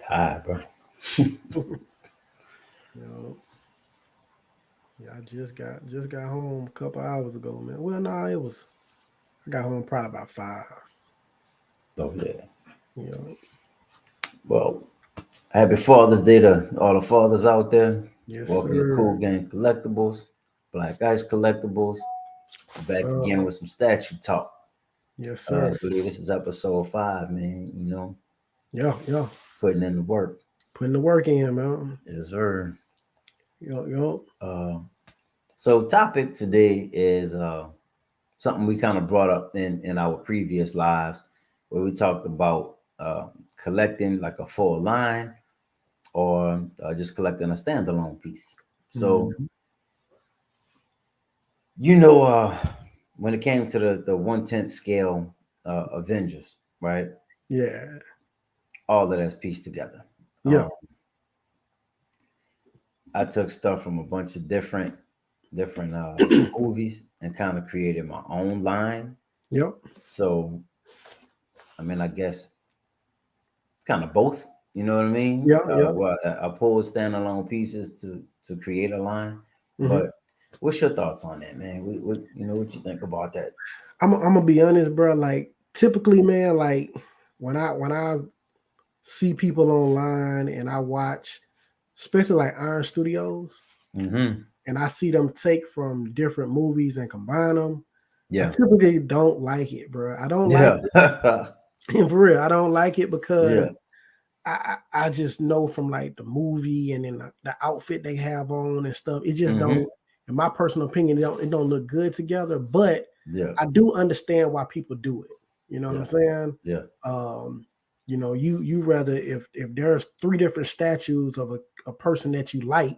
All right, bro. You know, yeah, I just got home a couple hours ago, man. Well, no, I got home probably about 5. Oh yeah. You know, Well, happy Father's Day to all the fathers out there. yes, Welcome to sir. Cool Game Collectibles, Black Ice Collectibles. Back again So, with some statue talk. yes, I sir. believe this is episode 5, man. Yeah, yeah. Putting in the work. Putting the work in, man. Is her. Yo, yo. Uh, so topic today is something we kind of brought up in our previous lives, where we talked about collecting like a full line or just collecting a standalone piece. So Mhm. you know, when it came to the 1/10 scale Avengers, right? Yeah, All of that's pieced together. yeah. I took stuff from a bunch of different movies and kind of created my own line. Yep. So I mean, I guess it's kind of both. You know what I mean? Yeah, yeah. Well, I pulled standalone pieces to create a line. hmm But what's your thoughts on that, man? What you think about that? I'm gonna be honest, bro. Like typically, man, like when I see people online and I watch, especially like Iron Studios, Mm-hmm. and I see them take from different movies and combine them. I Yeah. typically don't like it, bro. I don't like Yeah. it. For real. I don't like it because Yeah. I just know from like the movie and then the outfit they have on and stuff. It just Mm-hmm. don't, in my personal opinion, it don't look good together. But Yeah. I do understand why people do it. You know what I'm Yeah. saying? Yeah. Um, you rather if there's 3 different statues of a person that you like,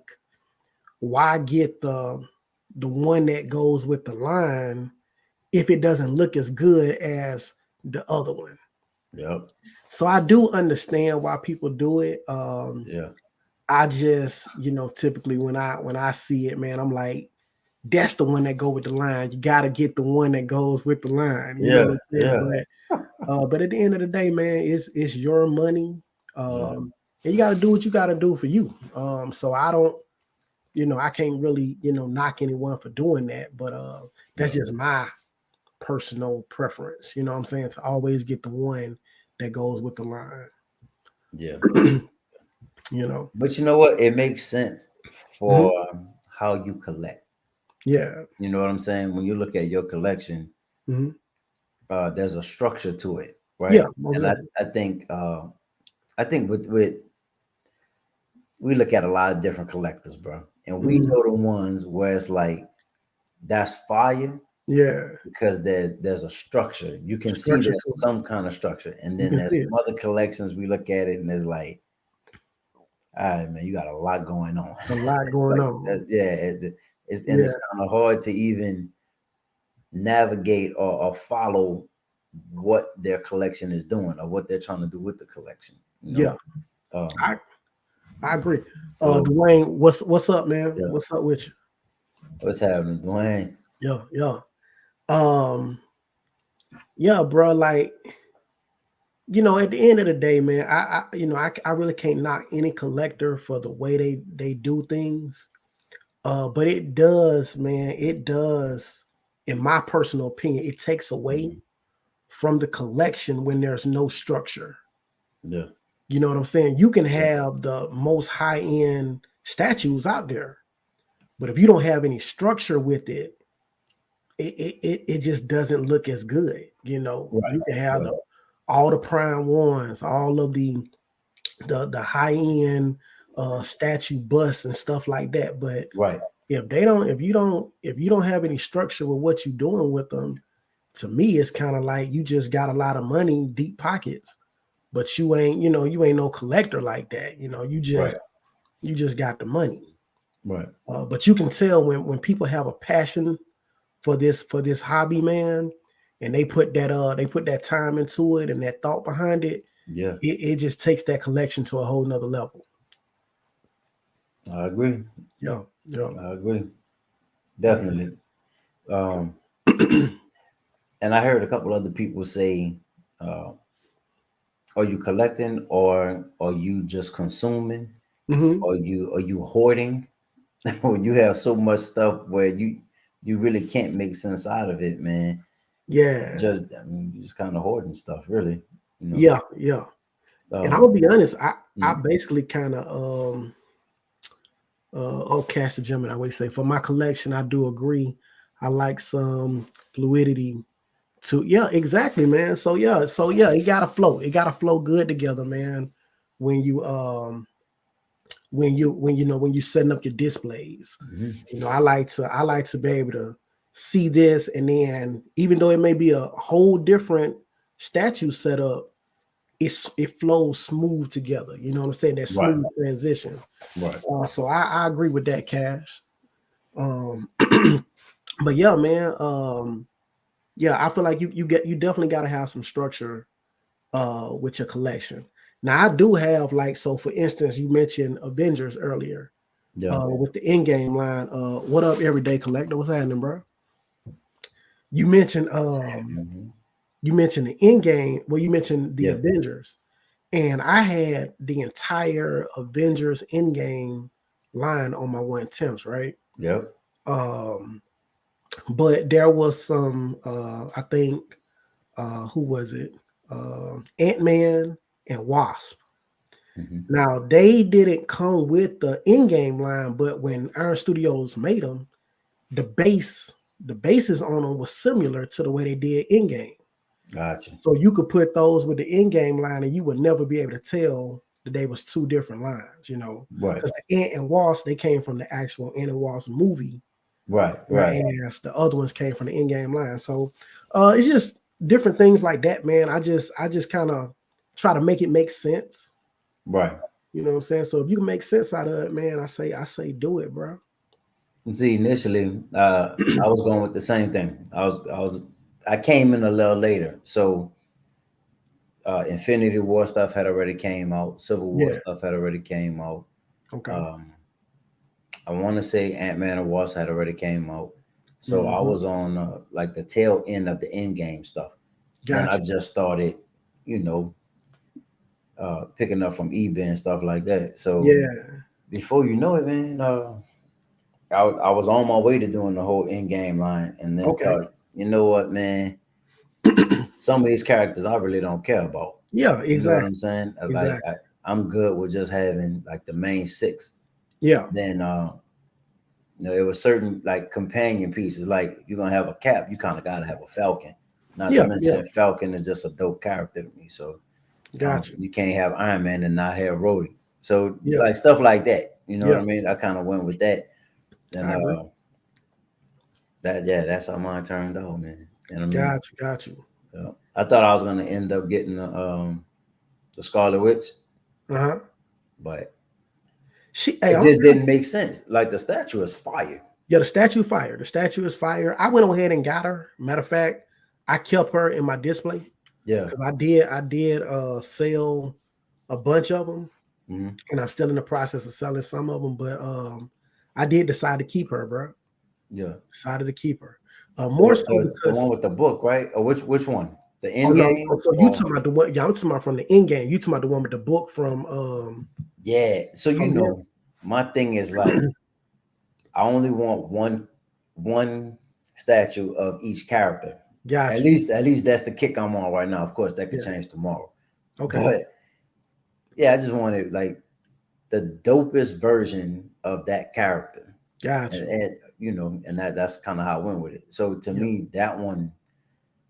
why get the one that goes with the line if it doesn't look as good as the other one? Yep. So I do understand why people do it. Yeah. I just, typically when I see it, man, I'm like, that's the one that go with the line. You got to get the one that goes with the line. You know Yeah. what I'm saying? Yeah. But at the end of the day, man, it's your money, Yeah. and you got to do what you got to do for you. So I don't, I can't really, knock anyone for doing that. But that's Yeah. just my personal preference. You know what I'm saying? To always get the one that goes with the line. Yeah. You know? But you know what? It makes sense Mhm. for how you collect. Yeah. You know what I'm saying? When you look at your collection, Mhm. there's a structure to it, right? Yeah, most And I, definitely. I think I think with we look at a lot of different collectors, bro, and we Mhm. know the ones where it's like that's fire Yeah, because there's a structure. You can see structure to there's it. some kind of structure, and You then can there's see it. some other collections we look at it and it's like, all right, man, you got a lot going on. A lot going Like, on. yeah, it's and Yeah, it's kind of hard to even navigate or follow what their collection is doing or what they're trying to do with the collection. You know, yeah. um, I I agree. so Dwayne, what's up, man? yeah, What's up with you? what's happening, Dwayne? Yeah, yeah. Um, yeah, bro. Like, at the end of the day, man, I really can't knock any collector for the way they do things. But it does, man. It does, in my personal opinion, it takes away Mhm. from the collection when there's no structure. Yeah, You know what I'm saying? You can yeah, have the most high end statues out there, but if you don't have any structure with it, it just doesn't look as good. right, You can have right, all the prime ones, all of the high end statue busts and stuff like that. But right, if you don't have any structure with what you're doing with them, to me, it's kind of like you just got a lot of money, deep pockets, but you ain't no collector like that. You right, just got the money. right. But you can tell when people have a passion for this hobby, man, and they put that time into it and that thought behind it. Yeah, It just takes that collection to a whole nother level. I agree. Yeah, yeah, I agree. yeah. Definitely. Um, and I heard a couple other people say, uh, are you collecting, or are you just consuming, Hmm. or you hoarding? When you have so much stuff where you really can't make sense out of it, man. Yeah, Just I mean, just kind of hoarding stuff, really. You know. yeah, yeah. And I'm Um, gonna be honest, I mm, basically kind of oh, Cash the Gemini, what do you say? For my collection, I do agree. I like some fluidity to, yeah, exactly, man. So yeah, it gotta flow. It gotta flow good together, man. When you when you know when you setting up your displays. mhm. I like to be able to see this, and then even though it may be a whole different statue setup, it flows smooth together. You know what I'm saying? That Right, smooth transition. right. So I agree with that, Cash. Um, but yeah, man. Yeah, I feel like you definitely got to have some structure with your collection. Now I do have, like, so for instance, you mentioned Avengers earlier Yeah. with the in-game line. What up, everyday collector? What's happening, bro? You mentioned Mhm. you mentioned the in-game. Well, you mentioned the Yeah. Avengers, and I had the entire Avengers in-game line on my one temps, right? Yep. Um, but there was some I think who was it? Ant-Man and Wasp. Hmm. Now they didn't come with the in-game line, but when Iron Studios made them, the bases on them was similar to the way they did in-game. Gotcha. So you could put those with the in-game line, and you would never be able to tell that they was two different lines, Right. because the Ant and Wasp, they came from the actual Ant and Wasp movie, Right. Right. whereas the other ones came from the in-game line. So it's just different things like that, man. I just kind of try to make it make sense. Right. You know what I'm saying? So if you can make sense out of it, man, I say do it, bro. And see, initially, I was going with the same thing. I came in a little later. So, Infinity War stuff had already came out. Civil War Yeah. stuff had already came out. Okay. Um, I want to say Ant Man and Wasp had already came out. So I Hmm. was on like the tail end of the end game stuff. Then I Gotcha. just started, you know, picking up from eBay and stuff like that. So Yeah. before you know it, man, I was on my way to doing the whole in game line, and then Okay. thought, you know what, man, some of these characters I really don't care about. Yeah. You know what Exactly. I'm saying? Exactly. I'm good with just having like the main six. Yeah. Then there were certain like companion pieces. Like you're gonna have a cap, you kind of gotta have a Falcon. Not to Yeah. Yeah. mention Falcon is just a dope character to me. So Gotcha. you can't have Iron Man and not have Rhodey. So Yeah. like stuff like that. You know what Yeah. I mean? I kind of went with that, and I agree. that's how mine turned out, man. And I mean, Got you. Got you. I thought I was gonna end up getting the Scarlet Witch, Uh huh. but Hey, it just didn't make sense. Like the statue is fire. yeah, the statue fire. The statue is fire. I went on ahead and got her. Matter of fact, I kept her in my display Yeah. because I did sell a bunch of them, Hmm. and I'm still in the process of selling some of them. But I did decide to keep her, bro. Yeah. Decided to keep her. More so The one because, with the book, right? Or which one? The oh end no, game so you or talking about the one? Yeah, I'm talking about from the in game. You talking about the one with the book yeah. So from them? my thing is like I only want one statue of each character. Got you. At least that's the kick I'm on right now. Of course, that could Yeah. change tomorrow. Okay. But yeah, I just wanted like the dopest version of that character. Got you. And and that's kind of how I went with it. So to Yeah. me, that one,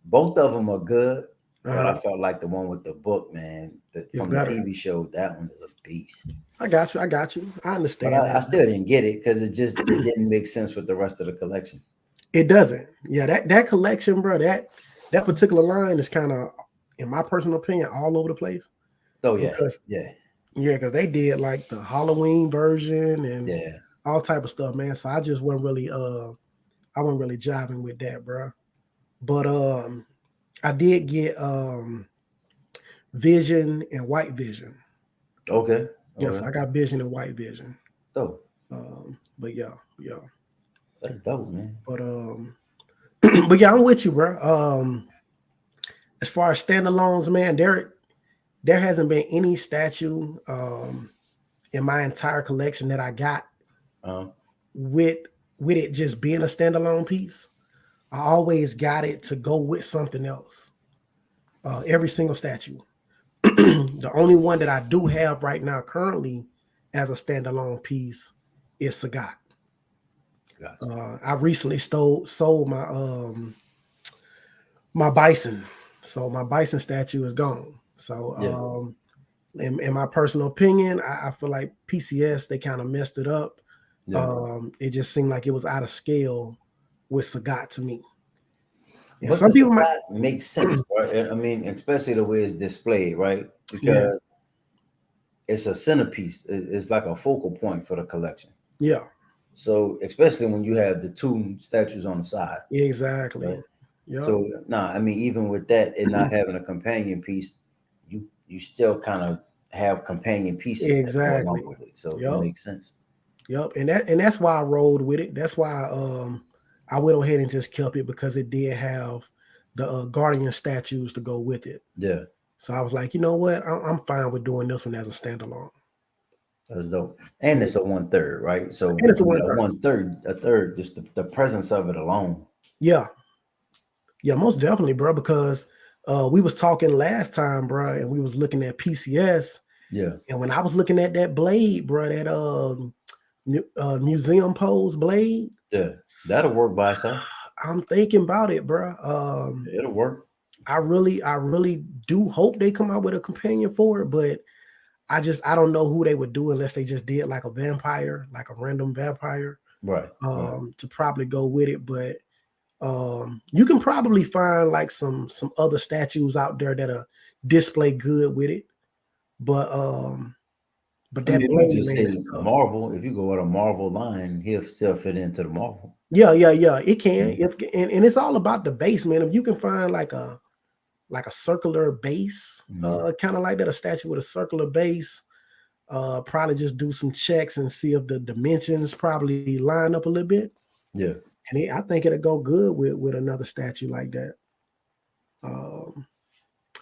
both of them are good, Uh but I huh. felt like the one with the book, man, It's from the better. TV show, that one is a beast. I got you. I got you. I But understand I that. still didn't get it because it didn't make sense with the rest of the collection. It doesn't. Yeah, that collection, bro. That particular line is kind of, in my personal opinion, all over the place Oh yeah, because yeah, yeah, because they did like the Halloween version and yeah. all type of stuff, man. So I wasn't really jiving with that, bro. But I did get Vision and White Vision. Okay, Yes, okay. I got Vision and White Vision. Dope. But yeah, yeah. That's dope, man. But but yeah, I'm with you, bro. As far as standalones, man, Derek. there hasn't been any statue in my entire collection that I got Um, with with it just being a standalone piece. I always got it to go with something else. Every single statue. The only one that I do have right now currently as a standalone piece is Sagat. gotcha. I recently sold my bison, so my bison statue is gone. So Yeah, in my personal opinion, I feel like PCS they kind of messed it up. yeah. It just seemed like it was out of scale with Sagat to me. And But the some people might, Sagat makes sense, right? I mean, especially the way it's displayed, right? yeah, Because it's a centerpiece. It's like a focal point for the collection. yeah, So, especially when you have the two statues on the side, exactly, right? yep, So, nah, I mean, even with that, and not having a companion piece, you still kind of have companion pieces that go along exactly, with it. So it yep, makes sense. yep, and that's why I rolled with it. That's why I went ahead and just kept it because it did have the guardian statues to go with it. Yeah, So I was like, you know what, I'm fine with doing this one as a standalone. that's dope. And Yeah. it's a 1/3, right? So And it's a with one a third. 1/3, a third, just the presence of it alone. Yeah, yeah, most definitely, bro. Because we was talking last time, bro, and we was looking at PCS, Yeah, and when I was looking at that blade, bro, that museum pose blade, yeah, that'll work by itself. I'm thinking about it, bro. It'll work. I really do hope they come out with a companion for it, but I don't know who they would do unless they just did like a vampire, like a random vampire, Right, right. to probably go with it. But you can probably find like some other statues out there that are display good with it. But I mean, that if you blade, just man, is say tough. Marvel, if you go with a Marvel line, he'll still fit into the Marvel. Yeah, yeah, yeah. It can. Mhm. If and it's all about the base, man. If you can find like a circular base, Mhm. kind of like that, a statue with a circular base. Probably just do some checks and see if the dimensions probably line up a little bit. Yeah. And I think it'll go good with another statue like that. Um,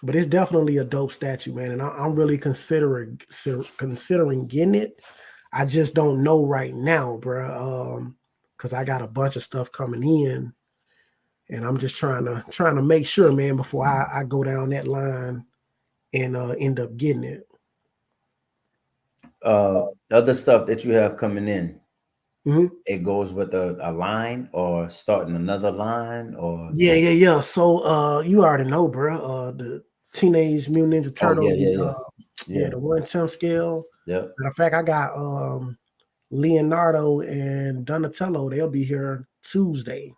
but it's definitely a dope statue, man, and I'm really considering getting it. I just don't know right now, bro. Because I got a bunch of stuff coming in, and I'm just trying to make sure, man, before I go down that line and end up getting it. Other stuff that you have coming in, Mhm. it goes with a line or starting another line or Yeah, just yeah, yeah. So you already know, bro. The Teenage Mutant Ninja oh yeah, Turtle, yeah, yeah. yeah, Yeah. the 1/10 scale. Yep. Matter of fact, I got Leonardo and Donatello. They'll be here Tuesday.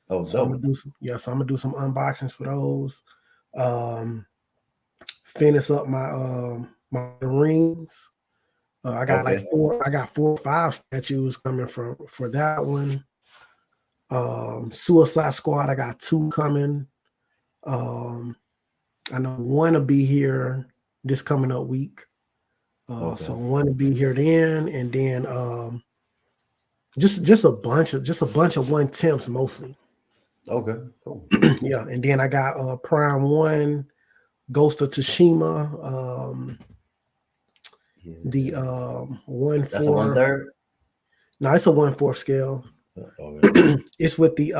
Oh So I'm dope. gonna do some, yeah, so I'm gonna do some unboxings for those. Um finish up my rings. Okay. I got 4 or 5 statues coming for that one. Suicide Squad, I got 2 coming. Um I know one will be here this coming up week. So Okay. one will be here then, and then just a bunch of 1/10s mostly. Okay. Cool. Yeah, and then I got Prime One, Ghost of Tsushima, Yeah. the one That's a one for third. no, it's a 1/4 scale. Okay. It's with the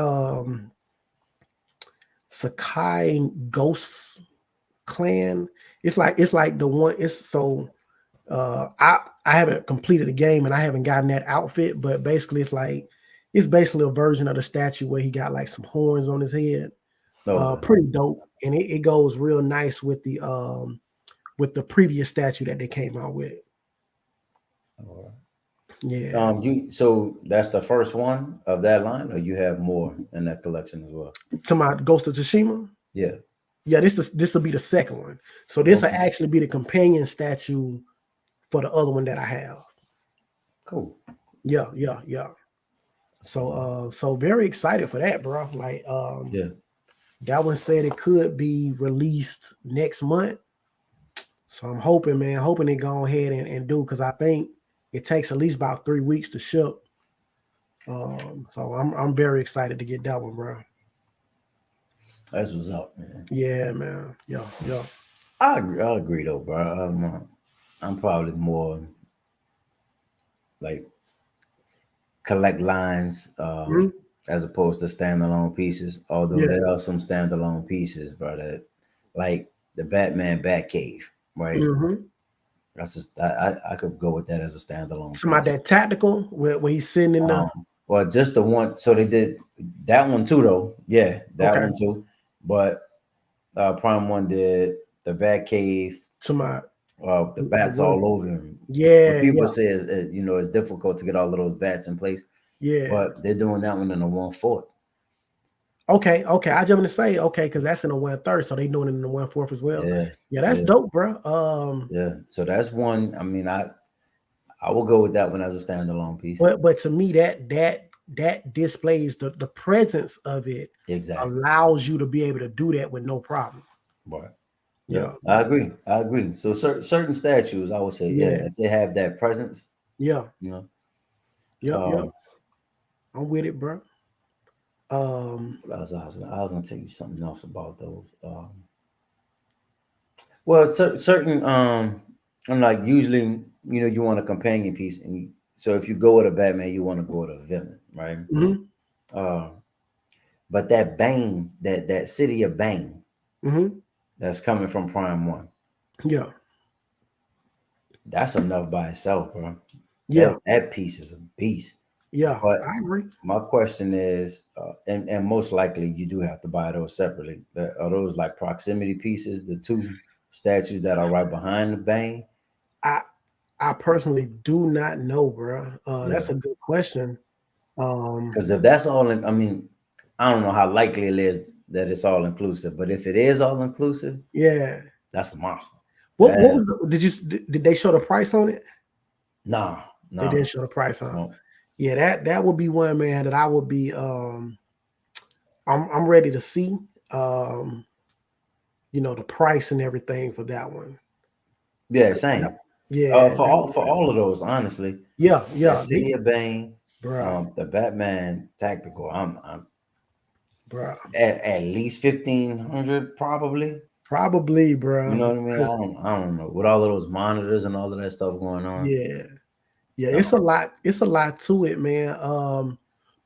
Sakai Ghost clan. It's like the one. It's so I haven't completed the game and I haven't gotten that outfit, but basically it's basically a version of the statue where he got like some horns on his head. Okay. Pretty dope, and it goes real nice with the previous statue that they came out with. All right. Yeah, You so that's the first one of that line, or you have more in that collection as well? to my Ghost of Tsushima. Yeah. Yeah, this will be the second one. So this will Okay. actually be the companion statue for the other one that I have. Cool. Yeah, yeah, yeah. That's what's up. So very excited for that, bro. Like Yeah. that one said it could be released next month. So I'm hoping, man, hoping they go ahead and do because I think it takes at least about 3 weeks to ship. So I'm very excited to get that one, bro. That's what's up, man. Yeah, man. Yeah, yeah. I agree though, bro. I'm probably more like collect lines Mhm. as opposed to standalone pieces. Although Yeah. there are some standalone pieces, bro, that like the Batman Batcave, right? Hmm. That's just I could go with that as a standalone Some of piece. that tactical where he's sitting in the. Well, just the one. So they did that one too, though. Yeah, that Okay. one too. But Prime One did the Batcave. Some of The the bats one. all over him. What Yeah. people Yeah. say is, you know, it's difficult to get all of those bats in place, Yeah. but they're doing that one in the 1/4. Okay. Okay. I jumped to say okay because that's in the 1/3, so they doing it in the 1/4 as well. Yeah, Yeah, that's yeah, dope, bro. yeah. So that's one. I mean, I will go with that one as a standalone piece. But to me that displays the presence of it Exactly. allows you to be able to do that with no problem. Right. Yeah, Yeah. I agree. I agree. So certain statues, I would say, yeah, Yeah. if they have that presence, Yeah. you know. Yep. Yep. Um, I'm with it, bro. Um. I was gonna tell you something else about those. Well, certain I'm like usually, you know, you want a companion piece, and so if you go with a Batman, you want to go with a villain, right? Mhm. Uh, but that Bane, that city of Bane, Mhm. that's coming from Prime One, Yeah. that's enough by itself, bro. Yeah. That piece is a beast. Yeah. But I agree. my question is, and most likely you do have to buy those separately. Are those like proximity pieces, the two statues that are right behind the Bane? I I personally do not know, bro. Yeah. That's a good question. Um. Because if that's all, I mean, I don't know how likely it is that it's all inclusive, but if it is all inclusive, Yeah. that's a monster. What That was did they show the price on it? nah, They nah, didn't show the price on. no, Yeah, that would be one, man, that I would be I'm ready to see the price and everything for that one. yeah, 'Cause same. yeah, that For all of those, honestly, yeah, that yeah, City of Bane, bruh, the Batman Tactical, I'm bruh. at least 1,500 probably. Probably, You know bruh. what I mean? Cause I don't know with all of those monitors and all of that stuff going on. yeah, yeah, Um, it's a lot to it, man.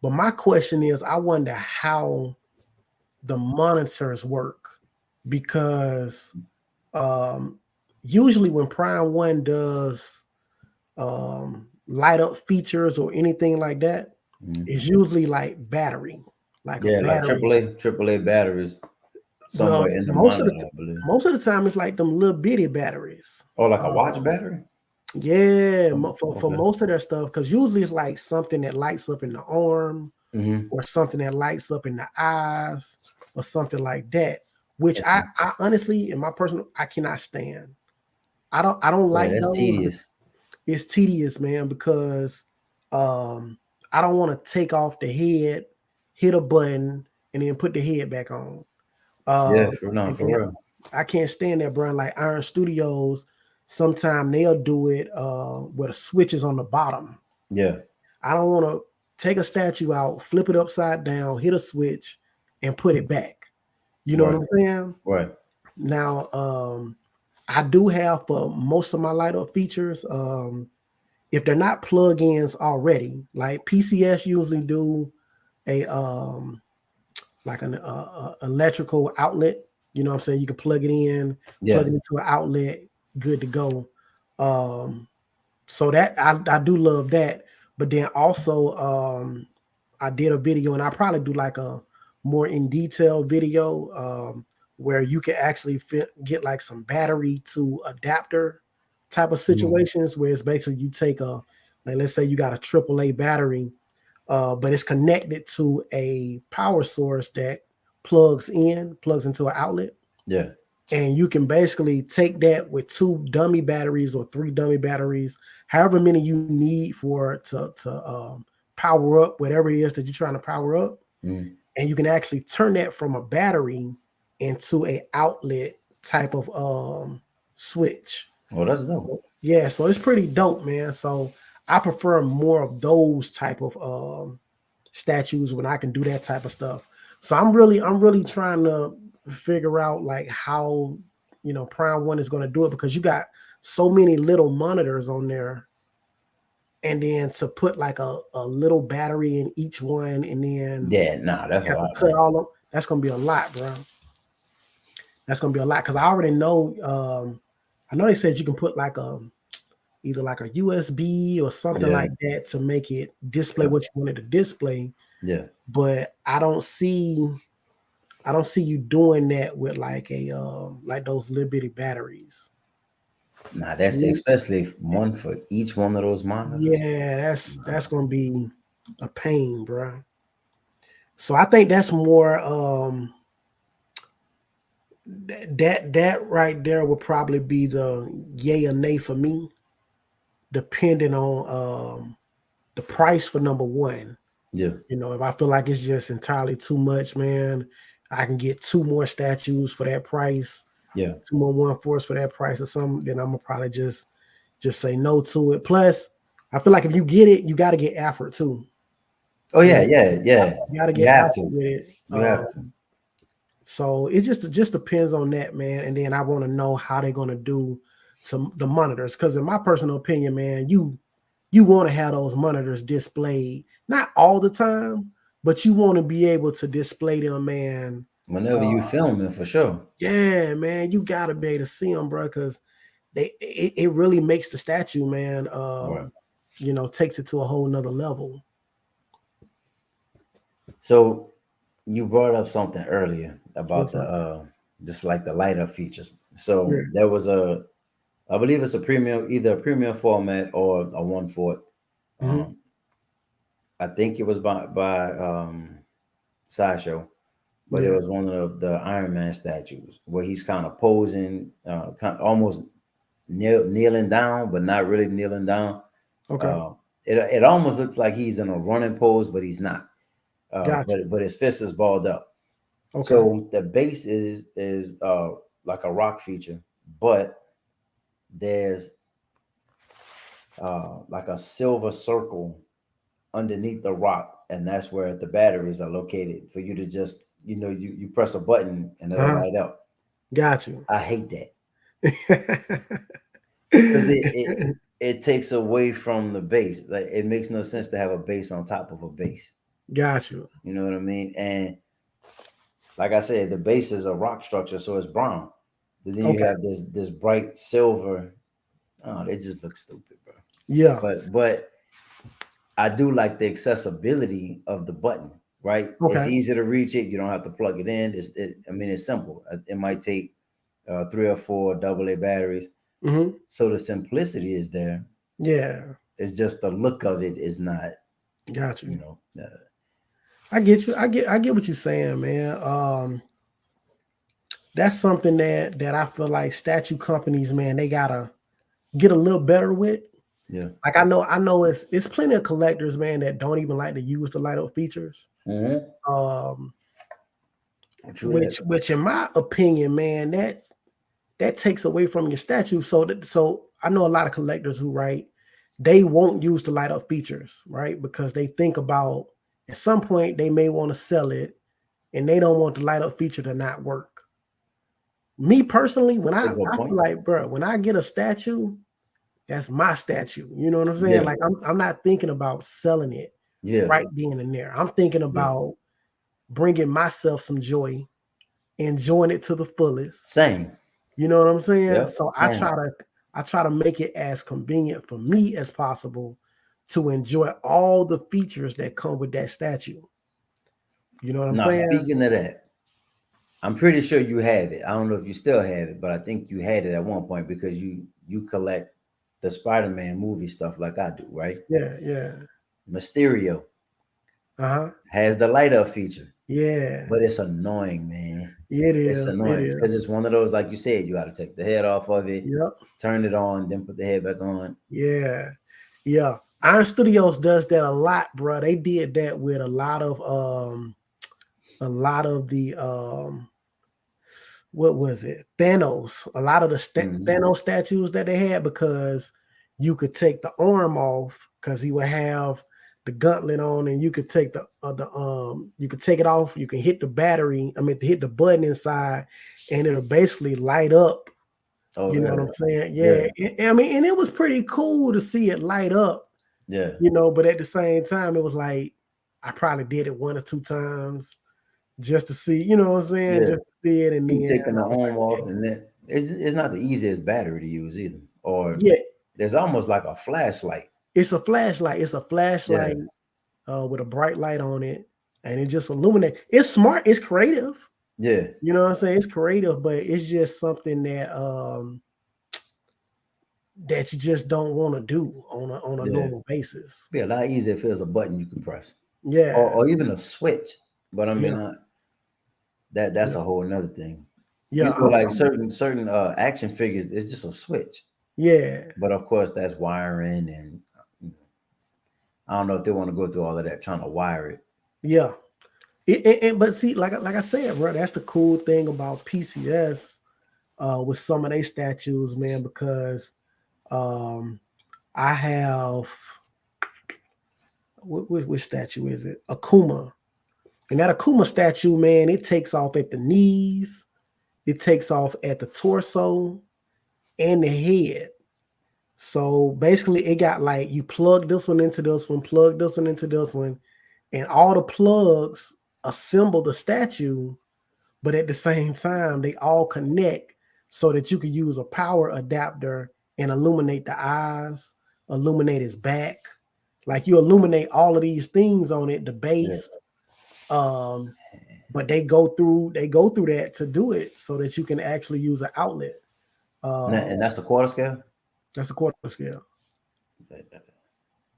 But my question is, I wonder how the monitors work because um usually when Prime One does light up features or anything like that, mhm. it's usually like battery, like a Yeah, like battery. AAA batteries Well, somewhere in the monitor, I believe. most of the time it's like them little bitty batteries. Or like a watch Um, battery? yeah, for Okay. most of their stuff, because usually it's like something that lights up in the arm Hmm. or something that lights up in the eyes or something like that. Which Okay. I honestly, in my personal, I cannot stand. I don't Yeah, like that's those. tedious. It's tedious, man, because um I don't want to take off the head, hit a button, and then put the head back on. Yeah, Um, for no, and for then real. I can't stand that, bro. Like Iron Studios, sometimes they'll do it where the switch is on the bottom. Yeah. I don't want to take a statue out, flip it upside down, hit a switch, and put it back. You know what Right. I'm saying? Right. Now, I do have for most of my light up features, if they're not plugins already, like PCS usually do a like an electrical outlet. You know what I'm saying? You can plug it in, Yeah. plug it into an outlet, good to go. Um, so that I do love that. But then also I did a video and I probably do like a more in detail video where you can actually get like some battery to adapter type of Mhm. situations where it's basically you take a like let's say you got a AAA battery, but it's connected to a power source that plugs into an outlet, Yeah. and you can basically take that with two dummy batteries or three dummy batteries, however many you need for to power up whatever it is that you're trying to power up, Mhm. and you can actually turn that from a battery into a outlet type of switch. Well, that's dope. So, yeah, so it's pretty dope, man. So I prefer more of those type of statues when I can do that type of stuff. So I'm really trying to figure out like how Prime One is going to do it because you got so many little monitors on there, and then to put like a little battery in each one, and then Yeah, nah, that's a have to lot, cut man. all of that's going to be a lot, bro. That's going to be a lot because I already know. I know they said you can put like either like a USB or something Yeah, like that to make it display yeah, what you wanted to display. yeah. But I don't see you doing that with like like those little bitty batteries. Nah, To that's me, especially one for each one of those monitors. yeah, that's Nah. gonna be a pain, bro. So I think that's more that right there would probably be the yay or nay for me, depending on the price for number one. Yeah, If I feel like it's just entirely too much, man, I can get two more statues for that price, yeah. two more one fours for that price or something. Then I'm gonna probably just say no to it. Plus, I feel like if you get it, you got to get effort too. Oh You yeah, know, yeah, yeah. you got to You get have effort to. with it. You have to. So it just depends on that, man. And then I want to know how they're gonna do to the monitors, because in my personal opinion, man, you want to have those monitors displayed not all the time, but you want to be able to display them, man. Whenever Uh, you filming, for sure. yeah, man, you gotta be able to see them, bro, because it really makes the statue, man. Right. Takes it to a whole nother level. So you brought up something earlier about What's the up? just like the light up features. Yeah. So there was I believe it's a premium, either a premium format or a one fourth. Hmm. Um, I think it was by Sideshow, but it Yeah. was one of the Iron Man statues where he's kind of posing, kind of almost kneeling down, but not really kneeling down. Okay. Uh, it almost looks like he's in a running pose, but he's not. Got you. But his fist is balled up. Okay. So the base is like a rock feature, but there's like a silver circle underneath the rock, and that's where the batteries are located for you to just you press a button and it'll Uh-huh. light up. Got you. I hate that because it takes away from the base. Like it makes no sense to have a base on top of a base. Got you. You know what I mean? And like I said, the base is a rock structure, so it's brown. But then you Okay. have this bright silver. Oh, they just look stupid, bro. Yeah. But I do like the accessibility of the button. Right, it's Okay. easy to reach it. You don't have to plug it in. I mean, it's simple. It might take 3 or 4 AA batteries. Hmm. So the simplicity is there. Yeah. It's just the look of it is not, Got you you. know. I get you. I get what you're saying, man. That's something that I feel like statue companies, man, they gotta get a little better with. Yeah. Like I know it's plenty of collectors, man, that don't even like to use the light up features. Mm-hmm. Um, True that. which in my opinion, man, that takes away from your statue. So I know a lot of collectors who they won't use the light up features, right? Because they think about at some point they may want to sell it and they don't want the light up feature to not work. Me personally, when That's a I good feel point. like, bro, when I get a statue, that's my statue. You know what I'm saying? Yeah. Like I'm not thinking about selling it Yeah. right then and there. I'm thinking Yeah. about bringing myself some joy, enjoying it to the fullest. Same. You know what I'm saying? Yep. So I Same. try to I try to make it as convenient for me as possible to enjoy all the features that come with that statue. You know what I'm Now, saying? speaking of that, I'm pretty sure you have it. I don't know if you still have it, but I think you had it at one point because you collect the Spider-Man movie stuff like I do, right? Yeah, yeah. Mysterio Uh-huh. has the light up feature, Yeah. but it's annoying, man. It It's is. It annoying because is. it's one of those, like you said, you got to take the head off of it, Yep. turn it on, then put the head back on. Yeah. Yeah. Iron Studios does that a lot, bro. They did that with a lot of the what was it? Thanos. A lot of the Hmm. Thanos statues that they had, because you could take the arm off because he would have the gauntlet on, and you could take you could take it off. You can hit the battery. I mean, to hit the button inside, and it'll basically light up. Oh, You know what I'm really? saying? Yeah, Yeah. I mean, and it was pretty cool to see it light up, yeah, but at the same time, it was like I probably did it 1 or 2 times just to see, you know what I'm saying? yeah. Just to see it. And Keep then taking I the was arm like, off, and then it's not the easiest battery to use either. Or yeah, there's almost like a flashlight. it's a flashlight. It's a Yeah, flashlight with a bright light on it. And it just illuminates. It's smart. It's creative. yeah, You know what I'm saying? It's creative, but it's just something that you just don't want to do on a yeah. normal basis. Be a lot easier if there's a button you can press, Yeah. or even a switch. But I Yeah. mean, that's Yeah. a whole another thing. Yeah. Like certain action figures, it's just a switch. Yeah. But of course, that's wiring, and I don't know if they want to go through all of that trying to wire it. Yeah. But see, like I said, bro, that's the cool thing about PCS with some of their statues, man, because um I have which statue is it? Akuma. And that Akuma statue, man, it takes off at the knees, it takes off at the torso and the head. So basically, it got like you plug this one into this one, plug this one into this one, and all the plugs assemble the statue, but at the same time, they all connect so that you can use a power adapter and illuminate the eyes, illuminate his back. Like you illuminate all of these things on it, the Yeah, base. Um, but they go through that to do it so that you can actually use an outlet. Uh, and that's the quarter scale. that's a quarter scale.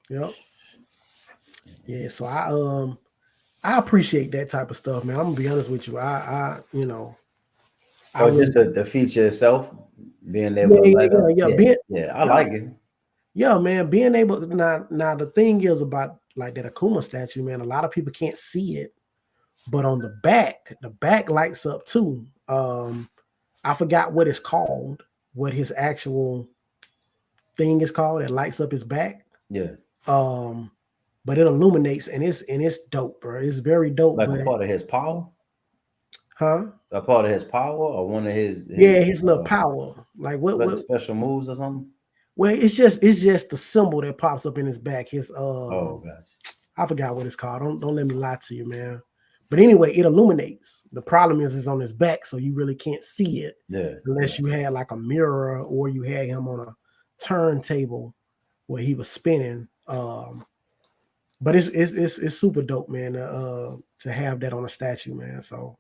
Yep. Yeah. So I appreciate that type of stuff, man. I'm gonna be honest with you. I Or just really the feature itself being able yeah, to yeah, light yeah, up. yeah. Yeah, Being yeah, I yeah, like it. yeah, man. Being able now the thing is about like that Akuma statue, man. A lot of people can't see it, but on the back lights up too. I forgot what it's called, what his actual thing is called that lights up his back. Yeah, Um, but it illuminates and it's dope, bro. It's very dope. like a But part of his power, huh? a part of his power, or one of Yeah, his his little power. Like what special moves or something. well, it's just the symbol that pops up in his back. His Oh, gosh. I forgot what it's called. Don't let me lie to you, man. But anyway, it illuminates. The problem is it's on his back, so you really can't see it Yeah, yeah, unless you had like a mirror or you had him on a turntable where he was spinning. But it's super dope, man, to have that on a statue, man. So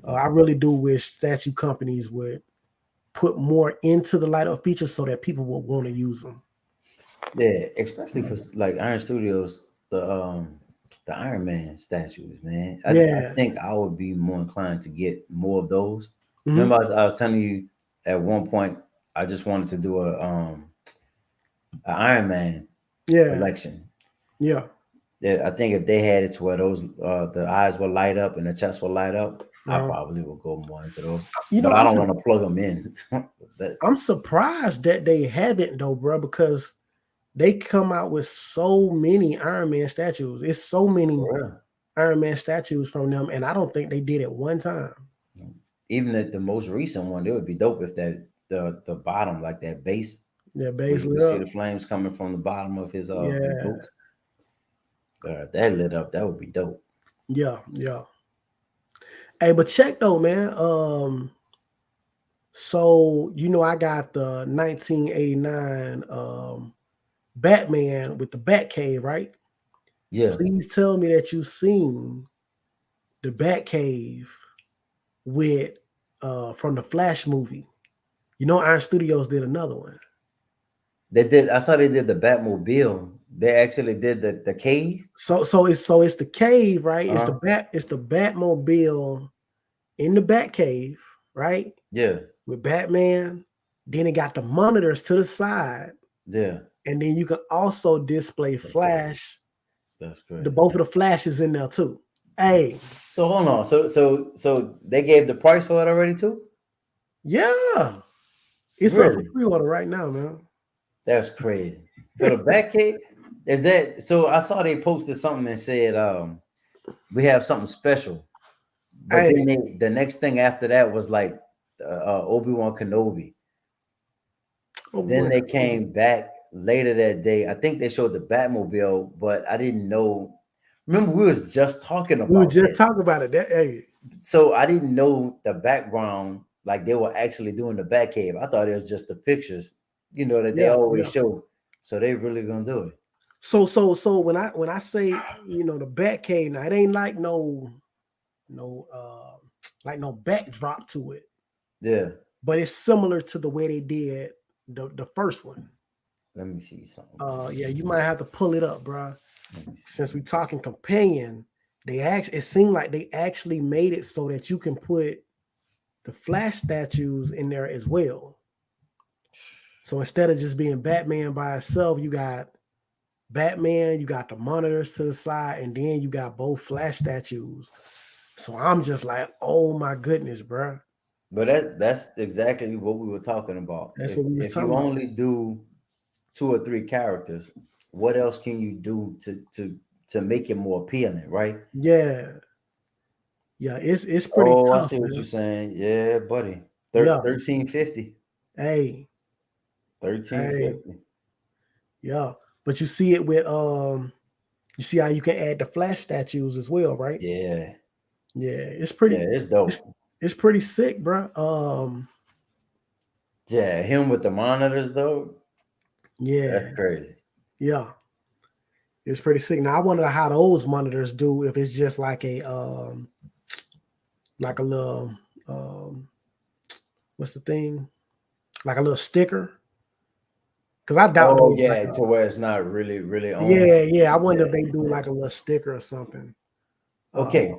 I really do wish statue companies would put more into the light up features so that people would want to use them. yeah. Especially for like Iron Studios, the Iron Man statues, man. I Yeah. think I would be more inclined to get more of those. Hmm. Remember, I was telling you at one point I just wanted to do a Iron Man Yeah. collection. Yeah. Yeah, I think if they had it to where those the eyes will light up and the chest will light up, I Uh, probably would go more into those. you know, But I don't want to plug them in. that I'm surprised that they haven't though, bro, because they come out with so many Iron Man statues. It's so many for real. Iron Man statues from them, and I don't think they did it one time. Even the most recent one, it would be dope if that the bottom, like that base, Yeah, where you basically can see up. the flames coming from the bottom of his Yeah, boots. That lit up, that would be dope. yeah, yeah. Hey, but check though, man. So I got the 1989 Batman with the Batcave, right? Yeah, Please tell me that you've seen the Batcave with from the Flash movie. Iron Studios did another one. they did. I saw they did the Batmobile. They actually did the cave. So it's the cave, right? Uh huh. It's the Batmobile in the Batcave, right? Yeah, With Batman. Then it got the monitors to the side, yeah. and then you can also display Flash. That's The crazy. both of the Flashes in there too. Hey, So hold on. So they gave the price for it already too? yeah, it's up for Really? pre-order right now, man. That's crazy. For the back cave, is that so? I saw they posted something and said we have something special. But Hey, then the next thing after that was like Obi-Wan Kenobi. Then Obi-Wan they Kenobi. came back later that day. I think they showed the Batmobile, but I didn't know. Remember, we was just talking We were about just that, talking about it. That hey, so I didn't know the background. Like they were actually doing the Batcave. I thought it was just the pictures, that they yeah, always yeah. show. So they really gonna do it. So when I say the Batcave, now it ain't like no like no backdrop to it, Yeah. but it's similar to the way they did the first one. Let me see something. Yeah, you might have to pull it up, bro. Let me see. Since we talking companion, it seemed like they actually made it so that you can put the Flash statues in there as well. So instead of just being Batman by itself, you got Batman, you got the monitors to the side, and then you got both Flash statues. So I'm just like, oh my goodness, bro. But that's exactly what we were talking about. That's If what we was if you talking about. only do two or three characters, what else can you do to make it more appealing, right? Yeah, yeah, it's pretty Oh, I tough, see what you're man. saying. Yeah, buddy. Yeah, 1350. hey, Thirteen hey, fifty. yeah. But you see it with you see how you can add the Flash statues as well, right? Yeah. Yeah, Yeah, it's it's dope. it's pretty sick, bro. Yeah, him with the monitors though, Yeah, that's crazy. yeah, it's pretty sick. Now I wonder how those monitors do if it's just like a little um what's the thing? Like a little sticker. Because I doubt Oh those like yeah, to where it's not really, really on. yeah, yeah. I wonder if Yeah, they do yeah. like a little sticker or something. Okay,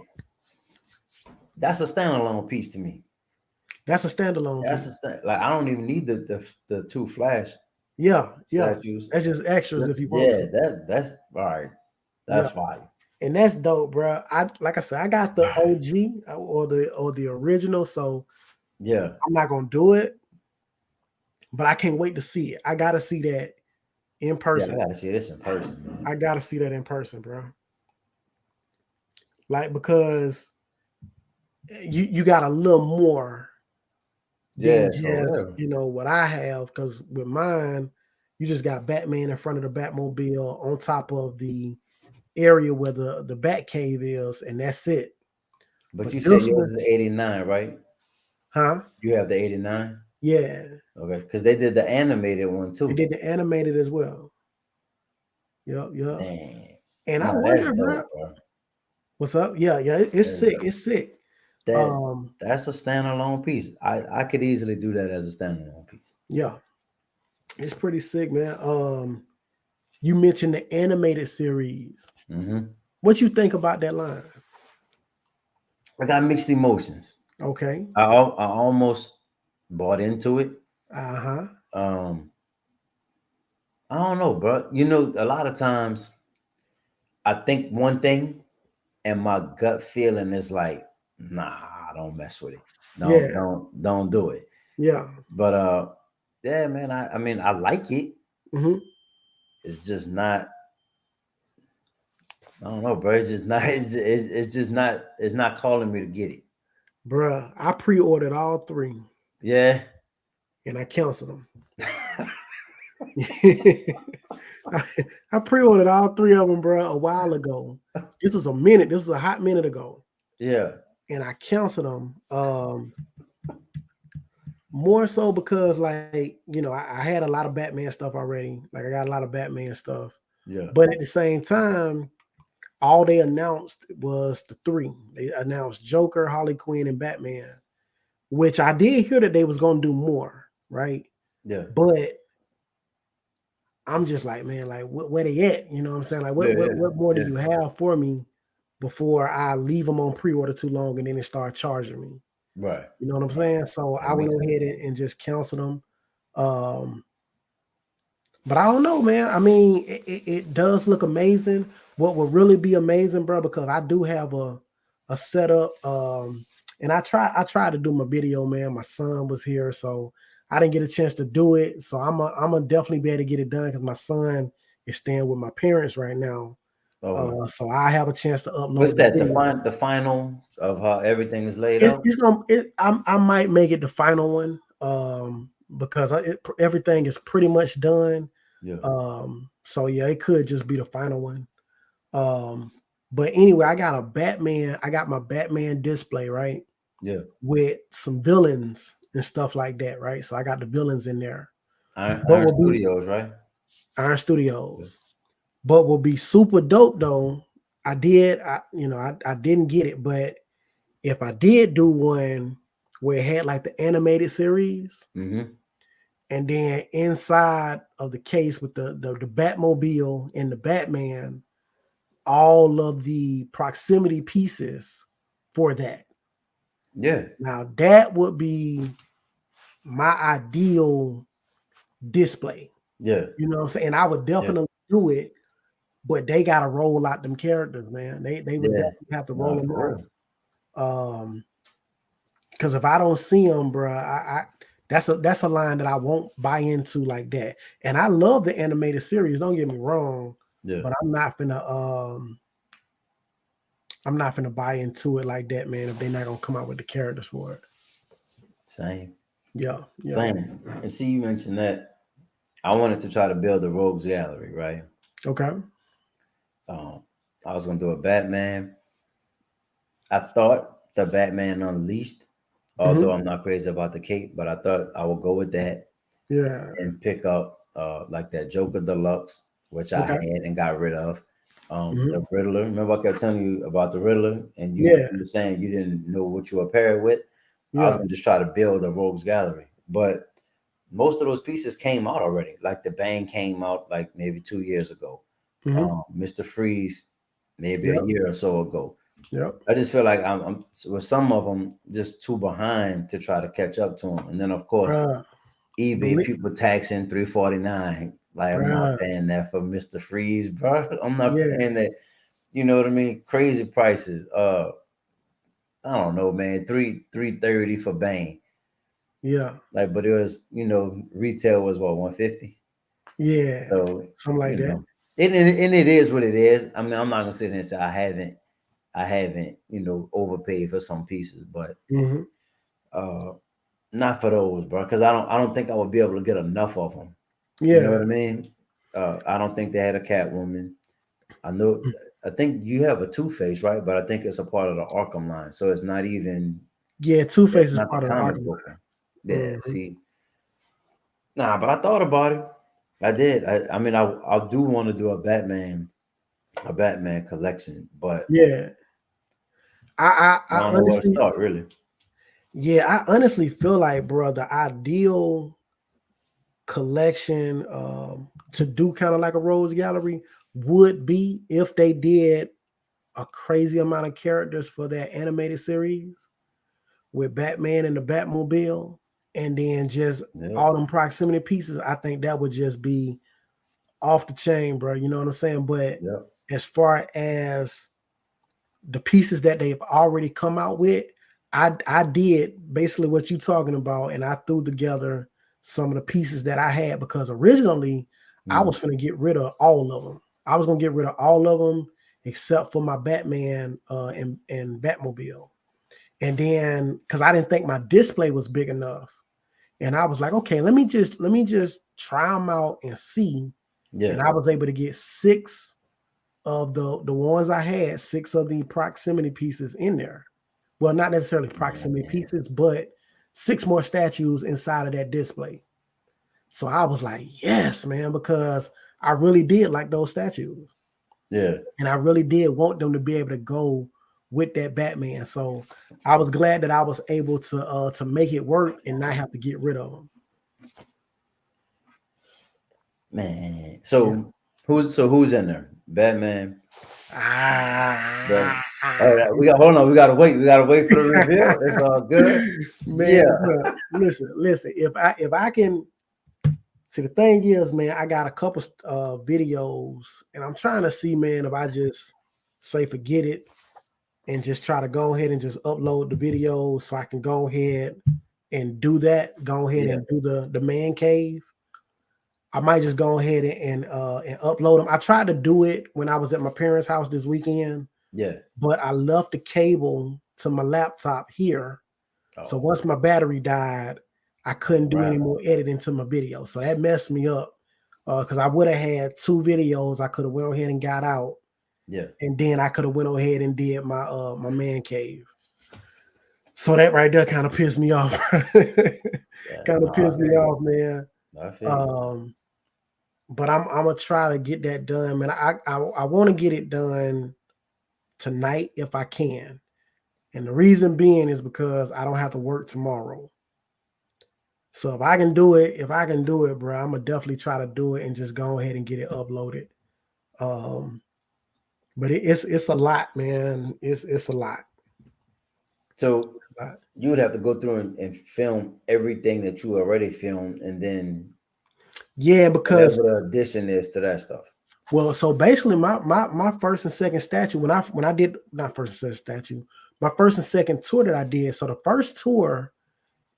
that's a standalone piece to me. That's a standalone That's piece. like I don't even need the two Flash Yeah, yeah. statues. That's just extras if you want Yeah, to. that's all right. Yeah. That's fine. And that's dope, bro. I like I said, I got the OG or the original, so Yeah, I'm not gonna do it, but I can't wait to see it. I gotta see that in yeah. I person. gotta see this in person, I man. gotta see that in person, bro. Like because you got a little more than Yeah, for just real. what I have. Because with mine, you just got Batman in front of the Batmobile on top of the area where the Bat Cave is, and that's it. But But you said this yours one, is 89, right? huh? You have the 89? Yeah, Okay, because they did the animated one they too. did the animated as well. Yup, yup. Dang. And I No, that's wonder, bro, dope, bro. what's up? Yeah, yeah, it's That's sick. dope. It's sick. That Um, that's a standalone piece. I could easily do that as a standalone piece. yeah, it's pretty sick, man. You mentioned the animated series. Hmm. What you think about that line? I got mixed emotions. Okay. I almost bought into it. Uh-huh. Um, I don't know, bro. A lot of times I think one thing and my gut feeling is like, nah, don't mess with it. Don't Yeah. don't don't do it. Yeah. But yeah, man, I mean I like it. Hmm. It's just not, I don't know, bro. It's just not it's just not, it's not calling me to get it. Bruh, I pre-ordered all three Yeah. and I canceled them. I, I pre-ordered all three of them, bruh, a while ago. This was a hot minute ago. Yeah. And I canceled them. More so because I had a lot of Batman stuff already. Like I got a lot of Batman stuff. Yeah. But at the same time, all they announced was the three. They announced Joker, Harley Quinn, and Batman, which I did hear that they was gonna do more, right? Yeah. But I'm just like, man, like where they at? You know what I'm saying? Like Yeah. Yeah. what more do Yeah. you have for me before I leave them on pre-order too long and then they start charging me? Right. You know what I'm Right. saying? So That I went makes ahead sense. and just canceled them. Um, but I don't know, man. I mean, it does look amazing. What would really be amazing, bro, because I do have a setup. And I tried to do my video, man. My son was here, so I didn't get a chance to do it. So I'm a definitely be able to get it done because my son is staying with my parents right now. Oh, So I have a chance to what's upload the that? The video. the final of how everything is laid It's, out. it's gonna. I might make it the final one, because everything is pretty much done. Yeah, So yeah, it could just be the final one. Um, but anyway, I got a Batman. I got my Batman display, right, yeah. with some villains and stuff like that, right. So I got the villains in there. But Iron will be Studios, right? Iron Yeah. Studios. But will be super dope though. I didn't get it, but if I did do one where it had like the animated series, Mm-hmm. and then inside of the case with the Batmobile and the Batman, all of the proximity pieces for that. Yeah, Now that would be my ideal display. yeah, You know what I'm saying? I would yeah, definitely do it, but they gotta roll out them characters, man. They would yeah. definitely have to roll Nah, them for out. real. Because if I don't see them, bro, that's a line that I won't buy into like that. And I love the animated series. Don't get me wrong, Yeah, but I'm not gonna buy into it like that, man. If they're not gonna come out with the characters for it. same, Yeah, yeah. same. And see, you mentioned that I wanted to try to build a rogues gallery, right? Okay. Um, I was gonna do a Batman. I thought the Batman Unleashed, although Hmm. I'm not crazy about the cape, but I thought I would go with that Yeah. and pick up like that Joker Deluxe, which I Okay. had and got rid of. The Hmm. Riddler. Remember, I kept telling you about the Riddler, and Yeah. you were saying you didn't know what you were paired with. I was Yeah. gonna just try to build a rogues gallery, but most of those pieces came out already. Like the Bang came out like maybe 2 years ago. Hmm. Mr. Freeze maybe a Yep. year or so ago. Yep. I just feel like I'm with some of them just too behind to try to catch up to them. And then of course Bruh. eBay Believe, people taxing 349. Like I'm not bruh. paying that for Mr. Freeze, bro. I'm not Yeah. paying that. You know what I mean? Crazy prices. I don't know, man. 330 for Bang. Yeah. Like, but it was, retail was what 150. Yeah. So, Something like you that. know, and it is what it is. I mean, I'm not gonna sit there and say I haven't, overpaid for some pieces, but Hmm. uh not for those, bro. Because I don't think I would be able to get enough of them. You know what Yeah. I mean? I don't think they had a Catwoman. I know. I think you have a Two Face, right? But I think it's a part of the Arkham line, so it's not even. Yeah. Two It's Face is not the part of the comic argument. book one. Yeah. Hmm. See, nah, but I thought about it. I did. I mean, I do want to do a Batman collection, but Yeah. I I don't know where to honestly, start. Really. yeah, I honestly feel like, bro, the ideal collection to do kind of like a Rose Gallery would be if they did a crazy amount of characters for that animated series with Batman and the Batmobile, and then just Yeah. all them proximity pieces. I think that would just be off the chain, bro. You know what I'm saying? But Yeah. as far as the pieces that they've already come out with, I did basically what you talking about, and I threw together some of the pieces that I had because originally I Mm, was going to get rid of all of them. I was going to get rid of all of them except for my Batman and Batmobile. And then because I didn't think my display was big enough, and I was like, okay, let me just try them out and see. And yeah. I was able to get six of the ones I had, six of the proximity pieces in there. Well, not necessarily proximity Man. pieces, but six more statues inside of that display. So I was like, yes, man, because I really did like those statues. Yeah. And I really did want them to be able to go with that Batman. So I was glad that I was able to make it work and not have to get rid of them. Man. Yeah. Who's in there? Batman. But all Ah. right, we got hold on. We gotta wait. We gotta wait for the reveal. It's all good. Man, Yeah. bro, listen. If I can see, the thing is, man, I got a couple videos, and I'm trying to see, man, if I just say forget it and just try to go ahead and just upload the videos so I can go ahead and do that. Go ahead Yeah. and do the man cave. I might just go ahead and upload them. I tried to do it when I was at my parents' house this weekend, Yeah. but I left the cable to my laptop here. So Oh, once my battery died, I oh, couldn't do any wow. more editing to my video. So that messed me up because I would have had 2 videos I could have went ahead and got out, Yeah. and then I could have went ahead and did my man cave. So that right there kind of pissed me off. Yeah. Kind No, of I pissed me feel you. off, man. I feel you. Um, but I'm gonna try to get that done, man. I want to get it done tonight if I can, and the reason being is because I don't have to work tomorrow. So if I can do it, bro, I'm gonna definitely try to do it and just go ahead and get it uploaded. Um, but it's a lot, man. It's a lot. So It's a lot. you would have to go through and film everything that you already filmed, and then Yeah, whatever because the addition is to that stuff. well, so basically, my first and second statue when I did not first and second statue, my first and second tour that I did. So the first tour,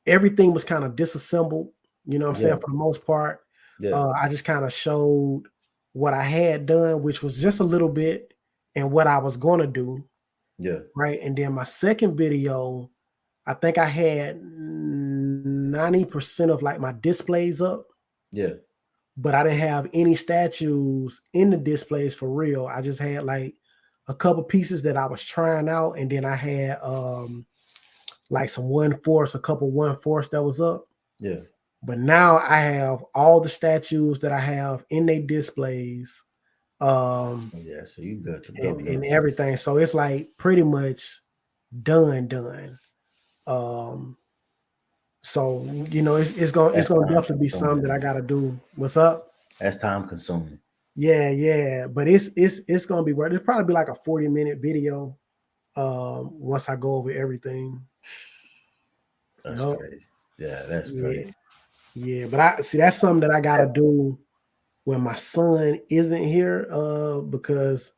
everything was kind of disassembled. You know what I'm Yeah. saying? For the most part, Yeah. I just kind of showed what I had done, which was just a little bit, and what I was going to do. Yeah. Right. And then my second video, I think I had 90% of like my displays up, Yeah. but I didn't have any statues in the displays for real. I just had like a couple pieces that I was trying out, and then I had like some 1/4, a couple 1/4 that was up. Yeah. But now I have all the statues that I have in their displays, um, Yeah. So you good to go and now. everything. So it's like pretty much done. Um, so That's it's gonna time definitely be something consuming, that I man. gotta do. What's up? That's time consuming. Yeah, but it's gonna be worth. It's probably be like a 40-minute video. Once I go over everything. That's Yep. crazy. Yeah, that's Yeah, crazy. yeah. But I see that's something that I gotta do when my son isn't here. Because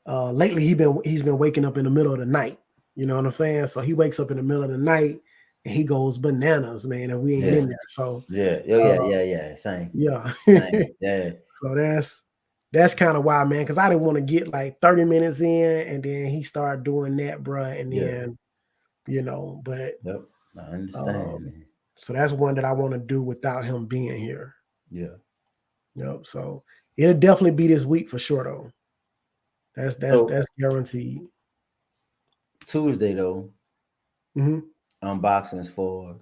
lately he's been waking up in the middle of the night. You know what I'm saying? So he wakes up in the middle of the night and he goes bananas, man, and we ain't Yeah. in there. So Yeah. Oh yeah. uh, Yeah. Yeah. Same. yeah. Same. Yeah. So that's kind of why, man, because I didn't want to get like 30 minutes in and then he started doing that, bruh, and Yeah. then but Yep. I understand, um, man. so that's one that I want to do without him being here. Yeah. Yep. So it'll definitely be this week for sure, though. So That's guaranteed. Tuesday though, Hmm. unboxings for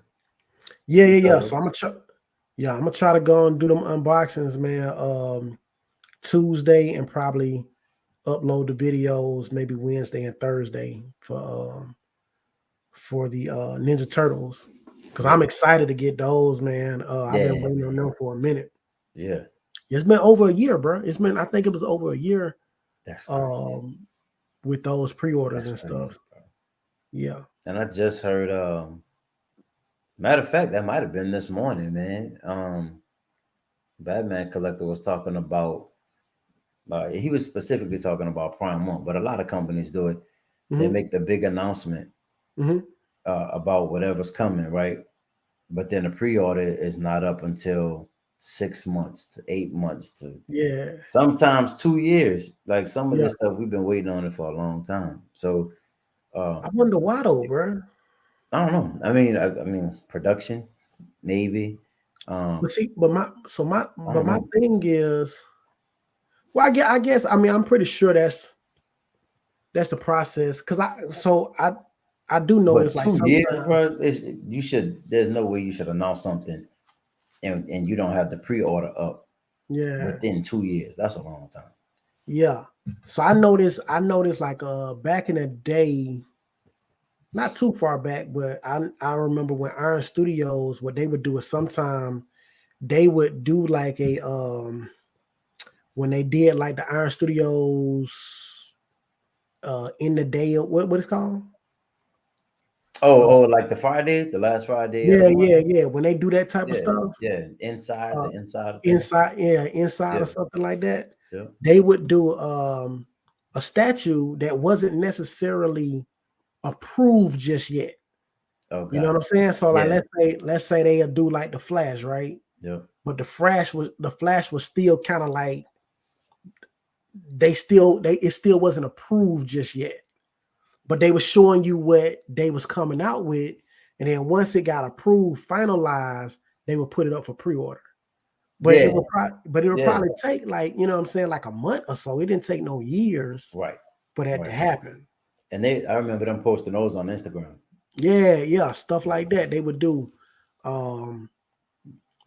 Yeah. So turtles. I'm gonna try to go and do them unboxings, man. Tuesday and probably upload the videos maybe Wednesday and Thursday for the Ninja Turtles because Yeah. I'm excited to get those, man. I've been Yeah, waiting on them man. for a minute. Yeah. It's been over a year, bro. I think it was over a year That's crazy. um, with those pre-orders That's and crazy, stuff. bro. Yeah. And I just heard matter of fact, that might have been this morning, man. Batman Collector was talking about he was specifically talking about Prime Month, but a lot of companies do it. They Hmm. make the big announcement Hmm. about whatever's coming, right? But then the pre-order is not up until 6 months to 8 months to Yeah. sometimes 2 years. Like some of Yeah. this stuff we've been waiting on it for a long time. So uh, I wonder why though, bro. I don't know. I mean production maybe. But Um, see, I but don't my know. thing is, well, I guess I mean I'm pretty sure that's the process because I do But notice like 2 years, sometimes, bro, you should. There's no way you should announce something and you don't have the pre-order up yeah. within 2 years. That's a long time. Yeah. So I noticed like back in the day, not too far back, but I remember when Iron Studios, what they would do is sometime they would do like a when they did like the Iron Studios in the day of what it's called? Uh, Like the last Friday of the yeah, month. yeah. When they do that type of Yeah, stuff, yeah. Inside uh the insider thing. inside or Yeah, something like that, yeah. they would do a statue that wasn't necessarily approved just yet. Oh, You know what God. I'm saying? So like Yeah, let's say they'll do like the Flash, right? yeah, but the Flash was still kind of like it still wasn't approved just yet. But they were showing you what they was coming out with, and then once it got approved, finalized, they would put it up for pre-order. But Yeah, it would yeah, probably take like, you know what I'm saying, like a month or so. It didn't take no years right, for that to right. happen. And I remember them posting those on Instagram. Yeah, yeah, stuff like that they would do. Um,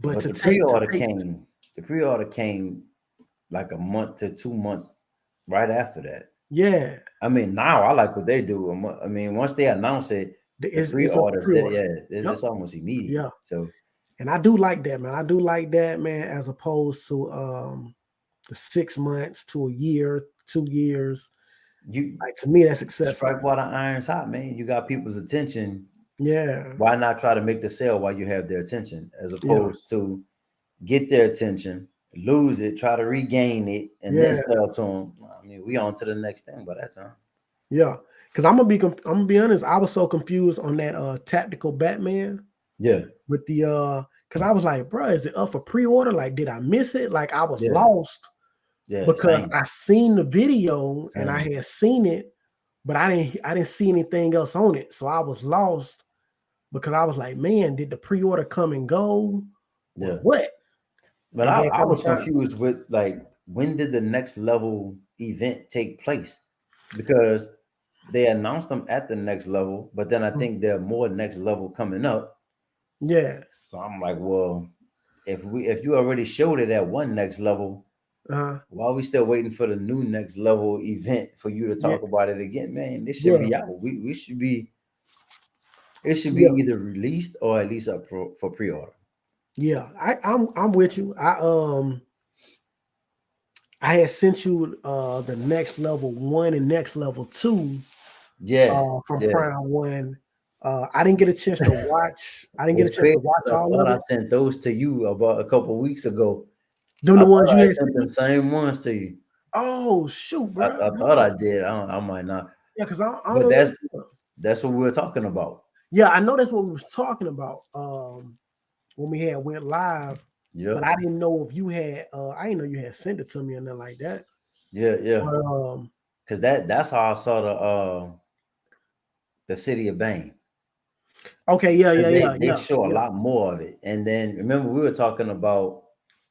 but But to take the pre-order came like a month to 2 months right after that. yeah, I mean, now I like what they do. I mean, once they announce it, the it's a pre-orders, pre-order. yeah, Yep. it's almost immediate. Yeah. So And I do like that, man. I do like that, man, as opposed to the 6 months to a year, 2 years. you Like to me, that's excessive. strike while the iron's hot, man. You got people's attention. Yeah, Why not try to make the sale while you have their attention, as yeah, opposed to get their attention, lose it, try to regain it, and then yeah, sell to them? I mean, we on to the next thing by that time. yeah. Because I'm gonna be honest. I was so confused on that tactical Batman Yeah, with the because I was like, bro, is it up for pre-order? Like, did I miss it? Like, I was yeah, lost yeah. because Same, I seen the video and I same. had seen it, but I didn't see anything else on it. So I was lost because I was like, man, did the pre-order come and go or Yeah. what? But And then I come to was find, confused with like when did the next level event take place? Because they announced them at the next level, but then I think there are more next level coming up. yeah, So I'm like, well, if you already showed it at one next level, uh, why are we still waiting for the new next level event for you to yeah, talk about it again? Man, this should yeah, be out. We should be it should be yeah, either released or at least up for pre-order. yeah. I'm with you. I had sent you the next level one and next level two Yeah, from yeah. Prime One. I didn't get a chance to watch. I didn't get a What's chance crazy to watch is I all thought of I it. sent those to you about a couple weeks ago. Them I the ones thought you I had sent sent them me. same ones to you. Oh shoot, bro. I thought I did. I might not, Yeah, because I don't but remember. that's what we were talking about. Yeah, I know that's what we was talking about when we had went live, but Yep. I didn't know if you had. I didn't know you had sent it to me or nothing like that. Yeah, yeah. But Because that's how I saw the city of Bane. okay, yeah, yeah, Because yeah, they yeah, show a yeah. lot more of it. And then remember we were talking about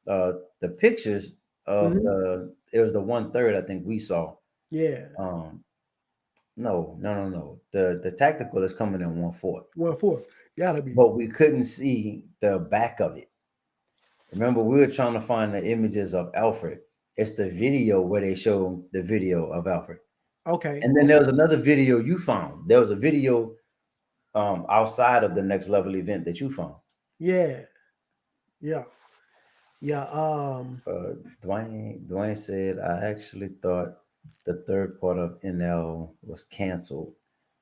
the pictures of Hmm. it was the 1/3 I think we saw. Yeah, Um no. The tactical is coming in 1/4. 1/4. Gotta be. But we couldn't see the back of it. Remember, we were trying to find the images of Alfred. It's the video where they show the video of Alfred. Okay, And then there okay. was another video you found. There was a video outside of the next level event that you found. Yeah, yeah, yeah. Uh, Dwayne said, I actually thought the third part of NL was canceled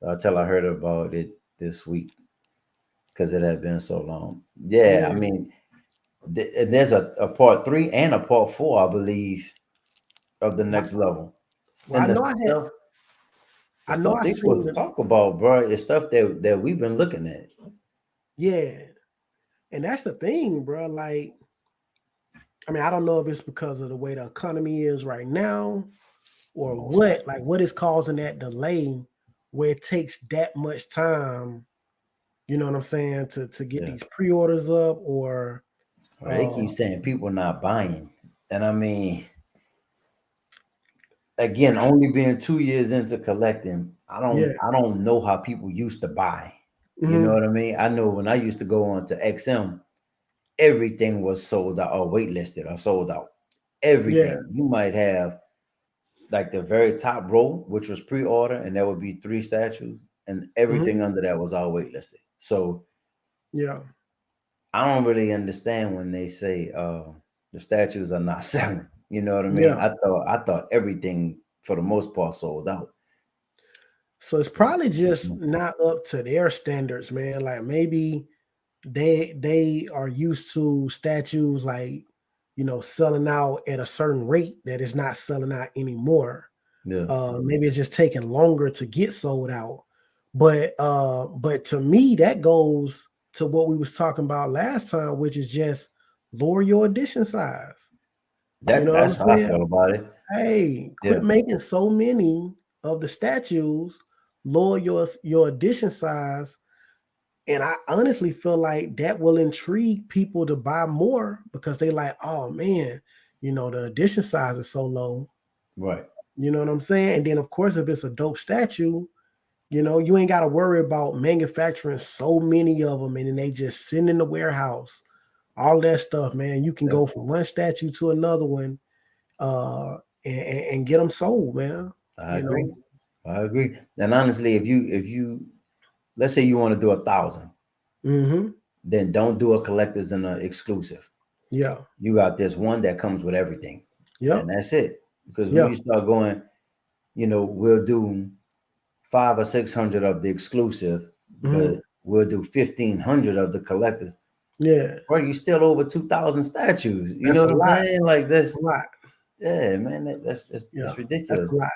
until I heard about it this week because it had been so long. Yeah, I Yeah. mean, there's a part three and a part four, I believe, of the Well, next level. well, And I the know stuff I they seen supposed to the talk about, bro, is stuff that we've been looking at. yeah, and that's the thing, bro. Like, I mean, I don't know if it's because of the way the economy is right now or Most what. likely. Like, what is causing that delay where it takes that much time? You know what I'm saying to get Yeah. these pre-orders up or Well, they uh keep saying people not buying. And I mean, again, only being 2 years into collecting, yeah. I don't know how people used to buy. You know Hmm. what I mean? I know when I used to go on to XM, everything was sold out or waitlisted or sold out. Yeah. Everything. You might have like the very top row, which was pre-order, and there would be three statues, and Hmm. everything under that was all waitlisted. So Yeah. I don't really understand when they say the statues are not selling. You know what I mean? Yeah. I thought everything for the most part sold out. So it's probably just not up to their standards, man. Like maybe they are used to statues like selling out at a certain rate that is not selling out anymore. Yeah, Maybe it's just taking longer to get sold out. But to me, that goes to what we was talking about last time, which is just lower your edition size. You That know what I'm that's how I saying? feel about it. Hey, quit Yeah, making so many of the statues, lower your edition size. And I honestly feel like that will intrigue people to buy more because they like, oh man, the edition size is so low. right. You know what I'm saying? And then of course, if it's a dope statue, you ain't got to worry about manufacturing so many of them and then they just sitting in the warehouse. All that stuff, man. You can Yeah, go from one statue to another one, uh, and get them sold, man. I You know. agree. I agree. And honestly, if you let's say you want to do 1,000, Mm-hmm. then don't do a collectors and an exclusive. Yeah. You got this one that comes with everything, and Yep. that's it. Because when Yeah. you start going, we'll do 500 or 600 of the exclusive, Mm-hmm. but we'll do 1,500 of the collectors. Yeah. Bro, you still over 2,000 statues. You That's know a what I'm lot. saying? Like That's a this, lot. yeah, man, that's Yeah. That's ridiculous. a lot.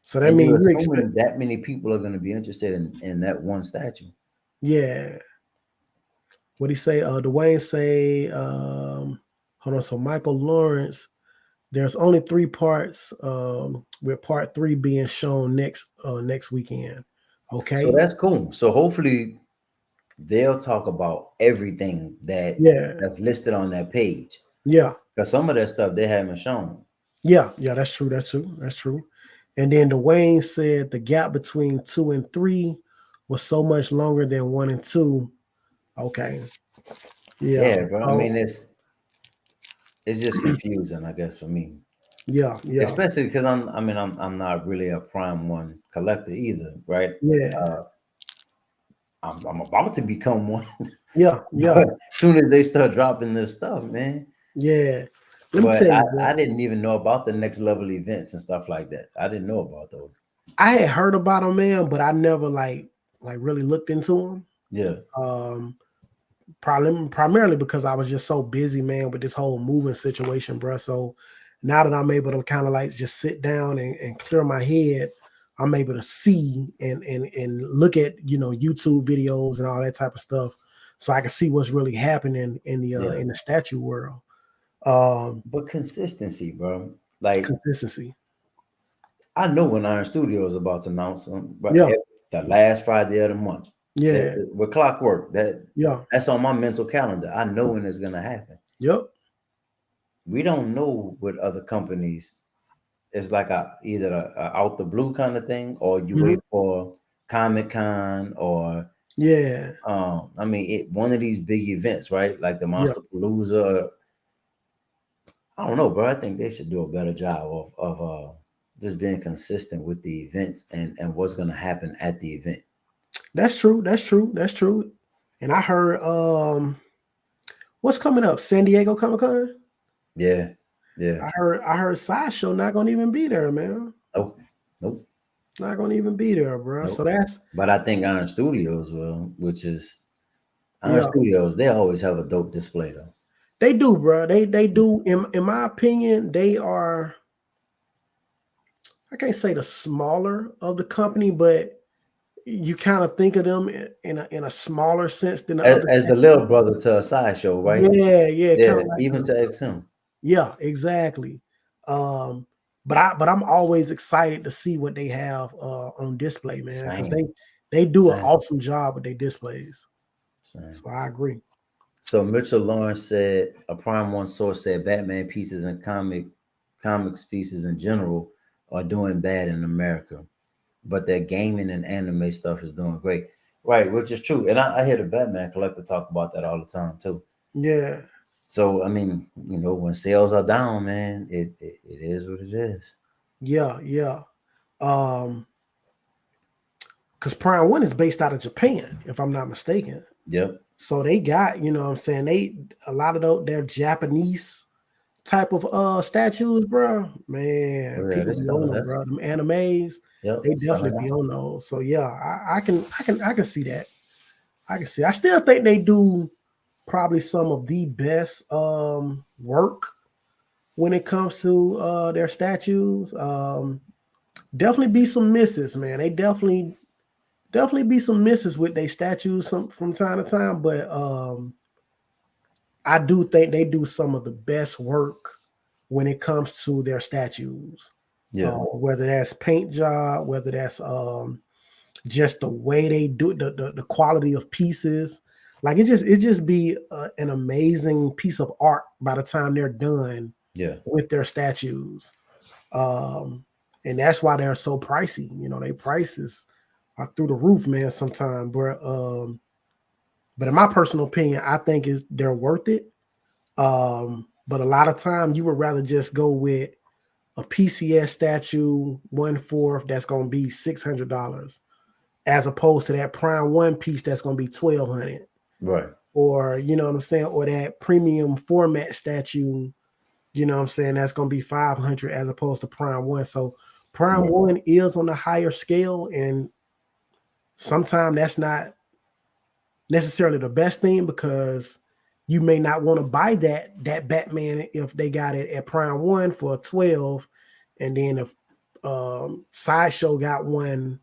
So that And you're means you expect. assuming that many people are going to be interested in that one statue. Yeah. What he say? Dwayne say. Hold on. So Michael Lawrence. There's only 3 parts. With part 3 being shown next weekend. So Okay. that's cool. So hopefully they'll talk about everything Yeah. that's listed on that page. Yeah. Because some of that stuff they haven't shown. Yeah. Yeah. That's true. That's true. That's true. And then Dwayne said the gap between 2 and 3 was so much longer than 1 and 2. Okay. Yeah. Yeah, bro. I Oh, mean, it's just confusing, I guess, for me. yeah. Yeah. Especially because I'm not really a prime one collector either, right? Yeah. Uh, I'm about to become one, Yeah. but Yeah. as soon as they start dropping this stuff, man. Yeah. Let me But tell I, you, bro. I didn't even know about the next level events and stuff like that. I didn't know about those. I had heard about them, man, but I never like really looked into them. Yeah, Um, Probably primarily because I was just so busy, man, with this whole moving situation, bro. So now that I'm able to kind of like just sit down and clear my head, I'm able to see and look at YouTube videos and all that type of stuff, so I can see what's really happening yeah. in the statue world. Um, But consistency, bro. Like Consistency. I know when Iron Studio is about to announce them, but Yeah, the last Friday of the month, yeah, with clockwork, yeah, that's on my mental calendar. I know when it's gonna happen. yep, We don't know what other companies. It's like either a out the blue kind of thing, or you hmm, wait for Comic Con, or yeah, I mean, one of these big events, right? Like the yeah. Monster Palooza. I don't know, bro. I think they should do a better job of just being consistent with the events and what's gonna happen at the event. That's true. That's true. That's true. And I heard what's coming up? San Diego Comic Con. Yeah, yeah. I heard Sideshow not gonna even be there, man. Nope, nope, Not gonna even be there, bro. So nope. that's But I think Iron Studios will, which is Iron yeah. Studios. They always have a dope display though. They do, bro. They do. In my opinion, they are. I can't say the smaller of the company, but you kind of think of them in a smaller sense than the other As the statues. little brother to a sideshow, right? Yeah, yeah, kind Yeah, of like even to XM. yeah, exactly. Um, but I'm always excited to see what they have on display, man, because they Same, they do an same, awesome job with their displays. same. So I agree. So Mitchell Lawrence said a Prime One source said Batman pieces and comics pieces in general are doing bad in America, but their gaming and anime stuff is doing great. Right, which is true. And I hear the Batman collector talk about that all the time too. Yeah, So I mean, when sales are down, man, it is what it is. yeah, yeah. Um, because Prime One is based out of Japan, if I'm not mistaken. Yep. So they got, what I'm saying, they a lot of their Japanese type of statues, bro. Man, Oh yeah, people this be stuff on them, that's bro. Them animes, yep, they it's selling definitely be out. on those. So yeah, I can see that. I can see. I still think they do probably some of the best work when it comes to their statues. Definitely be some misses, man. They definitely be some misses with their statues from time to time, but I do think they do some of the best work when it comes to their statues. Yeah, Whether that's paint job, whether that's just the way they do the quality of pieces. Like it just be an amazing piece of art by the time they're done yeah, with their statues. Um, and that's why they're so pricey. You know, they prices are through the roof, man. Sometimes, but in my personal opinion, I think is they're worth it. But a lot of time, you would rather just go with a PCS statue 1/4 that's going to be $600, as opposed to that prime one piece that's going to be 1,200, right, or you know what I'm saying, or that premium format statue, you know what I'm saying, that's going to be 500 as opposed to prime one. So prime right. one is on the higher scale, and sometimes that's not necessarily the best thing, because you may not want to buy that Batman if they got it at prime one for 12, and then if Sideshow got one,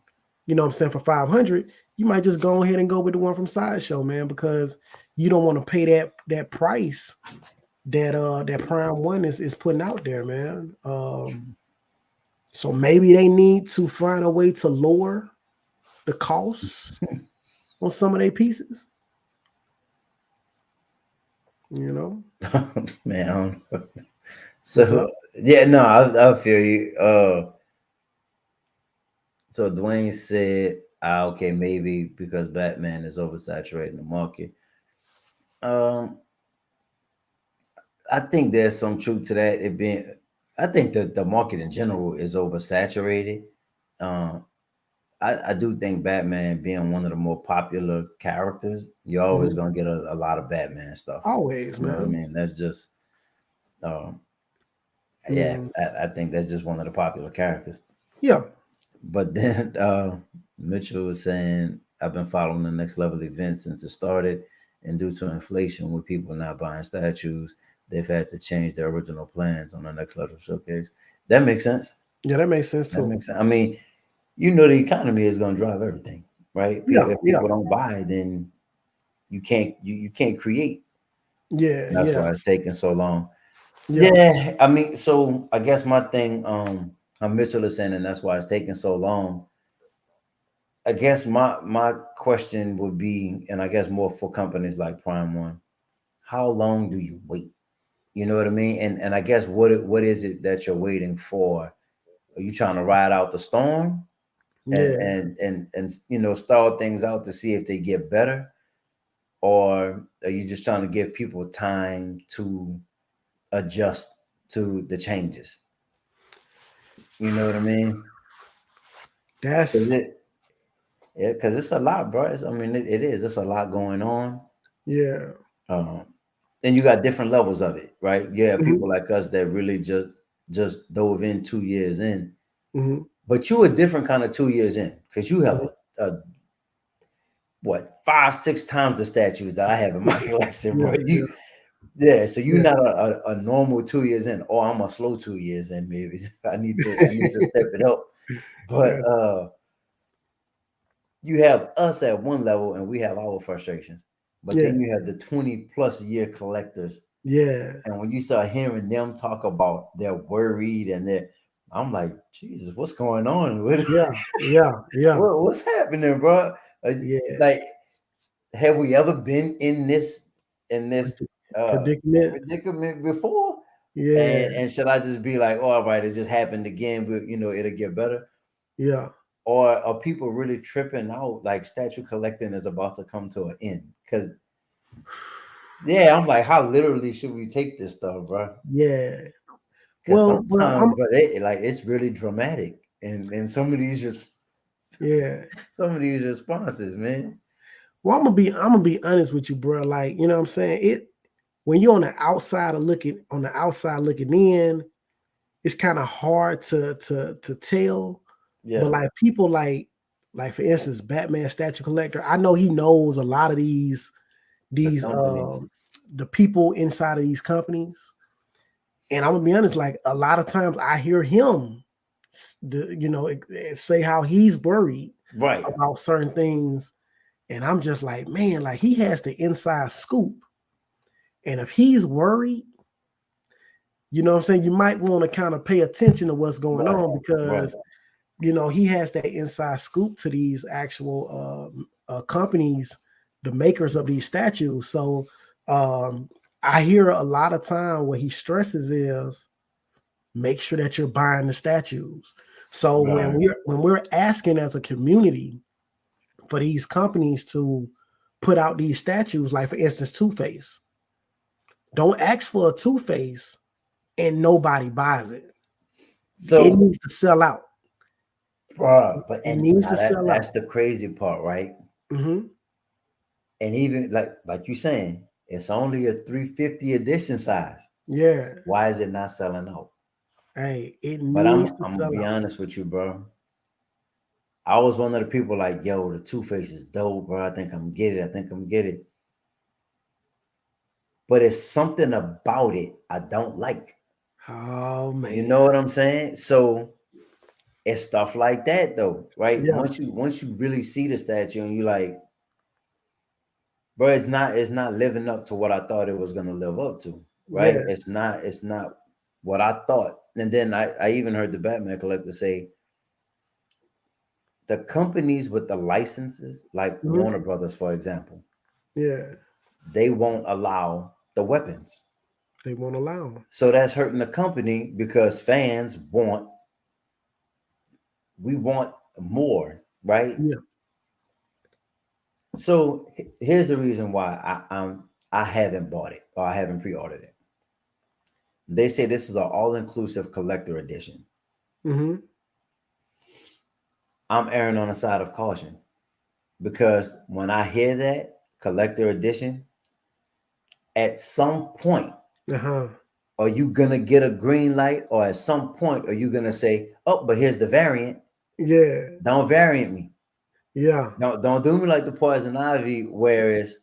you know what I'm saying, for 500, you might just go ahead and go with the one from Sideshow, man, because you don't want to pay that price that prime one is putting out there, man. So maybe they need to find a way to lower the costs on some of their pieces, you know. Man, I don't know. What's So up? yeah, no, I feel you. So Dwayne said, okay, maybe because Batman is oversaturating the market. Um, I think there's some truth to that. It being, I think that the market in general is oversaturated. Um, I do think Batman being one of the more popular characters, you're always Mhm. gonna get a lot of Batman stuff. Always, You know what I man. mean? That's just, um, yeah, Mm, I think that's just one of the popular characters. yeah, But then Mitchell was saying, I've been following the next level events since it started, and due to inflation, with people not buying statues, they've had to change their original plans on the next level showcase. That makes sense. yeah, that makes sense That too. makes sense. I mean, you know, the economy is going to drive everything, right? Yeah, If yeah, people don't buy, then you can't create. yeah, That's yeah, why it's taking so long. yeah, Yeah, I mean, so I guess my thing, how Mitchell is saying, and that's why it's taking so long. I guess my question would be, and I guess more for companies like Prime One, how long do you wait? You know what I mean? And I guess what is it that you're waiting for? Are you trying to ride out the storm yeah. and you know, stall things out to see if they get better, or are you just trying to give people time to adjust to the changes? You know what I mean? Because That's yeah, because it's a lot, bro. I mean, it is. It's a lot going on. yeah. Um, and you got different levels of it, right? You have Hmm. people like us that really just dove in 2 years in, Hmm. but you a different kind of 2 years in because you have Hmm. a what 5 6 times the statues that I have in my collection, Yeah, bro. yeah, Yeah, so you're yeah, not a normal 2 years in, or I'm a slow 2 years in. Maybe I need to step it up, but yeah, you have us at one level and we have our frustrations, but yeah, then you have the 20+ year collectors. yeah, And when you start hearing them talk about they're worried and I'm like, Jesus, what's going on? yeah, yeah, yeah, What's happening, bro? Uh, yeah. like, have we ever been in this uh Predicament. predicament before? Yeah, And should I just be like, oh, all right, it just happened again, but you know, it'll get better? yeah, Or are people really tripping out like statue collecting is about to come to an end? Because yeah, I'm like, how literally should we take this stuff, bro? yeah. Because Well, sometimes, I'm but like it's really dramatic, and some of these just yeah. some of these responses, man. Well, I'm gonna be honest with you, bro. Like, you know what I'm saying? When you're on the outside looking in, it's kind of hard to tell. But Yeah, like people like for instance, Batman statue collector, I know he knows a lot of the these companies, the people inside of these companies. And I'm gonna be honest, like a lot of times I hear him say how he's worried right? about certain things. And I'm just like, man, like he has the inside scoop. And if he's worried, you know what I'm saying, you might want to kind of pay attention to what's going Right. on Right. because, you know, he has that inside scoop to these actual companies, the makers of these statues. So um, I hear a lot of time what he stresses is make sure that you're buying the statues. So when Right. we're asking as a community for these companies to put out these statues, like for instance, Two Face, don't ask for a Two Face and nobody buys it. It So, needs to sell out. bruh, but It and needs now to that sell out. that's the crazy part, right? Hmm. And even like you saying, it's only a 350 edition size. Yeah. Why is it not selling out? Hey, it But needs to I'm gonna sell be out. honest with you, bro. I was one of the people like, yo, the Two Face is dope, bro. I think I'm gonna get it. I think I'm gonna get it. But it's something about it I don't like. Oh You man. know what I'm saying? So it's stuff like that though, right? Yeah. Once you really see the statue and you like, bro, it's not living up to what I thought it was gonna live up to, right? Yeah. It's not what I thought. And then I even heard the Batman collector say the companies with the licenses, like Hmm. Warner Brothers, for example, Yeah. they won't allow the weapons. They won't allow them. So that's hurting the company because fans we want more, right? Yeah. So here's the reason why I haven't bought it or I haven't pre-ordered it. They say this is an all-inclusive collector edition. Hmm. I'm erring on the side of caution because when I hear that collector edition, at some point, Uh-huh. are you gonna get a green light, or at some point, are you gonna say, "Oh, but here's the variant"? Yeah. Don't variant me. Yeah. Don't do me like the poison ivy, where it's,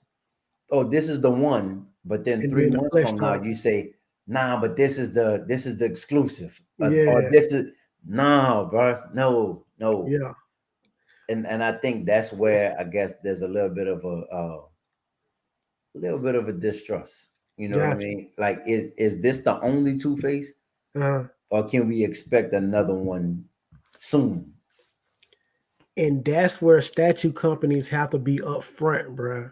oh, this is the one, but then And three then the months flesh from now tone. you say, nah, but this is the exclusive, or Yeah. this is no, bro, no, no. Yeah. And I think that's where I guess there's a little bit of a distrust. You know what I Gotcha. mean? Like, is this the only Two Face, Uh-huh. or can we expect another one soon? And that's where statue companies have to be upfront, bruh.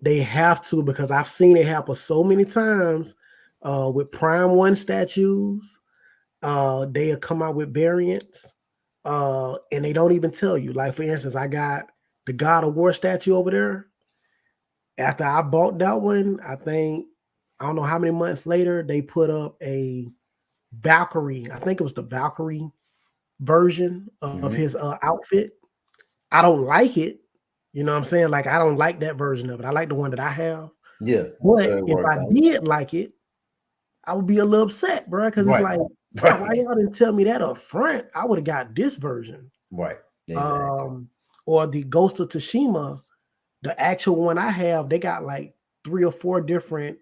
They have to because I've seen it happen so many times with Prime One statues. They'll come out with variants, and they don't even tell you. Like for instance, I got the God of War statue over there. After I bought that one, I think I don't know how many months later they put up a Valkyrie. I think it was the Valkyrie version of his Hmm. outfit. I don't like it. You know what I'm saying? Like I don't like that version of it. I like the one that I have. Yeah, But so it if worked I out. did like it, I would be a little upset, bro. Because it's Right, like, bro, why right, y'all didn't tell me that up front? I would have got this version. right. Exactly. Um, or the Ghost of Tsushima, the actual one I have, they got like 3 or 4 different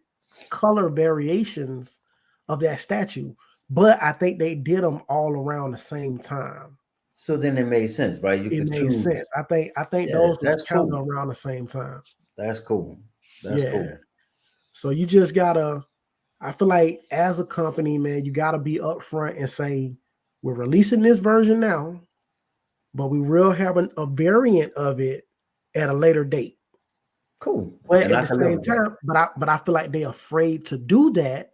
color variations of that statue. But I think they did them all around the same time. So then it made sense, right? You It could made sense. choose. I think Yeah, those was that's kind of cool. around the same time. That's cool. That's Yeah. cool. So you just gotta, I feel like as a company, man, you gotta be upfront and say, we're releasing this version now, but we will have a variant of it at a later date. Cool. But And at I the can live same with that time, but I feel like they're afraid to do that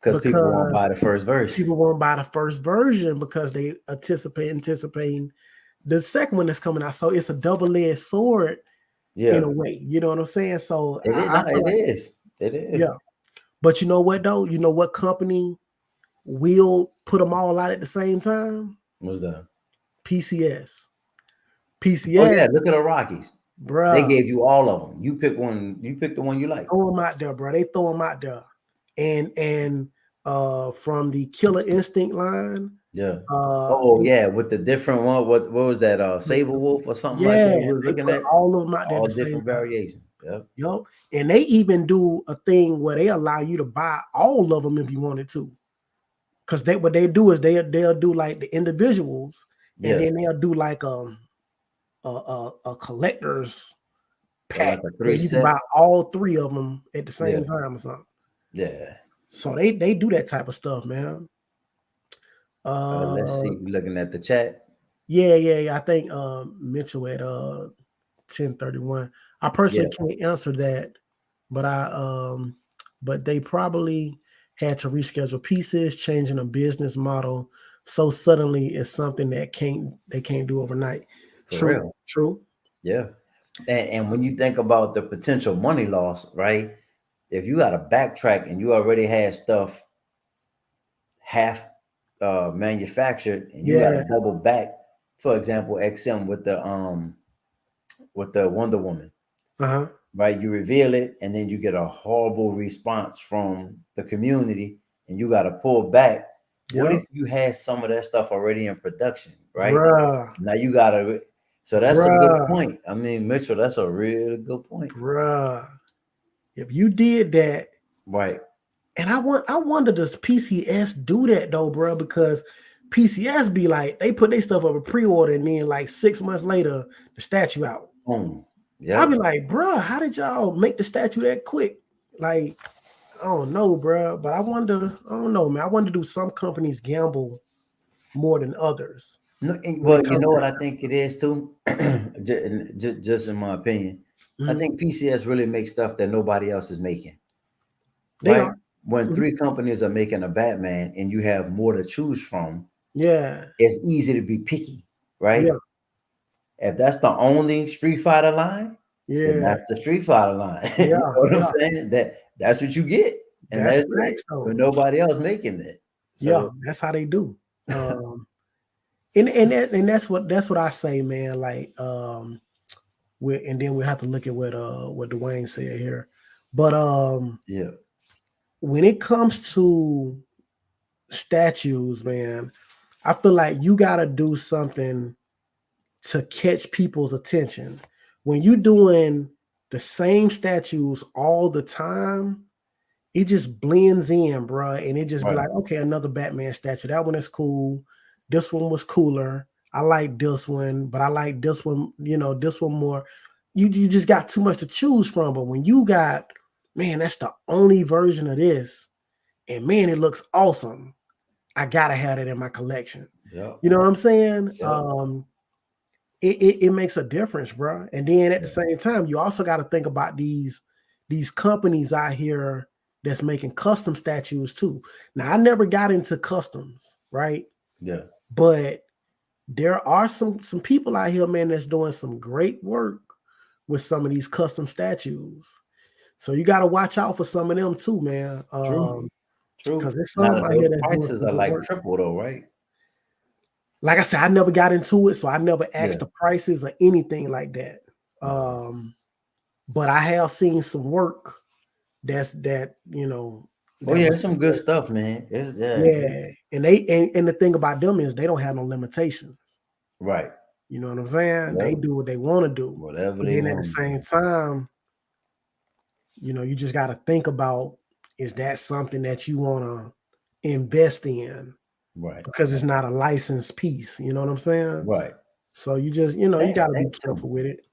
because people won't because buy the first version. people won't buy the first version because they anticipating the second one that's coming out. So it's a double-edged sword in a Yeah, way. You know what I'm saying? So it is. I No, feel it like, is. It yeah. is. But you know what though? You know what company will put them all out at the same time? What's that? PCS. Oh PCS, yeah, look at the Rockies. They bruh, gave you all of them. You pick one. You pick the one you like. throw them out there, bro. They throw them out there. And from the Killer Instinct line, Yeah. Oh they yeah, with the different one. What was that? Saber wolf or something like that. yeah, We was they looking put at all of them out there at all the same different time. variations. Yep. Yup. And they even do a thing where they allow you to buy all of them if you wanted to. Because they what they do is they'll do like the individuals, and Yeah. then they'll do like a collector's. or like packed a where three you can set. buy all three of them at the Yeah, same time or something. yeah. So they do that type of stuff, man. Let's Uh, see. We're looking at the chat. yeah. I think Mitchell at 10:31. I personally Yeah, can't answer that, but but they probably had to reschedule pieces, changing a business model so suddenly it's something that can't do overnight. for True, real. true. Yeah. And when you think about the potential money loss, right? If you got to backtrack and you already had stuff half manufactured and you got to Yeah. double back, for example, XM with the Wonder Woman, Uh-huh. right? You reveal it and then you get a horrible response from the community and you got to pull back. What Yep. if you had some of that stuff already in production, right? Bruh. Now you got to, so that's a good Bruh. point. I mean, Mitchell, that's a really good point. Bruh. If you did that, Right. and I wonder does PCS do that though, bruh? Because PCS be like, they put their stuff up a pre-order and then like 6 months later, the statue out. Boom. I'll be Yep. like, bruh, how did y'all make the statue that quick? Like, I don't know, bruh. But I don't know, man. I wonder do some companies gamble more than others No, when well, it you comes know to what I that. think it is too. Just in my opinion, I Mhm. think PCS really makes stuff that nobody else is making. They Right? are. When Mhm. three companies are making a Batman and you have more to choose from, Yeah. it's easy to be picky, Yeah. right? If that's the only Street Fighter line, then Yeah. that's the Street Fighter line. You Yeah. know what I'm Yeah. saying? That's what you get, and That's that's it. facts though. With nobody else making it. Yeah, So that's how they do. Um, and that's what I say, man. Like, and then we have to look at what Dwayne said here. But yeah, when it comes to statues, man, I feel like you got to do something to catch people's attention. When you doing the same statues all the time, it just blends in, bro. And it just be right. like, okay, another Batman statue. That one is cool. This one was cooler. I like this one, but I like this one, this one more. You just got too much to choose from. But when you got, man, that's the only version of this, and man, it looks awesome. I gotta have it in my collection. Yep. You know what I'm saying? Yep. It makes a difference, bro. And then at the Yeah. same time, you also got to think about these companies out here that's making custom statues too. Now, I never got into customs, right? Yeah. But there are some people out here, man, that's doing some great work with some of these custom statues. So you got to watch out for some of them too, man. True. True. Because there's Now some that out here those that's doing prices some are good like work. triple though, right? Like I said, I never got into it, so I never asked Yeah. the prices or anything like that. Uh, But I have seen some work that oh that yeah, was it's some good stuff, man. It's yeah. yeah, and the thing about them is they don't have no limitations. Right. You know what I'm saying? They Yep. do what they want to do, Whatever but they then at the want to do. same time, you just got to think about is that something that you want to invest in Right. because it's not a licensed piece. You know what I'm saying? Right. So you just you got to be That too. careful with it.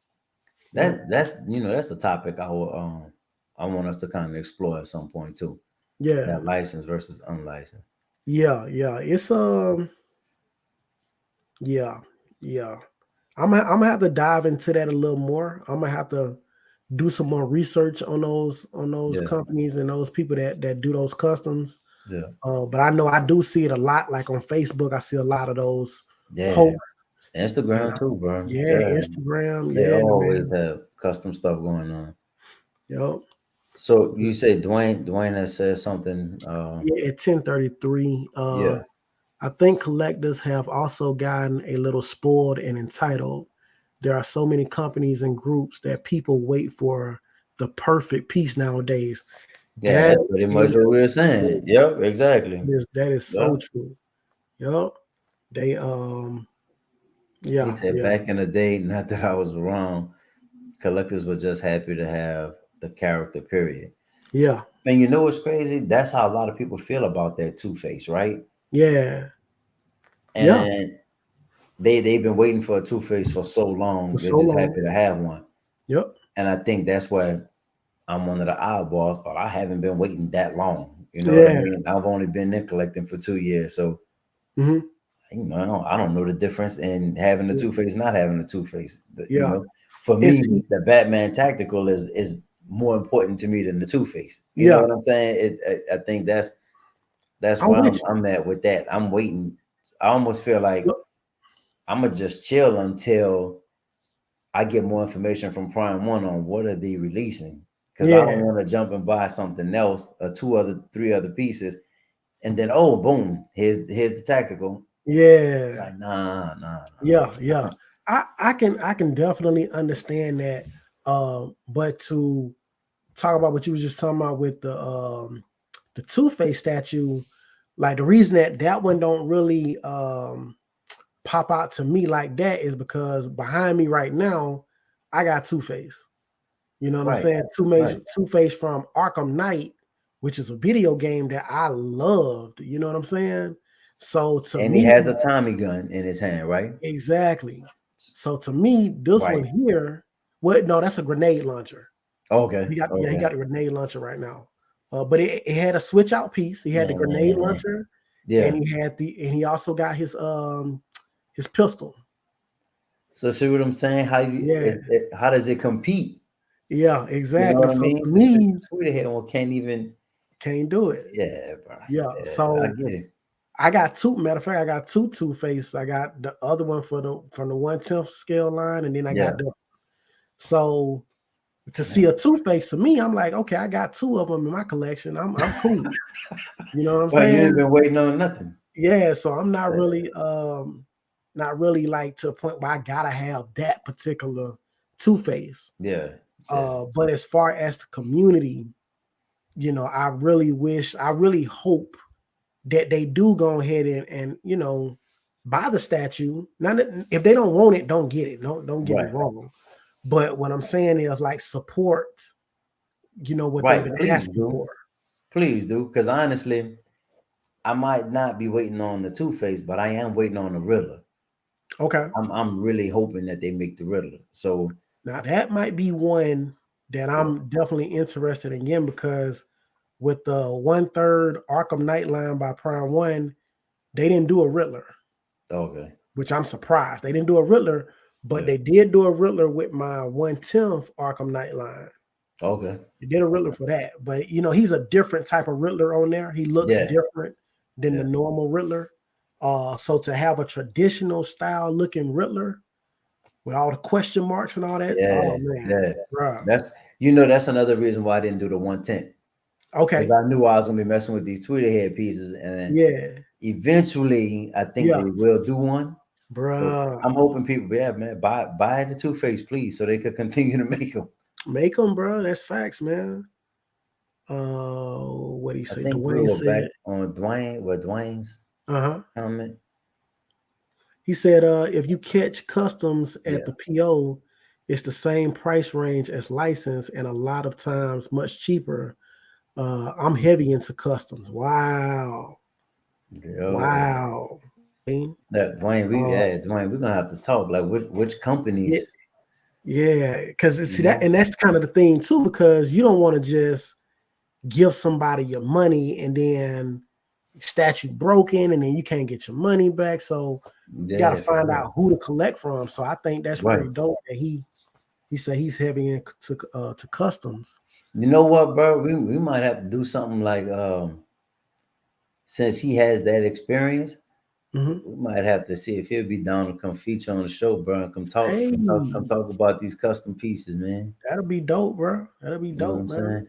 Yep. That's a topic I want us to kind of explore at some point too. Yeah. That licensed versus unlicensed. Yeah. Yeah. It's yeah. Yeah. I'm gonna have to dive into that a little more. I'm gonna have to do some more research on those Yeah. companies and those people that do those customs. Yeah. But I know I do see it a lot. Like on Facebook, I see a lot of those Yeah. posts. And Instagram too, bro. yeah, Yeah. Instagram, They yeah, always man. have custom stuff going on. Yep. So you say Dwayne has said something. Yeah, at 10:33. Yeah. I think collectors have also gotten a little spoiled and entitled. There are so many companies and groups that people wait for the perfect piece nowadays. Yeah, That that's pretty much is what we were true. saying. Yep, exactly. That is so Yep. true. Yep. They He yeah, said yeah, back in the day, not that I was wrong, collectors were just happy to have the character, period. yeah, And you know what's crazy? That's how a lot of people feel about that Two Face, right? yeah, yeah, And they've been waiting for a Two Face for so for long, they're so just long. happy to have one. Yep. and I think that's why I'm one of the eyeballs, but I haven't been waiting that long. You know what I Yeah. mean? I've only been in collecting for 2 years, so Hmm. I don't know the difference in having the Yeah. Two Face, not having the Two Face. You Yeah. know, for And me, see, the Batman Tactical is more important to me than the Two Face. You know yeah, what I'm saying? I think that's I'm where with you. I'm at with that. I'm waiting. I almost feel like Look, I'm gonna just chill until I get more information from Prime One on what are they releasing, because I don't yeah, want to jump and buy something else, or three other pieces, and then oh boom, here's the tactical. yeah, Like nah. yeah, yeah. I can definitely understand that. But to talk about what you was just talking about with the Two Face statue, like the reason that that one don't really pop out to me like that is because behind me right now, I got Two Face. You know what I'm Right, saying? right. Two Face from Arkham Knight, which is a video game that I loved. You know what I'm saying? So to And he me, has a Tommy gun in his hand, right? exactly. So to me, this one Right. here, well, no, that's a grenade launcher. Okay. He Okay. got a grenade launcher right now. But it had a switch out piece. He had the grenade Man. launcher, and Yeah. he also got his pistol. So see what I'm saying? Yeah, How does it compete? yeah, You know exactly. what I So to mean? The me, Tweeter head one can't even. can't do it. Yeah, bro. Yeah. Yeah, I So get it. I got two. Matter of fact, I got Two Face. I got the other one for the from the 1/10 scale line, and then I got Yeah. the so to see Man. a Two Face to me, I'm like, okay, I got two of them in my collection. I'm cool. You know what I'm Well, you saying? ain't been waiting on nothing. Yeah. So I'm Yeah. not really like to a point where I gotta have that particular Two Face. Yeah. Yeah. But as far as the community, I really hope that they do go ahead and buy the statue. Now, if they don't want it, don't get it. Don't get me Right. wrong. But what I'm saying is like support, what they've Right. been Please asking do. for. Please do. Because honestly, I might not be waiting on the Two Face, but I am waiting on the Riddler. Okay. I'm really hoping that they make the Riddler. So Now that might be one that yeah. I'm definitely interested in again because with the 1/3 Arkham Knight line by Prime One, they didn't do a Riddler, Okay. which I'm surprised. They didn't do a Riddler, but Yeah. they did do a Riddler with my 1/10 Arkham Knight line. Okay. They did a Riddler for that, but he's a different type of Riddler on there. He looks Yeah. different than the Yeah. normal Riddler. So to have a traditional style looking Riddler with all the question marks and all that, Yeah. oh man, Yeah. bro. That's another reason why I didn't do the 110. Because Okay, I knew I was gonna be messing with these Twitter head pieces, and then yeah, eventually I think yeah, they will do one. So bro. I'm hoping people, yeah, man, buy the Two Face, please, so they could continue to make them. Make them, bro. That's facts, man. What do you I say? think we Dwayne were back said, on Dwayne's uh-huh. comment. He said, if you catch customs at Yeah, the PO, it's the same price range as license and a lot of times much cheaper. I'm heavy into customs. Wow. yo, Wow. Okay. that Uh, Dwayne, we're gonna have to talk like which yeah, companies, yeah. Because you see that, know. and that's kind of the thing too, because you don't want to just give somebody your money and then statue broken and then you can't get your money back. So you got to Yeah, for find real. out who to collect from. So I think that's Right. pretty dope that he said he's heavy into customs. You know what, bro? We might have to do something like since he has that experience, Hmm. we might have to see if he'll be down to come feature on the show, bro. And Hey, come talk about these custom pieces, man. that'll be dope, bro. That'll be You know what dope, I'm man. saying?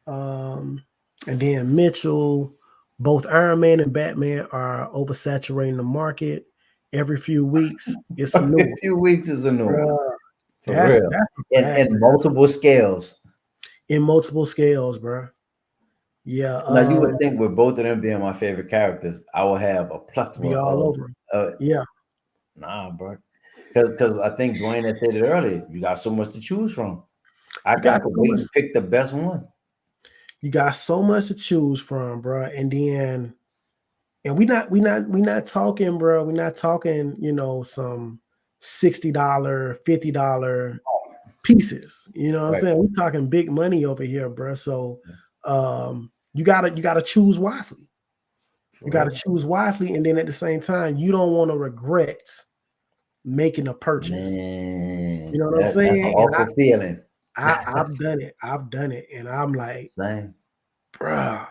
Um, and then Mitchell, both Iron Man and Batman are oversaturating the market. Every few weeks, it's a new Every one, few weeks is a new one, bro. for real, That's a fact, and man. multiple scales. In multiple scales, bro. Yeah, Now you would think with both of them being my favorite characters, I will have a plethora be all of. over 'em. Uh, Yeah, nah, bro, because I think Dwayne had said it earlier. You got so much to choose from. you I got could so wait much. and pick the best one. You got so much to choose from, bro. And we not talking, bro. We're not talking, some $60, $50. pieces. You know what I'm Right. saying? We're talking big money over here, bro. So you gotta choose wisely. For You gotta real. choose wisely, and then at the same time, you don't want to regret making a purchase. You Man, know what I'm that's an saying? And awful feeling. I've done it. I've done it, and I'm like, Same. bruh,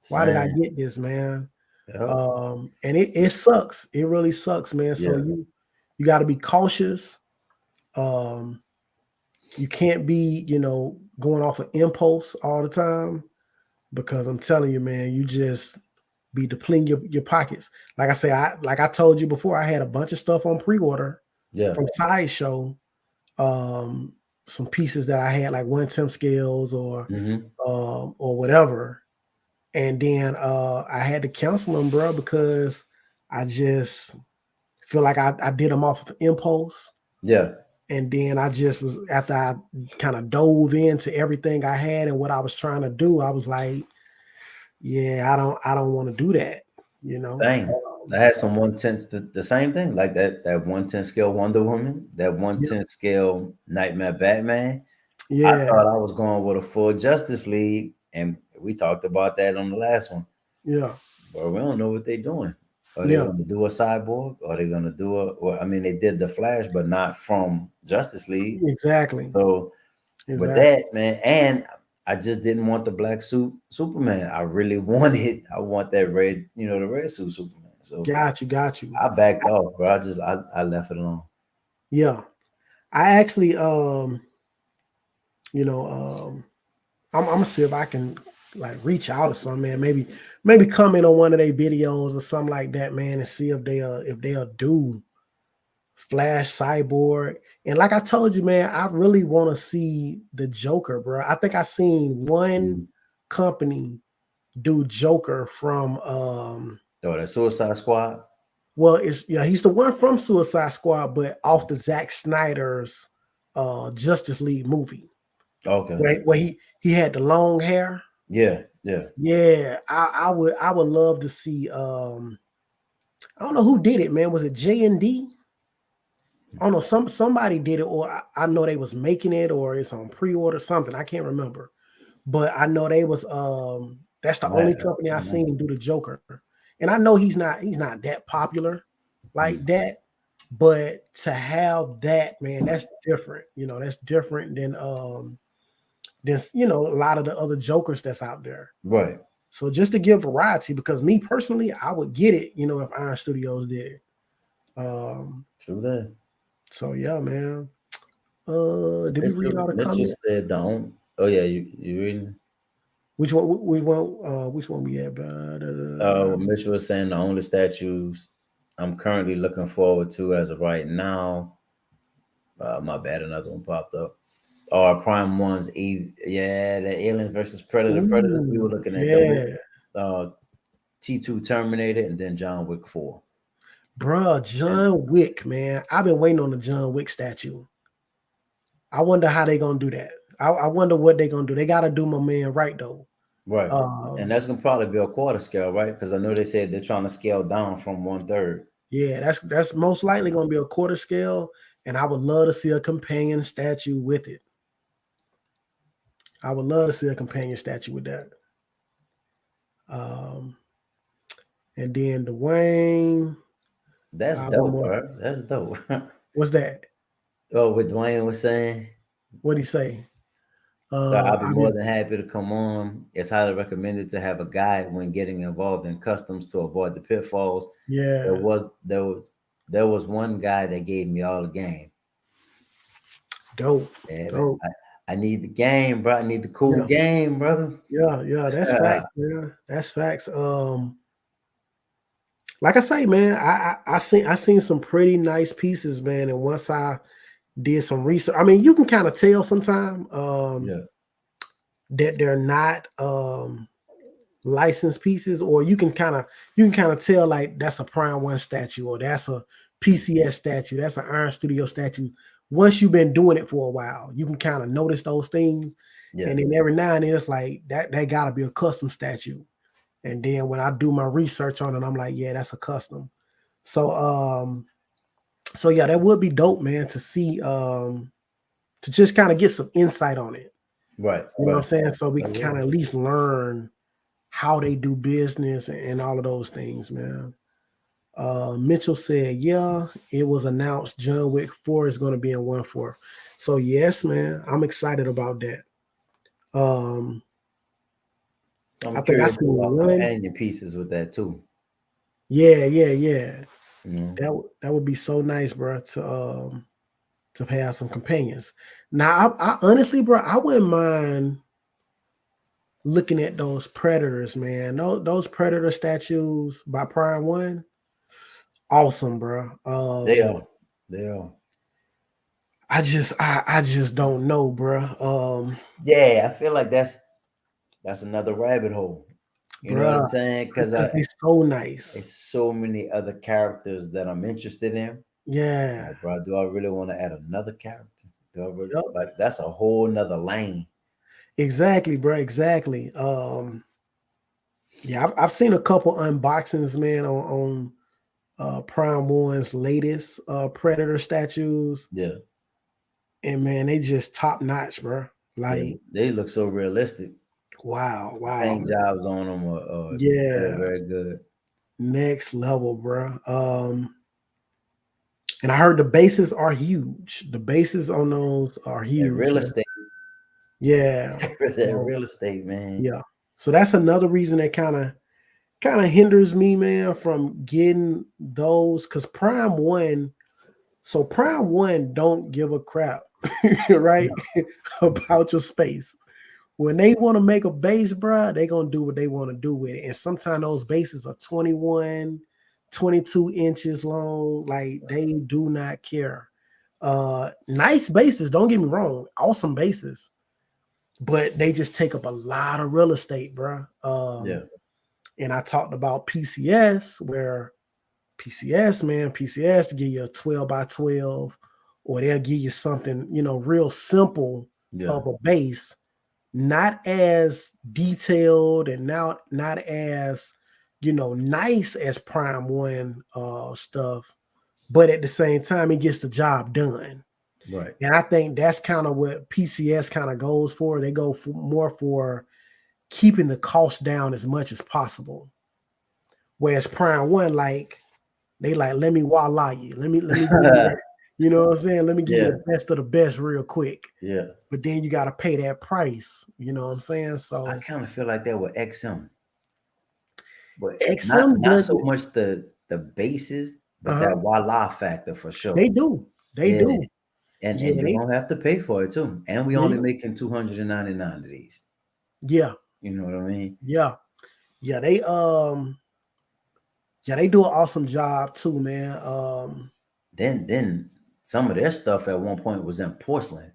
why did I Same. get this, man? Yep. And it sucks. It really sucks, man. So Yeah. you got to be cautious. Um, you can't be, going off of impulse all the time because I'm telling you, man, you just be depleting your pockets. Like I say, I told you before, I had a bunch of stuff on pre-order Yeah. from Sideshow. Um, some pieces that I had, like 1/10 scales Mm-hmm. or whatever. And then I had to cancel them, bro, because I just feel like I did them off of impulse. Yeah. And then I just was, after I kind of dove into everything I had and what I was trying to do, I was like, yeah, I don't want to do that, you know. Same. I had some 1/10, the same thing, like that 1/10 scale Wonder Woman, that Yeah, 1/10 scale Nightmare Batman. I yeah, thought I was going with a full Justice League, and we talked about that on the last one. yeah, But we don't know what they're doing. Are they yeah, going to do a cyborg? Are they going to do a? Well, I mean, they did the Flash, but not from Justice League. exactly, So with exactly. that, man, and I just didn't want the black suit Superman. I really wanted. I want that red, the red suit Superman. So Got you. I backed off, bro. I left it alone. Yeah, I actually, you know, I'm gonna see if I can like reach out to some man, maybe comment on one of their videos or something like that, man, and see if they'll do Flash Cyborg. And like I told you, man, I really want to see the Joker, bro. I think I seen one Mhm. company do Joker from Oh, that Suicide Squad. well, it's yeah, he's the one from Suicide Squad, but off the Zack Snyder's Justice League movie. Okay. Where he had the long hair. Yeah. Yeah. Yeah, I would love to see I don't know who did it, man. Was it J&D? I don't know, somebody did it, or I know they was making it, or it's on pre-order, something. I can't remember. But I know they was that's the Matt, only company I man. seen do the Joker. And I know he's not that popular like Mm. that, but to have that, man, that's different. That's different than a lot of the other Jokers that's out there. Right. So just to give variety, because me personally, I would get it, if Iron Studios did it. Um, True that. so yeah, man. Did we read Mitchell all the Mitchell comments? said don't. Oh yeah, you reading? Which one? Which one we had? Mitchell was saying the only statues I'm currently looking forward to as of right now. My bad, another one popped up. Our Prime Ones, yeah, the Aliens versus Predators. We were Ooh, looking at those. yeah, Uh, T2 Terminator, and then John Wick 4. bruh, And John Wick, man. I've been waiting on the John Wick statue. I wonder how they gonna do that. I wonder what they gonna do. They gotta do my man right though. right, and Um, that's gonna probably be a quarter scale, right? Because I know they said they're trying to scale down from 1/3. yeah, that's most likely gonna be a quarter scale, and I would love to see a companion statue with it. I would love to see a companion statue with that. Um, and then Dwayne, That's one dope, more. bro. That's dope. What's that? Oh, what Dwayne was saying. What'd he say? I'll be I more did. than happy to come on. It's highly recommended to have a guide when getting involved in customs to avoid the pitfalls. There Yeah, was there was there was one guy that gave me all the game. dope, Yeah, man. dope. I need the game, bro. I need the cool Yeah, game, brother. yeah. That's facts, man. That's facts. Like I say, man, I seen some pretty nice pieces, man. And once I did some research, I mean, you can kind of tell sometime Yeah, that they're not licensed pieces, or you can kind of tell like that's a Prime One statue, or that's a PCS statue, that's an Iron Studio statue. Once you've been doing it for a while, you can kind of notice those things, yeah. and then every now and then it's like that got to be a custom statue. And then when I do my research on it, I'm like, yeah, that's a custom. So so yeah, that would be dope, man, to see to just kind of get some insight on it. Right, You know what I'm right. saying? So we Oh can yeah. kind of at least learn how they do business and all of those things, man. Mitchell said, "Yeah, it was announced John Wick 4 is going to be in 1/4." So yes, man, I'm excited about that. Um, So I I'm think I curious seen about one. companion pieces with that too. Yeah, yeah, yeah. You know, That would be so nice, bro. To have some companions. Now, I honestly, bro, I wouldn't mind looking at those predators, man. Those predator statues by Prime One, awesome, bro. they are, they are. I just don't know, bro. Yeah, I feel like that's another rabbit hole. You know what I'm Bruh, saying? Because because I they so nice. it's so many other characters that I'm interested in. Yeah. Like, bro, do I really want to add another character? Do I really Yep. like that's a whole nother lane? Exactly, bro. Exactly. Yeah, I've seen a couple unboxings, man, on Prime One's latest Predator statues, Yeah, and man, they just top notch, bro. yeah. Like, They look so realistic. wow, The wow, paint man. jobs on them are very, Yeah, very good. next level, bro. And I heard the bases are huge. The bases on those are And huge, real man. estate, Yeah. that So real estate, man. yeah. So that's another reason that kind of hinders me, man, from getting those because Prime One. So Prime One don't give a crap, right, No. about your space. When they want to make a base, bruh, they gonna do what they want to do with it. And sometimes those bases are 21, 22 inches long. Like they do not care. Nice bases, don't get me wrong, awesome bases, but they just take up a lot of real estate, bruh. Yeah, And I talked about PCS, where PCS, man, PCS to give you a 12 by 12, or they'll give you something, real simple yeah, of a base, not as detailed and not as, nice as Prime One stuff, but at the same time, it gets the job done. right. And I think that's kind of what PCS kind of goes for. They go for more for keeping the cost down as much as possible. Whereas Prime One, like, they like, let me voila you. Let me give you that. You know what I'm saying? Let me give you Yeah, the best of the best real quick. yeah. But then you got to pay that price. You know what I'm saying? I So kind of feel like that with XM, but not XM not does so it. much the bases, but that Uh-huh. voila factor for They sure. do. They Yeah, do. and Yeah, you're gonna have to pay for it too. And we only yeah, making 299 of these. yeah, You know what I mean? yeah, yeah. They do an awesome job too, man. Then some of their stuff at one point was in porcelain,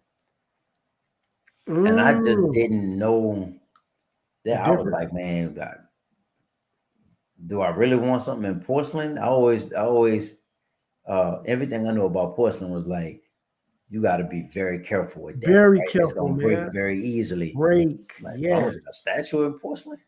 and I just Mm, didn't know the that. I was difference. like, man, do I really want something in porcelain? I always everything I know about porcelain was like you got to be very careful with that, Very right? It's careful, gonna break man. very easily. Break. Like, bro, Yes. a statue in porcelain?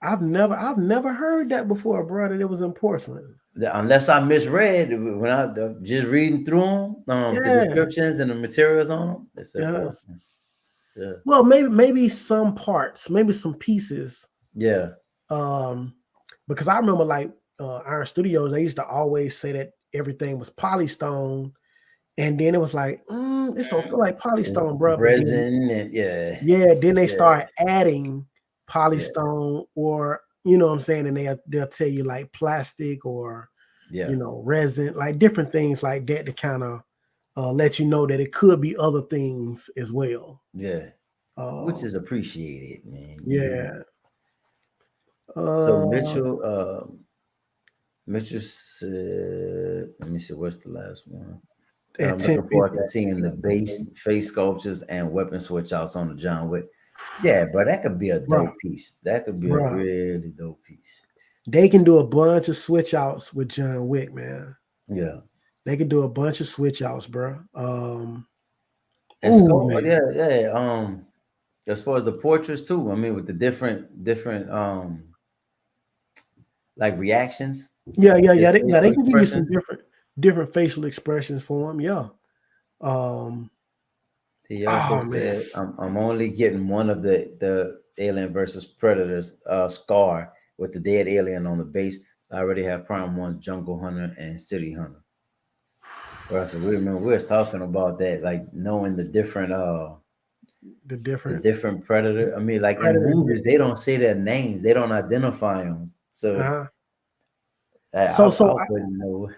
I've never heard that before, bro. That it was in porcelain. Unless I misread when I just reading through them, the Yeah. descriptions and the materials on them, they said Yeah. porcelain. Yeah, Well, maybe some parts, maybe some pieces. yeah, Um, because I remember like Iron Studios, they used to always say that everything was polystone, and then it was like, this don't feel like polystone, bro. But then, resin and yeah, yeah, then they yeah, start adding yeah, polystone, or you know what I'm saying, and they'll tell you like plastic or yeah, resin, like different things like that to kind of let you know that it could be other things as well. yeah, which Um, is appreciated, man. You know. yeah. So Uh, Mitchell said, let me see, what's the last one? at I'm looking 10:50. forward to seeing the base face sculptures and weapon switch outs on the John Wick. Yeah, bro, that could be a Bruh, dope piece. That could be a bruh. really dope piece. They can do a bunch of switch outs with John Wick, man. Yeah. They can do a bunch of switch outs, bro. And Oh skull, man, yeah, yeah. As far as the portraits too, I mean, with the different like reactions, yeah. his They facial can give you some expressions. different facial expressions for them. Yeah. Um, He also Oh man, said, I'm only getting one of the Alien versus Predators Scar with the dead alien on the base. I already have Prime One's Jungle Hunter and City Hunter. Bro, so we remember we was talking about that, like knowing the the different different predator. I mean, like in predator. movies, they don't say their names, they don't identify them. So Uh-huh. I wouldn't know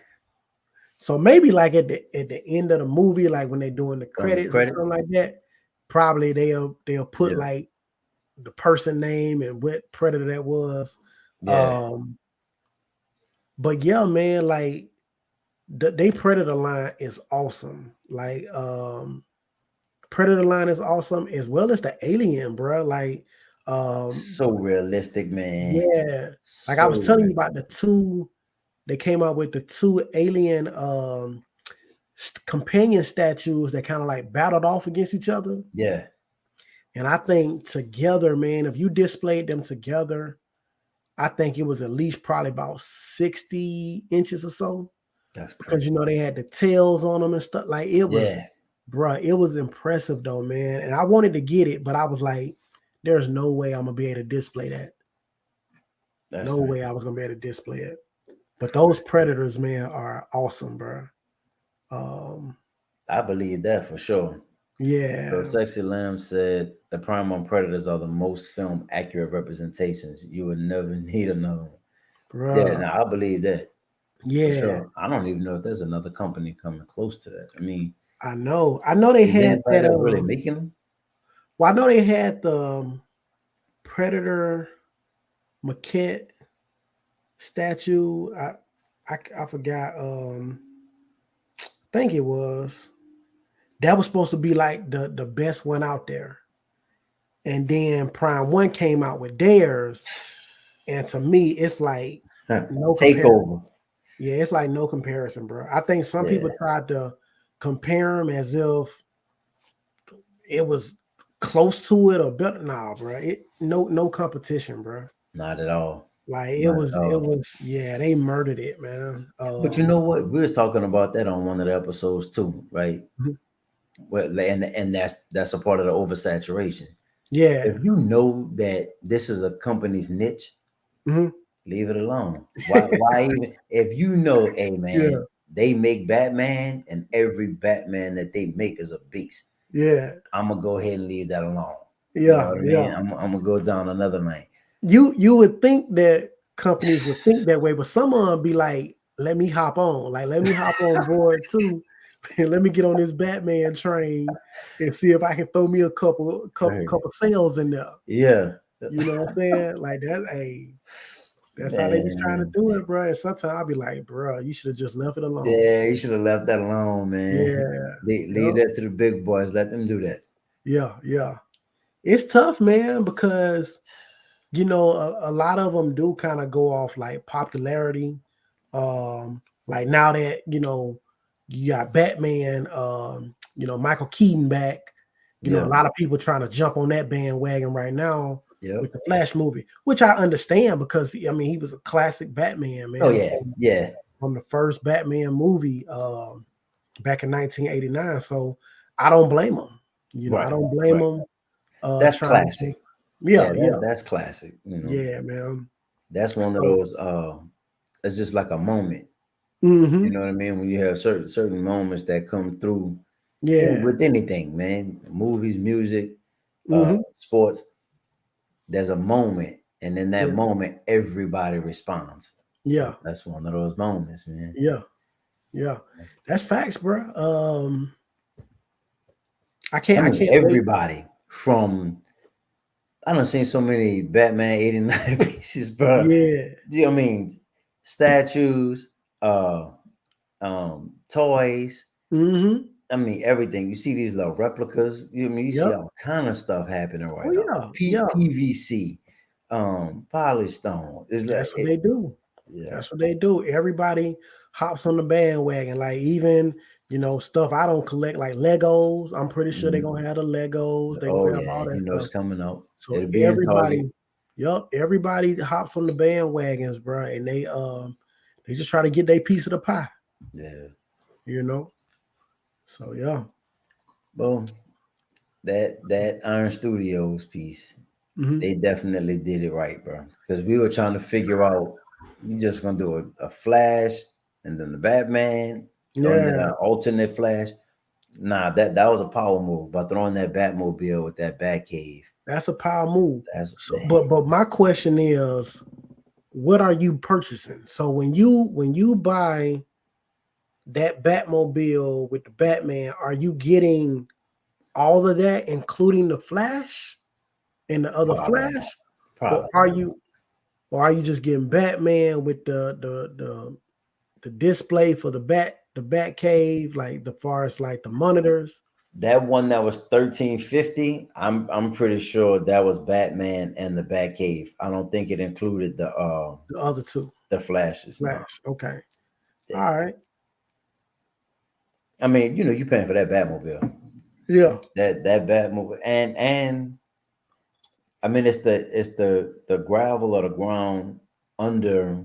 So maybe like at the end of the movie, like when they're doing the on the credits or credit. something like that, probably they'll put Yeah, like the person name and what predator that was. yeah, Um, but yeah, man, like they predator line is awesome. Like predator line is awesome as well as the alien, bro. Like so realistic, man. yeah, like I So was telling you about the realistic. two. They came out with the two alien companion statues that kind of like battled off against each other. Yeah, And I think together, man, if you displayed them together, I think it was at least probably about 60 inches or so. that's Because crazy. they had the tails on them and stuff. Like it was, Yeah, bruh, it was impressive though, man. And I wanted to get it, but I was like, there's no way I'm gonna be able to display that. that's No way crazy. I was gonna be able to display it. But those predators, man, are awesome, bro. Um, I believe that for sure. So yeah, Sexy Lamb said the Primal Predators are the most film accurate representations. You would never need another one. Yeah, bruh. now I believe that for Yeah, sure. I don't even know if there's another company coming close to that. I mean, I know. I know they is had anybody that. that's really making them? Well, I know they had the Predator maquette statue. I forgot. I think it was that was supposed to be like the best one out there, and then Prime One came out with theirs, and to me, it's like no comparison. Takeover. Yeah, it's like no comparison, bro. I think some people Yeah, tried to compare them as if it was close to it or better. Nah, bro. No competition, bro. not at all. Like Not at it all. was, yeah, they murdered it, man. But you know what? We was talking about that on one of the episodes too, right? Mhm. Well, and that's a part of the oversaturation. If Yeah. you know that this is a company's niche, Mhm. leave it alone. Why even if you know, hey Yeah. man, they make Batman and every Batman that they make is a beast. Yeah. I'm gonna go ahead and leave that alone. You know Yeah. what I Yeah. mean? I'm gonna go down another lane. You would think that companies would think that way, but some of them be like, let me hop on. Like, let me hop on board too. And let me get on this Batman train and see if I can throw me a Crazy. couple sales in there. Yeah. You know what I'm saying? Like that, hey, that's how they be trying to Man. do it, bro. And sometimes I'll be like, bro, you should have just left it alone. Yeah, you should have left that alone, man. Yeah. Leave Yep. that to the big boys. Let them do that. Yeah. Yeah. It's tough, man, because a lot of them do kind of go off like popularity. Like now that you got Batman, Michael Keaton back. A Yeah. lot of people trying to jump on that bandwagon right now with Yep. the Flash movie, which I understand because I mean he was a classic Batman, Oh man, yeah. Yeah. from the first Batman movie back in 1989. So I don't blame him. I Right. don't blame Right. him That's trying to. classic. Yeah, Yeah, yeah, that's classic. yeah, man. That's one of So, those it's just like a moment. You mhm, know what I mean? When you have certain moments that come through yeah, with anything, man. Movies, music, mhm, sports, there's a moment, and in that yeah, moment, everybody responds. yeah, That's one of those moments, man. yeah, yeah. That's facts, bro. I I mean, can't wait. everybody from I done seen so many Batman 89 pieces, bro. Yeah, You know what I mean? Statues, toys. mhm, I mean, everything. You see these little replicas. You know what I mean? You see yep. all kind of stuff happening Oh right now. yeah, yeah. PVC, polished stone. It's like, That's what they do. yeah. That's what they do. Everybody hops on the bandwagon. Like even stuff I don't collect, like Legos. I'm pretty sure they're Mhm. gonna have the Legos. They're Oh gonna have yeah, all that you know it's stuff. coming up. So It'll be in Target. everybody hops on the bandwagons, bro, and they just try to get their piece of the pie, Yeah. you know. So yeah. Well, that Iron Studios piece, Hmm. they definitely did it right, bro. Because we were trying to figure out, you just gonna do a Flash and then the Batman on Yeah, the alternate Flash. Nah, that was a power move by throwing that Batmobile with that Batcave. that's a power move. That's So, man. but my question is, what are you purchasing? So when you buy that Batmobile with the Batman, are you getting all of that, including the Flash and the other Probably Flash, not. or Probably are not. you or are you just getting Batman with the display for the Bat Cave, like the far as like the monitors, That one that was 1350, I'm pretty sure that was Batman and the Batcave. I don't think it included the other two the flashes. No. Flash? Okay, Yeah. all right, I mean, you paying for that Batmobile. yeah. That Batmobile. And I mean it's the gravel or the ground under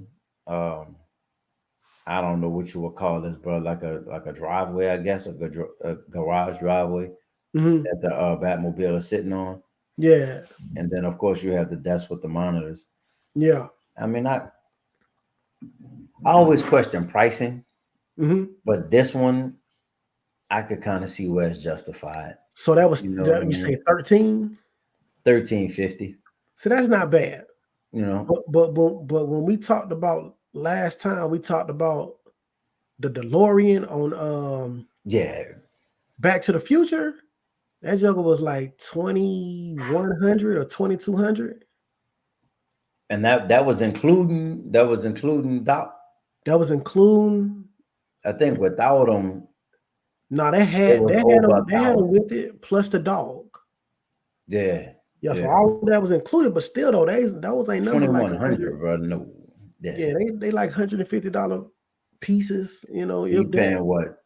I don't know what you would call this, bro. Like a driveway, I guess, a garage driveway Hmm. that the Batmobile is sitting on. Yeah, And then of course you have the desk with the monitors. yeah. I mean, I always question pricing, Hmm. but this one I could kind of see where it's justified. So that was You know what I that, you say mean? 13. 1350. So that's not bad. You know? But when we talked about last time, we talked about the DeLorean on Yeah. Back to the Future. That joker was like 2,100 or 2,200. And that was including Doc. That was including. I think without them, No, they it had was they had over them a they had them thousand. with it plus the dog. Yeah. Yeah, so Yeah. all of that was included, but still though, those ain't number like 100. 2100, bro. No. Yeah. Yeah, they like $150 pieces, So if you that. paying what?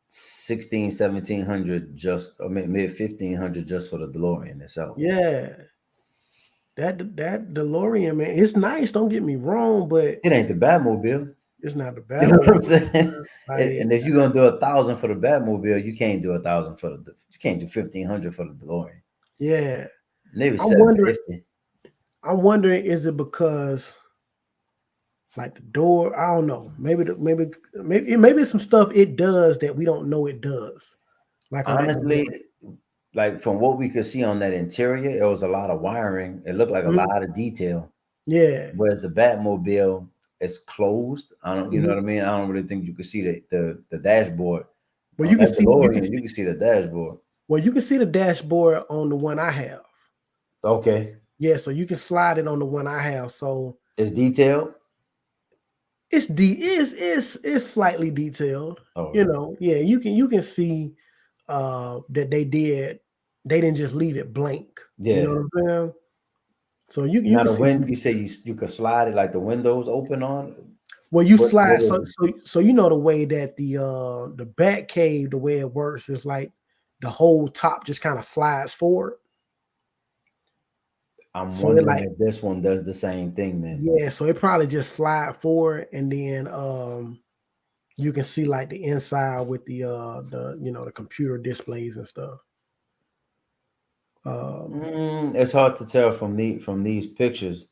16, 1700 just, I mean, maybe 1500 just for the DeLorean itself. Yeah, that DeLorean, man, it's nice. Don't get me wrong, but It ain't the Batmobile. it's not the You know what I'm Batmobile. saying? And Like, if you're gonna do 1,000 for the Batmobile, you can't do 1,000 for you can't do 1,500 for the DeLorean. yeah, Maybe I'm wondering. 750. I'm wondering, is it because like the door? I don't know. Maybe it's some stuff it does that we don't know it does. Like on that Honestly, DeLorean. like from what we could see on that interior, it was a lot of wiring. It looked like a Mhm. lot of detail. Yeah. Whereas the Batmobile is closed. I don't, you know Mhm. what I mean? I don't really think you could see the dashboard. Well, On you can that see you can DeLorean, you see can see the dashboard. well you can see the dashboard on the one I have. Okay. Yeah, so you can slide it on the one I have. So It's detailed. it's slightly detailed. Oh, Yeah, you can see that they didn't just leave it blank. You know yeah. what I'm saying? So you Now can the see wind, you say you could slide it like the windows open on. well you What slide is so it? so so you know the way that the bat cave, the way it works is like the whole top just kind of slides forward. I'm So it wondering like if this one does the same thing then. yeah, so it probably just slide forward and then you can see like the inside with the computer displays and stuff. Um It's hard to tell from these pictures.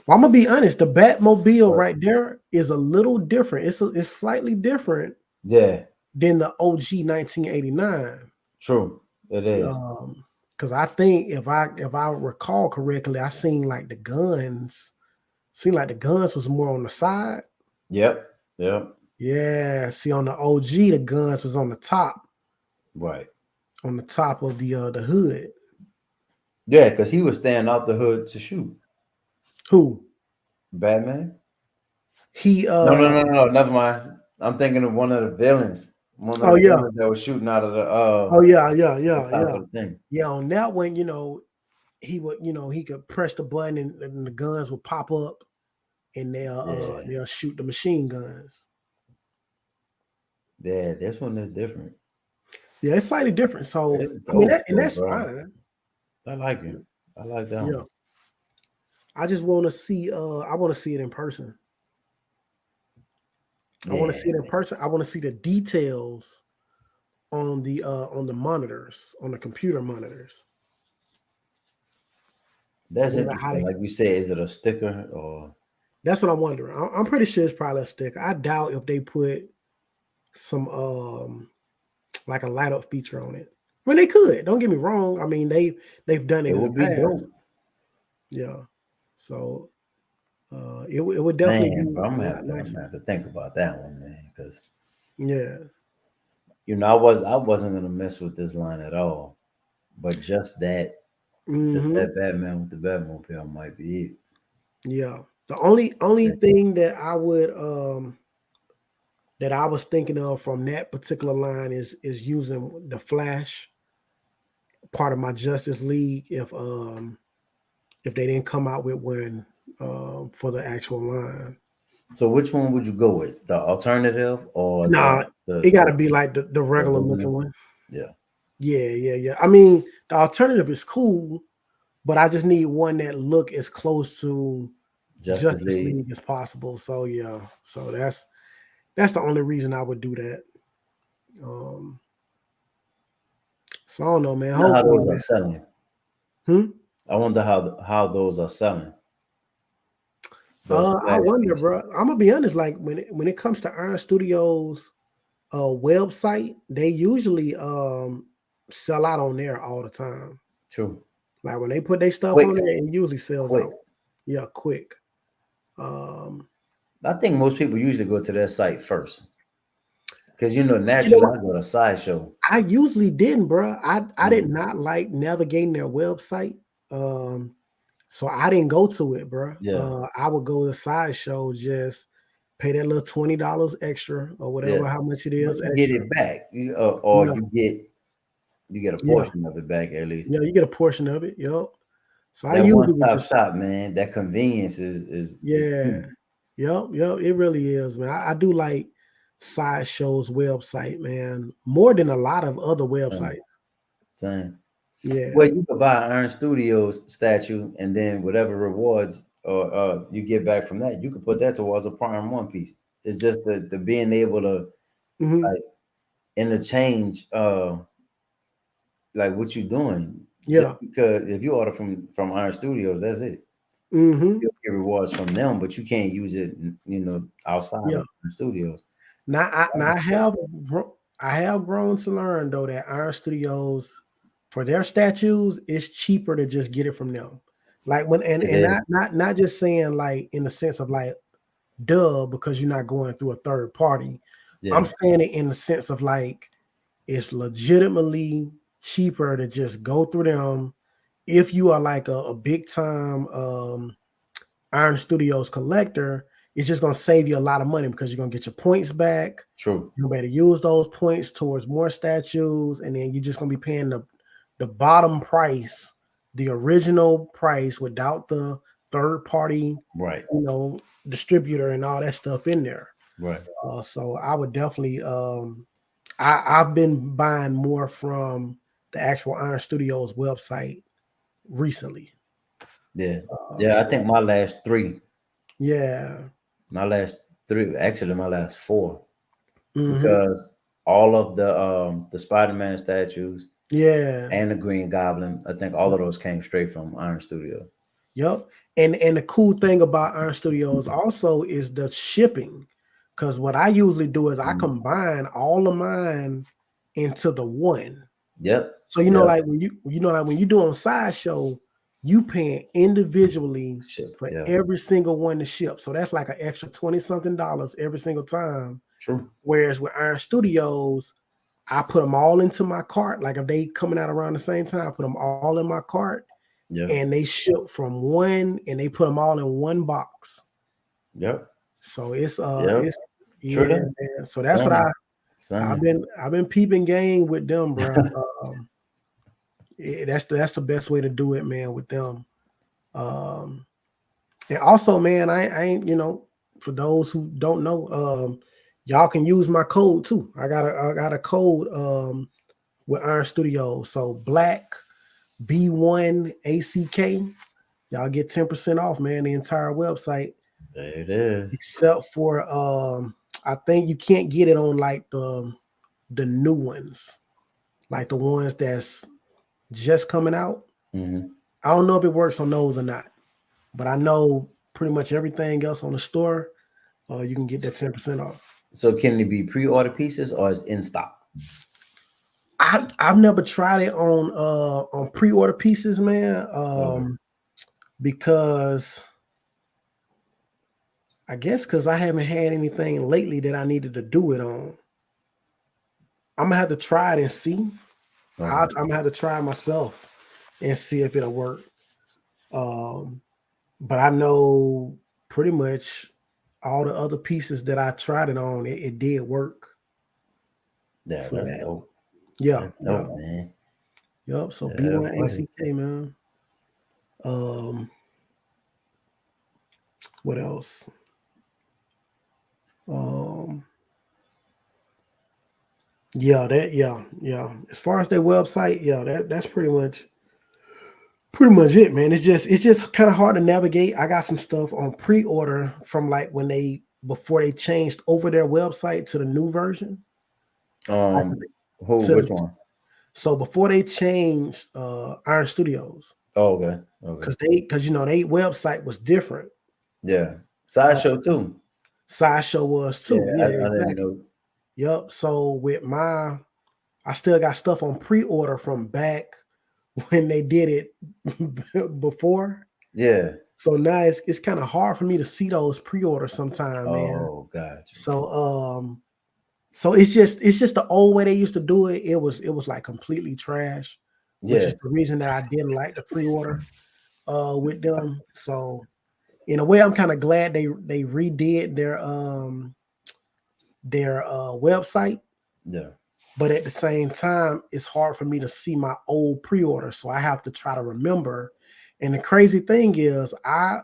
well, I'm gonna be honest, the Batmobile But right there is a little different. It's slightly different yeah, than the OG 1989. true. It is. Because I think if I recall correctly, I seen like the guns was more on the side. Yep. Yep. Yeah, see on the OG, the guns was Right. on the top of the hood. Yeah, because he was staying out the hood to shoot. Who Batman? he No, no, no, no. Never mind. I'm thinking of one of the villains. One of oh the yeah, villains that was shooting out of oh yeah, the yeah, top yeah. of the thing. Yeah, on that one, he could press the button and the guns would pop up and Yeah. they'll shoot the machine guns. Yeah, this one is different. Yeah, it's slightly different. So It's I mean dope though, that's bro. fine. I like it. I like that Yeah. one. I just want to see I want to see it in person. I want to see Yeah. it in person. I want to see the details on the monitors, on the computer monitors. That's wonder how interesting. they. Like you said, is it a sticker or That's what I'm wondering. I'm pretty sure it's probably a sticker. I doubt if they put some like a light up feature on it. I mean, they could. Don't get me wrong. I mean, they've done it it in the would be past. dope? Yeah. So it would definitely Man, be bro, a lot I'm nicer. gonna have to think about that one, man. Because Yeah. I wasn't gonna mess with this line at all. But just Hmm. that Batman with the Batmobile might be it. Yeah. The only Yeah. thing that I was thinking of from that particular line is using the Flash part of my Justice League if they didn't come out with one for the actual line. So which one would you go with? The alternative or Nah, the it got the, to be like the the regular looking original? one. Yeah. Yeah, yeah, yeah. I mean, the alternative is cool, but I just need one that look as close to Justice Justice League. League as possible. So yeah, so that's the only reason I would do that. Um, so I don't know, man. I wonder how Hopefully, those are man. selling. Hmm? I wonder how those are selling. The I Flash wonder, pieces. bro. I'm gonna be honest. Like when it comes to Iron Studios website, they usually sell out on there all the time. True. Like when they put their stuff Quick, on there, it usually sells quick. out. Yeah, quick. Um, I think most people usually go to their site first because you know naturally what? I go to Sideshow. I usually didn't, bro. I did Mhm. not like navigating their website. Um, so I didn't go to it, bro. Yeah, I would go to Sideshow, just pay that little $20 extra or yeah. whatever, how much it But is you get extra. it back, or Yeah, you get a yeah, portion of it back at least. yeah. You get a portion of it. Yep. So I That one usually would stop just, shop, man. That convenience is yeah, key. yep, yep. It really is, man. I do like Sideshow's website, man, more than a lot of other Same, websites. same. Well, Yeah. you could buy an Iron Studios statue, and then whatever rewards or you get back from that, you could put that towards a Prime One piece. It's just the being able to Hmm. like interchange like what you're doing. Just Yeah. because if you order from Iron Studios, that's it. Hmm. You'll get rewards from them, but you can't use it, outside Yeah. of Iron Studios. Now I have grown to learn though that Iron Studios for their statues it's cheaper to just get it from them. Like when It and is. not just saying like in the sense of like duh because you're not going through a third party. I'm Yeah, saying it in the sense of like it's legitimately cheaper to just go through them if you are like a big time Iron Studios collector, it's just gonna save you a lot of money because you're gonna get your points back. true. You'll be able to use those points towards more statues, and then you're just gonna be paying the bottom price, the original price without the third party, Right, distributor and all that stuff in there. right. So I would definitely I've been buying more from the actual Iron Studios website recently. Yeah, yeah. I think Yeah. my last three, actually my last four, Hmm. because all of the Spider-Man statues Yeah. and the Green Goblin, I think all of those came straight from Iron Studio. Yep. And the cool thing about Iron Studios also is the shipping. Because what I usually do is I Mm. combine all of mine into the one. Yep, So yep. like when you do on Sideshow, you paying individually Shit, for yeah, every single one to ship. So that's like an extra 20 something dollars every single time. true. Whereas with Iron Studios, I put them all into my cart. Like if they coming out around the same time, I put them all in my cart Yeah, and they ship from one and they put them all in one box. yep, So yep. it's True yeah, that. man. So that's what Same, same. I've been peeping game with them, bro. That's the best way to do it, man, with them. Um, and also, man, I ain't for those who don't know, y'all can use my code too. I got a code with Iron Studios. So Black B1 ACK. Y'all get 10% off, man, the entire website. There it is. Except for I think you can't get it on like the new ones, like the ones that's just coming out. Hmm. I don't know if it works on those or not, but I know pretty much everything else on the store, you can get that 10% off. So can it be pre-order pieces or is in stock? I've never tried it on pre-order pieces, man. Okay. Because I guess because I haven't had anything lately that I needed to do it on. I'm gonna have to try it and see. Okay. I'm gonna have to try it myself and see if it'll work. Um, but I know pretty much all the other pieces that I tried it on, it did work Yeah, for that's that. dope. Yeah, That's yeah, dope, man. yep. So Yeah, buddy. B1ACK, man. Um, what else? Um, yeah, yeah. As far as their website, yeah, that's pretty much it, man. It's just kind of hard to navigate. I got some stuff on pre-order from like when they before they changed over their website to the new version. Like Um, who? to Which the, one? so before they changed Iron Studios, Oh, okay. Okay. because they website was different. Yeah. Uh, Sideshow too. Sideshow was too. Yeah, Yeah, I didn't exactly. know. Yep. So I still got stuff on pre-order from back when they did it before. Yeah. So now it's kind of hard for me to see those pre-orders sometime, man. Oh, got you. So so it's just the old way they used to do it. It was like completely trash, which Yeah. is the reason that I didn't like the pre-order with them. So in a way, I'm kind of glad they redid their website, Yeah. but at the same time, it's hard for me to see my old pre-order. So I have to try to remember. And the crazy thing is, I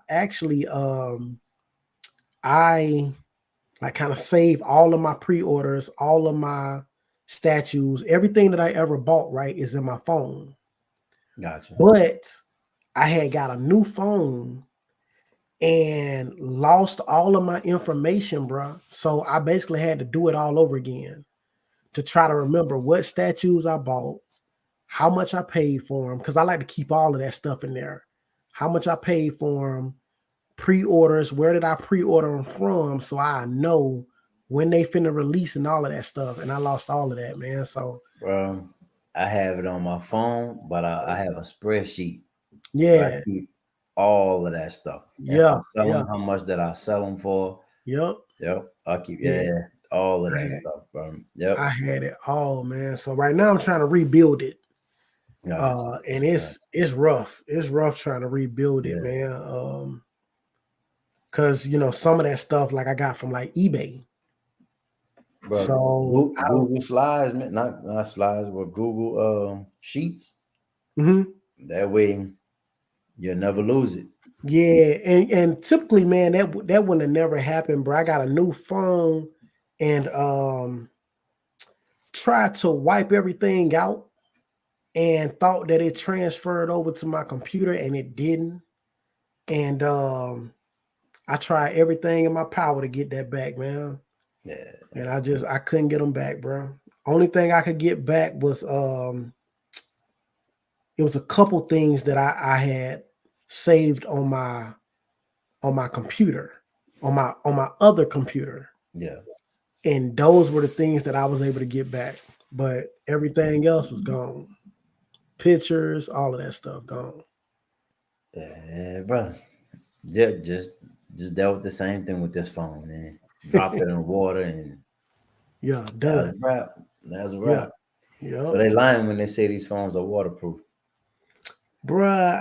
like kind of save all of my pre-orders, all of my statues, everything that I ever bought, right, is in my phone. Got you. But I had got a new phone and lost all of my information, bro. So I basically had to do it all over again to try to remember what statues I bought, how much I paid for them, because I like to keep all of that stuff in there. How much I paid for them, pre-orders, where did I pre-order them from, so I know when they finna release and all of that stuff. And I lost all of that, man. So I have it on my phone, but I have a spreadsheet where I yeah, keep all of that stuff. If I yeah, sell yeah, them, how much did I sell them for? yep, Yep. I keep yeah. all of I that had stuff, bro. Yep. I had it all, man. So right now I'm trying to rebuild it. Got you. And Got it's rough. It's rough trying to rebuild you. it, Yeah. man. Because some of that stuff like I got from like eBay. Bro, So I don't. Google Slides, man, not slides, but Google Sheets. Mhm. That way you'll never lose it. Yeah, and typically, man, that would have never happened, bro. I got a new phone and tried to wipe everything out and thought that it transferred over to my computer and it didn't. And I tried everything in my power to get that back, man. Yeah. And I couldn't get them back, bro. Only thing I could get back was it was a couple things that I had saved on my computer, on my other computer. Yeah. And those were the things that I was able to get back. But everything else was gone. Pictures, all of that stuff gone. Yeah, brother. Just dealt with the same thing with this phone, man. Dropped it in the water and Yeah, that was done. a wrap. That's a Yeah. wrap. So Yep. they lying when they say these phones are waterproof. Bruh,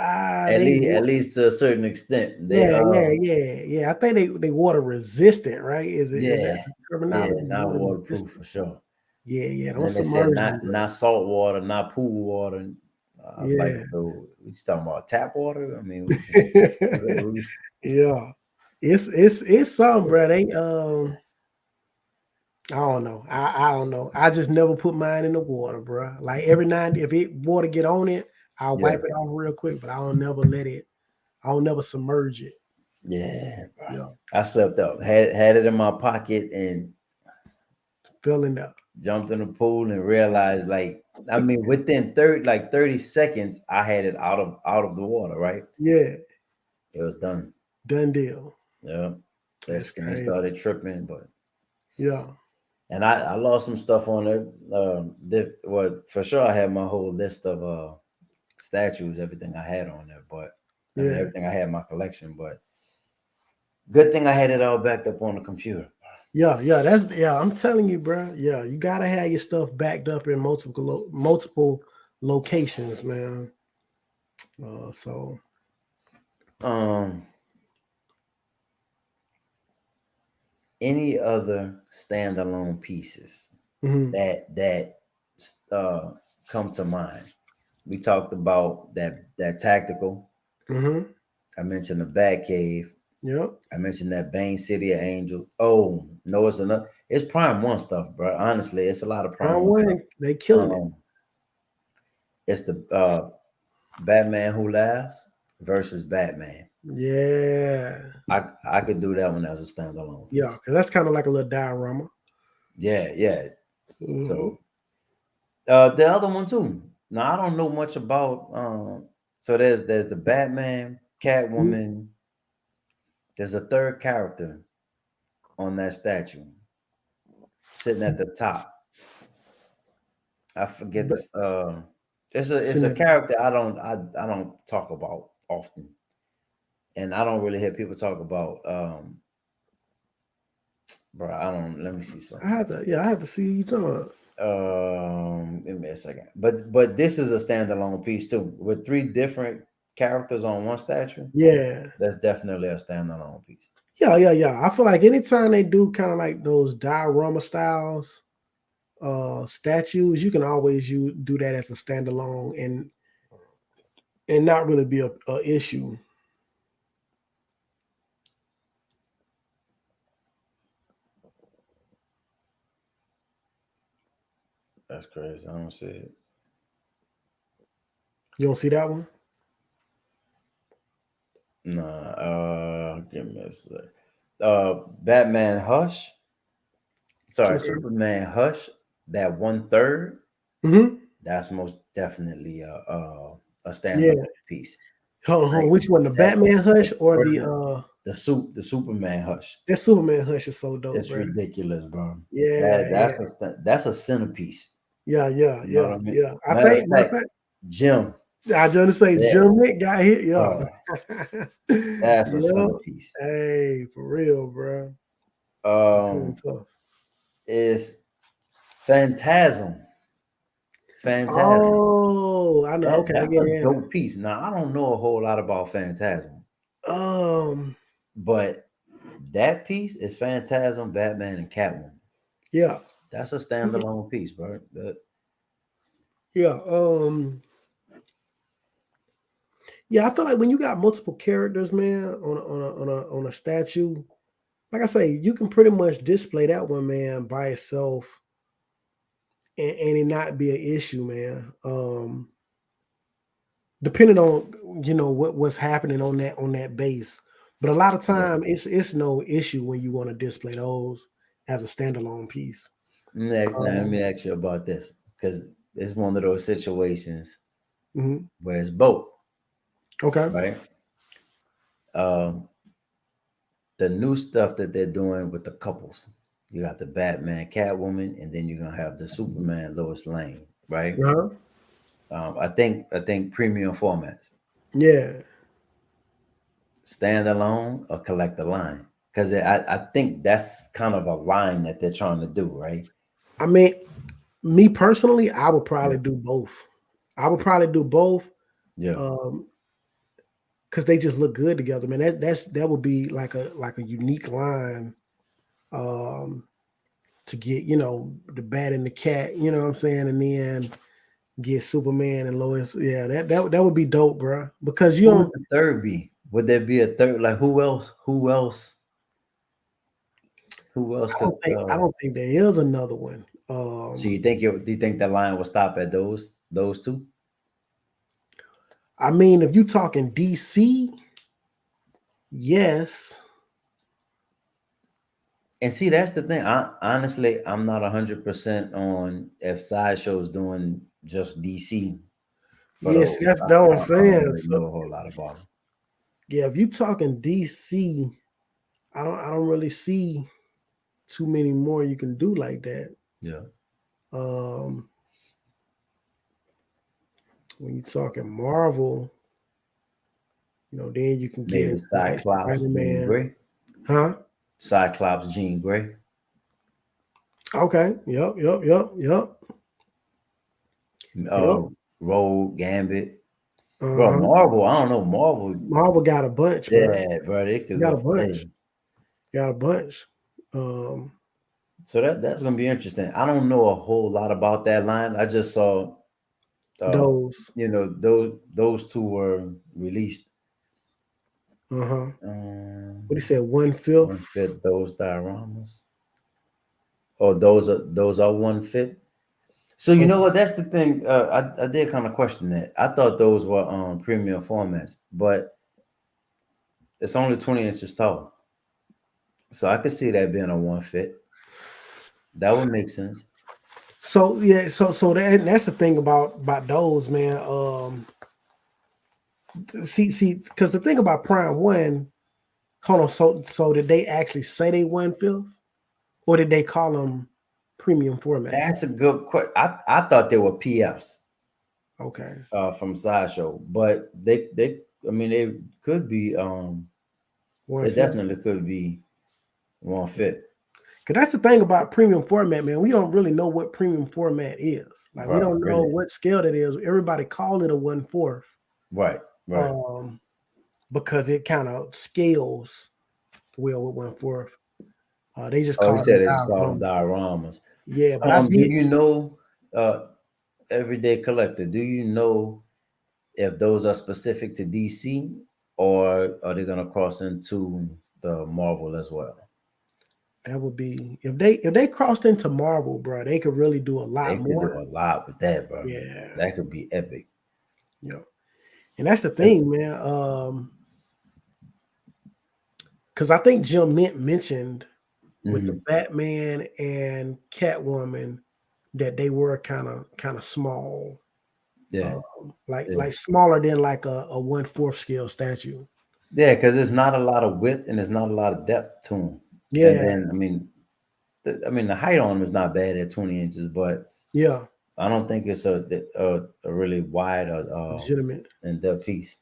At least to a certain extent. They yeah. I think they water resistant, right? Is that yeah, the yeah, terminology? not Water waterproof resistant. for sure. Yeah. And Don't then they said submerge me, not salt water, not pool water. And I was like, bro. so we just talking about tap water? I mean, Yeah. Yeah. It's something, bro. I don't know. I don't know. I just never put mine in the water, bro. Like every night, if it water get on it, I'll yeah, wipe it off real quick, but I don't never let it. I don't never submerge it. yeah, bro. Yeah, I slept up. Had it in my pocket and filling up. jumped in the pool and realized, like, I mean, within 30 seconds, I had it out of the water, right? Yeah, It was done. done deal. Yeah. That That's screen crazy. started tripping, but Yeah, and I lost some stuff on there. Well, for sure I had my whole list of statues, everything I had on there, but I mean yeah, everything I had in my collection, but good thing I had it all backed up on the computer. yeah, yeah. That's yeah. I'm telling you, bro. Yeah, you gotta have your stuff backed up in multiple locations, man. So Um any other standalone pieces mhm, that uh come to mind? We talked about that tactical. mhm, I mentioned the Batcave. yep. I mentioned that Bane City of Angels. Oh no, it's another. It's Prime One stuff, bro. Honestly, it's a lot of Prime Round One stuff. one, they killing it. Um, it's the Batman Who Laughs versus Batman. Yeah, I could do that one as a standalone yeah. piece. Cause that's kind of like a little diorama. Yeah, yeah. Hmm. So the other one too. Now I don't know much about. So there's the Batman, Catwoman. There's a third character on that statue sitting at the top. I forget But this. It's a sitting character I don't talk about often, and I don't really hear people talk about. Bro, I don't. Let me see I something. have to, yeah, I have to see you talking about. Give me a second. But this is a standalone piece too, with three different characters on one statue. Yeah, That's definitely a standalone piece. yeah, yeah, yeah. I feel like anytime they do kind of like those diorama styles, statues, you can always you do that as a standalone and not really be a issue. That's crazy. I don't see it. You don't see that one? Nah. Give me a sec. Batman Hush. Sorry, Okay. Superman Hush. That one third. Hmm. That's most definitely a Yeah. standalone piece. Hold on, hold on. Like Which one? The that Batman Hush or the versus the Superman Hush. that Superman Hush is so dope, It's bro. ridiculous, bro. Yeah, That yeah, that's a centerpiece. yeah, yeah, You know what yeah, I mean? yeah. I Matter of think matter of fact, fact, Jim, I just say that Jim Nick got hit, yeah. uh, that's a Yeah. centerpiece. Hey, for real, bro. That one Um, tough. is Phantasm. Phantasm. Oh, I know. Okay, That's yeah, a yeah. dope piece. Now I don't know a whole lot about Phantasm, Um, but that piece is Phantasm, Batman, and Catwoman. yeah. That's a standalone piece, bro. Yeah. Yeah, I feel like when you got multiple characters, man, on a statue, like I say, you can pretty much display that one man by itself and it not be an issue, man. Depending on what's happening on that base. But a lot of Yeah. time it's no issue when you want to display those as a standalone piece. Now, let me Um, ask you about this because it's one of those situations mhm. where it's both, Okay. right? Um, the new stuff that they're doing with the couples. You got the Batman, Catwoman, and then you're gonna have the Superman, Lois Lane, right? Uh-huh. I think premium formats, Yeah. standalone or collect the line, because I think that's kind of a line that they're trying to do, right? I mean, me personally, I would Yeah, probably do both. I would probably do both. yeah. Um, because they just look good together, man. That would be like a unique line um to get, the bat and the cat, you know what I'm saying, and then get Superman and Lois. Yeah, that would be dope, bro. Because you Who would don't the third be? Would there be a third? Like who else? Who else? Who else could? I don't think there is another one. So do you think that line will stop at those two? I mean, if you talking DC, yes. And see, that's the thing. Honestly, I'm not 100% on if Sideshow's doing just DC for Yes, those. that's what I'm I don't saying. really So know a whole lot about them. yeah, if you talking DC, I don't really see too many more you can do like that. Yeah, Um, when you talking Marvel, then you can get maybe into like Cyclops, Jean Spider-Man. Grey. Huh? Cyclops, Jean Grey. Okay. Yep, yep, yep, yep, yep. Uh, Rogue, Gambit. Bro, Uh-huh. Marvel. I don't know Marvel. Marvel got a bunch, bro. Yeah, bro, they could Got go a for bunch. days. Got a bunch. Um, So that's gonna be interesting. I don't know a whole lot about that line. I just saw, uh, those. those two were released. Uh-huh. Um, What he said, 1/5. one fit those dioramas. Oh, those are one fit. So you Oh, know what? That's the thing. I did kind of question that. I thought those were premium formats, but it's only 20 inches tall. So I could see that being a one fit. That would make sense. so yeah, so that's the thing about those, man. See, because the thing about Prime One, hold on. So did they actually say they 1/5, or did they call them premium format? That's a good question. I thought they were PFs Okay, from Sideshow, but they I mean they could be one they fifth. definitely could be one fit, Because that's the thing about premium format, man. We don't really know what premium format is. Like we bro. don't know Really, what scale it is. Everybody call it a 1/4, right, right. um, because it kind of scales well with 1/4. They just Oh, he call them said they just call them dioramas. dioramas. Yeah, So, but I do did. you know, uh, everyday collector? Do you know if those are specific to DC or are they gonna cross into the Marvel as well? That would be if they crossed into Marvel, bro. They could really do a lot They could do more. a lot with that, bro. Yeah, That could be epic. yeah. And that's the thing, man. Because I think Jim Mint mentioned with the Hmm. Batman and Catwoman that they were kind of small, Yeah, um, like yeah, like smaller than like a 1/4 scale statue. yeah. Because there's not a lot of width and there's not a lot of depth to them. And Yeah, then, I mean, the height on them is not bad at 20 inches, but yeah, I don't think it's a really wide or legitimate in-depth piece.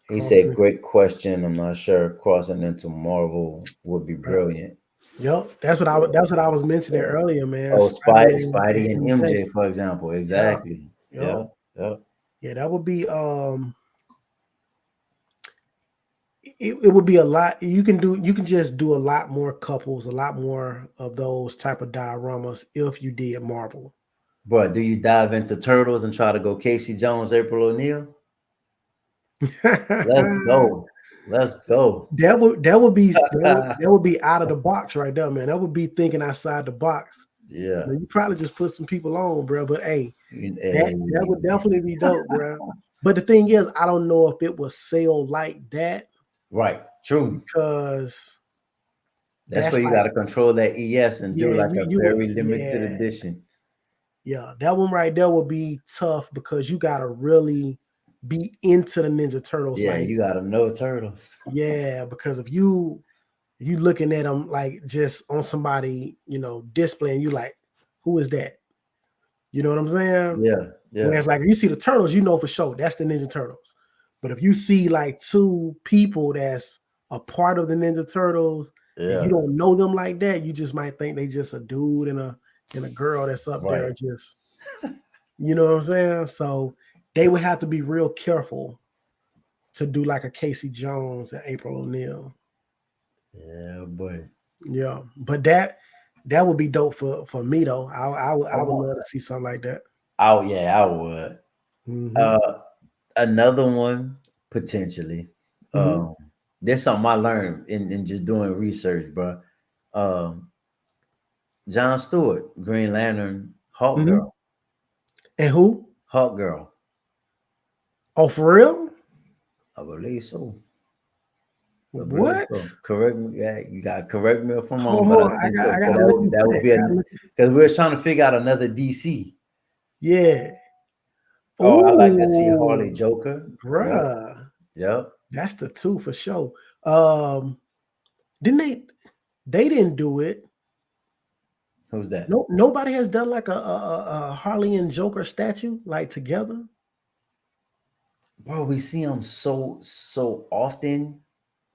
He said, crossing. "Great question. I'm not sure crossing into Marvel would be brilliant." Yep, that's what I was mentioning Yeah. earlier, man. Oh, Spider-Man Spidey and and MJ. MJ, for example. Yeah, Exactly. yep, Yeah. Yeah. yeah. That would be it would be a lot. You can just do a lot more couples, a lot more of those type of dioramas if you did Marvel. But do you dive into Turtles and try to go Casey Jones, April O'Neil? Let's go. Let's go. that would be out of the box right there, man. That would be thinking outside the box. Yeah. You probably just put some people on, bro. But hey, that Hey. would definitely be dope, bro. But the thing is, I don't know if it will sell like that Right. True. because That's that's where you like, got to control that ES and do yeah, like a you would, very limited yeah, edition. yeah. That one right there would be tough because you gotta really be into the Ninja Turtles, Yeah, like, you got to know Turtles. yeah, because if you looking at them like just on somebody, display, and you like, who is that? You know what I'm saying? Yeah. Yeah. Whereas like if you see the turtles, for sure that's the Ninja Turtles. But if you see like two people that's a part of the Ninja Turtles and you Yeah. don't know them like that, you just might think they just a dude and a girl that's up Right. there just, you know what I'm saying? So they would have to be real careful to do like a Casey Jones and April O'Neil. Yeah, boy. Yeah. But that would be dope for me though. I would Oh, love to see something like that. yeah, I would. Hmm. Uh, Another one potentially. Hmm. Um, there's something I learned in just doing research, bro. Um, John Stewart, Green Lantern, Hawk Hmm. Girl, And who? Hawk Girl. Oh, for real? I believe so. I believe What? so. Correct me. Yeah, you got to correct me if I'm wrong, but I Hold on, think so. I So gotta look into that would that. be I gotta look because we are trying to figure out another DC. yeah. Oh, I like to see Harley Ooh, Joker. Yep, bruh. yep. That's the two for sure. Um, didn't they didn't do it. Who's that? No, nobody has done like a Harley and Joker statue like together. Bro, we see them so often.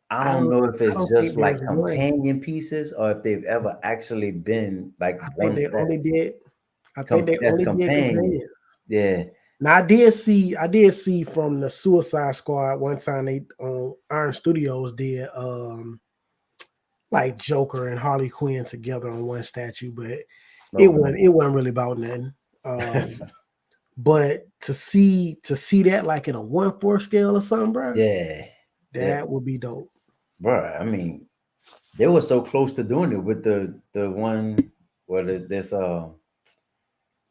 I I don't don't know if I it's don't think just there's like one. companion pieces or if they've ever actually been like I think one they set only did. I think they that's only did companion. companions. Yeah, Now I did see from the Suicide Squad one time they on Iron Studios did like Joker and Harley Quinn together on one statue, but okay. it wasn't really about nothing. But to see that like in a 1/4 scale or something, bro, Yeah, yeah, that would be dope. bro. I mean, they were so close to doing it with the one where there's this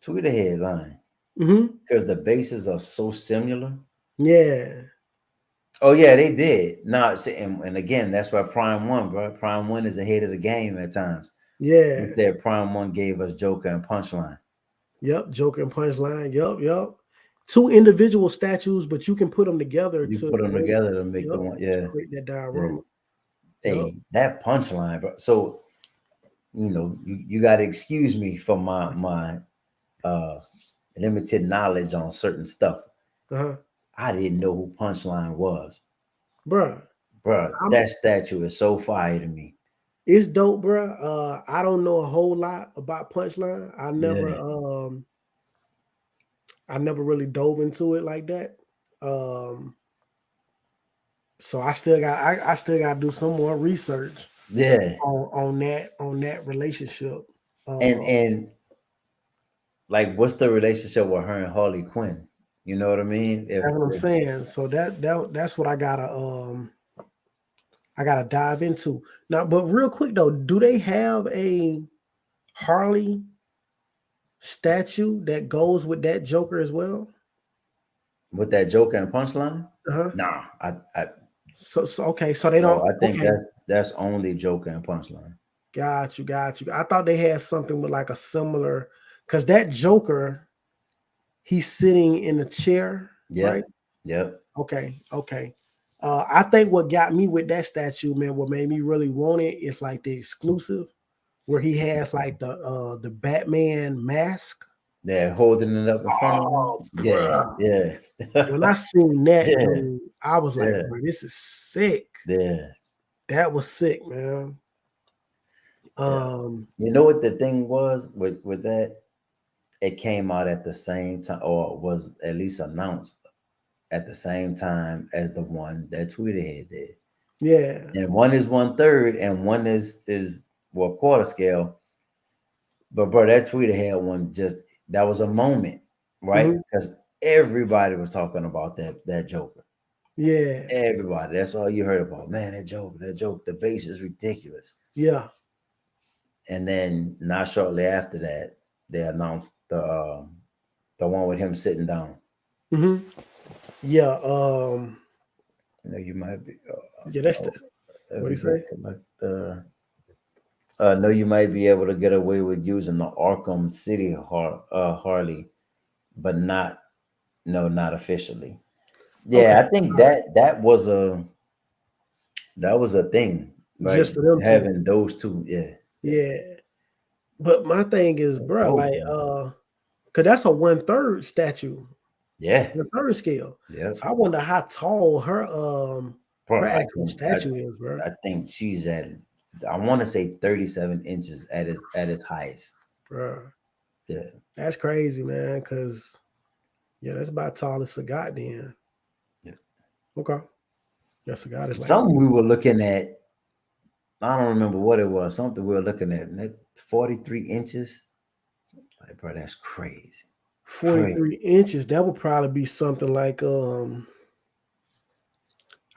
Twitter headline Hmm. because the bases are so similar. Yeah, Oh yeah, they did. No, see, and again, that's why Prime One, bro. Prime One is ahead of the game at times. He yeah, said Prime One gave us Joker and Punchline. yep. Joker and Punchline, yep, yep. Two individual statues, but you can put them together You to put them create, together to make yep, the one. to Yeah, create that yeah. diorama. Yep. Hey, that Punchline, bro. So you got to excuse me for my uh limited knowledge on certain stuff. Uh-huh. I didn't know who Punchline was, Bruh. bro. I'm That statue is so fire to me. It's dope, bruh. I don't know a whole lot about Punchline. Yeah, I never really dove into it like that. Um, so I still got to do some more research yeah, on that relationship. and Uh, like, what's the relationship with her and Harley Quinn? You know what I mean? that's what I'm If saying. So that's what I gotta dive into now. But real quick though, do they have a Harley statue that goes with that Joker as well? with that Joker and Punchline, Uh-huh. nah, I So okay, so they no, don't. I think Okay, that's only Joker and Punchline. got you, got you. I thought they had something with like a similar, because that Joker, he's sitting in a chair, right? Yep, yep, Okay, okay. I think what got me with that statue, man, what made me really want it is like the exclusive, where he has like the Batman mask. they're holding it up in front of them. Oh, Yeah, bruh. yeah, When I seen that, yeah, dude, I was like, yeah, bro, this is sick. yeah, That was sick, man. yeah. Um, You know what the thing was with that? It came out at the same time, or was at least announced at the same time as the one that Tweeterhead did. yeah. And one is 1/3, and one is well quarter scale. But bro, that Tweeterhead one just that was a moment, right? Mhm. Because everybody was talking about that Joker. Yeah, Everybody, that's all you heard about. Man, that joke, the base is ridiculous. yeah. And then not shortly after that, they announced the one with him sitting down. Hmm. Yeah. You might be Yeah. That's the. What do you everyday say? collector. Know you might be able to get away with using the Arkham City Harley, but not no, not officially. Okay. Yeah, I think All right. that was a thing, right? Just for them two. Having those two, yeah, yeah. Yeah. But my thing is, So bro, dope, like, man. cause that's a 1/3 statue, Yeah, 1/3 scale. yep. So I wonder how tall her Bro, actual statue is, bro. I think she's at I want to say 37 inches at its highest. Bro, Yeah. that's crazy, man. Cause yeah, that's about tall as a goddamn. Yeah. Okay. Yeah, Sagat is like Something we were looking at, I don't remember what it was. Something we were looking at, 43 inches. Like, bro, that's crazy. Crazy. 43 inches. That would probably be something like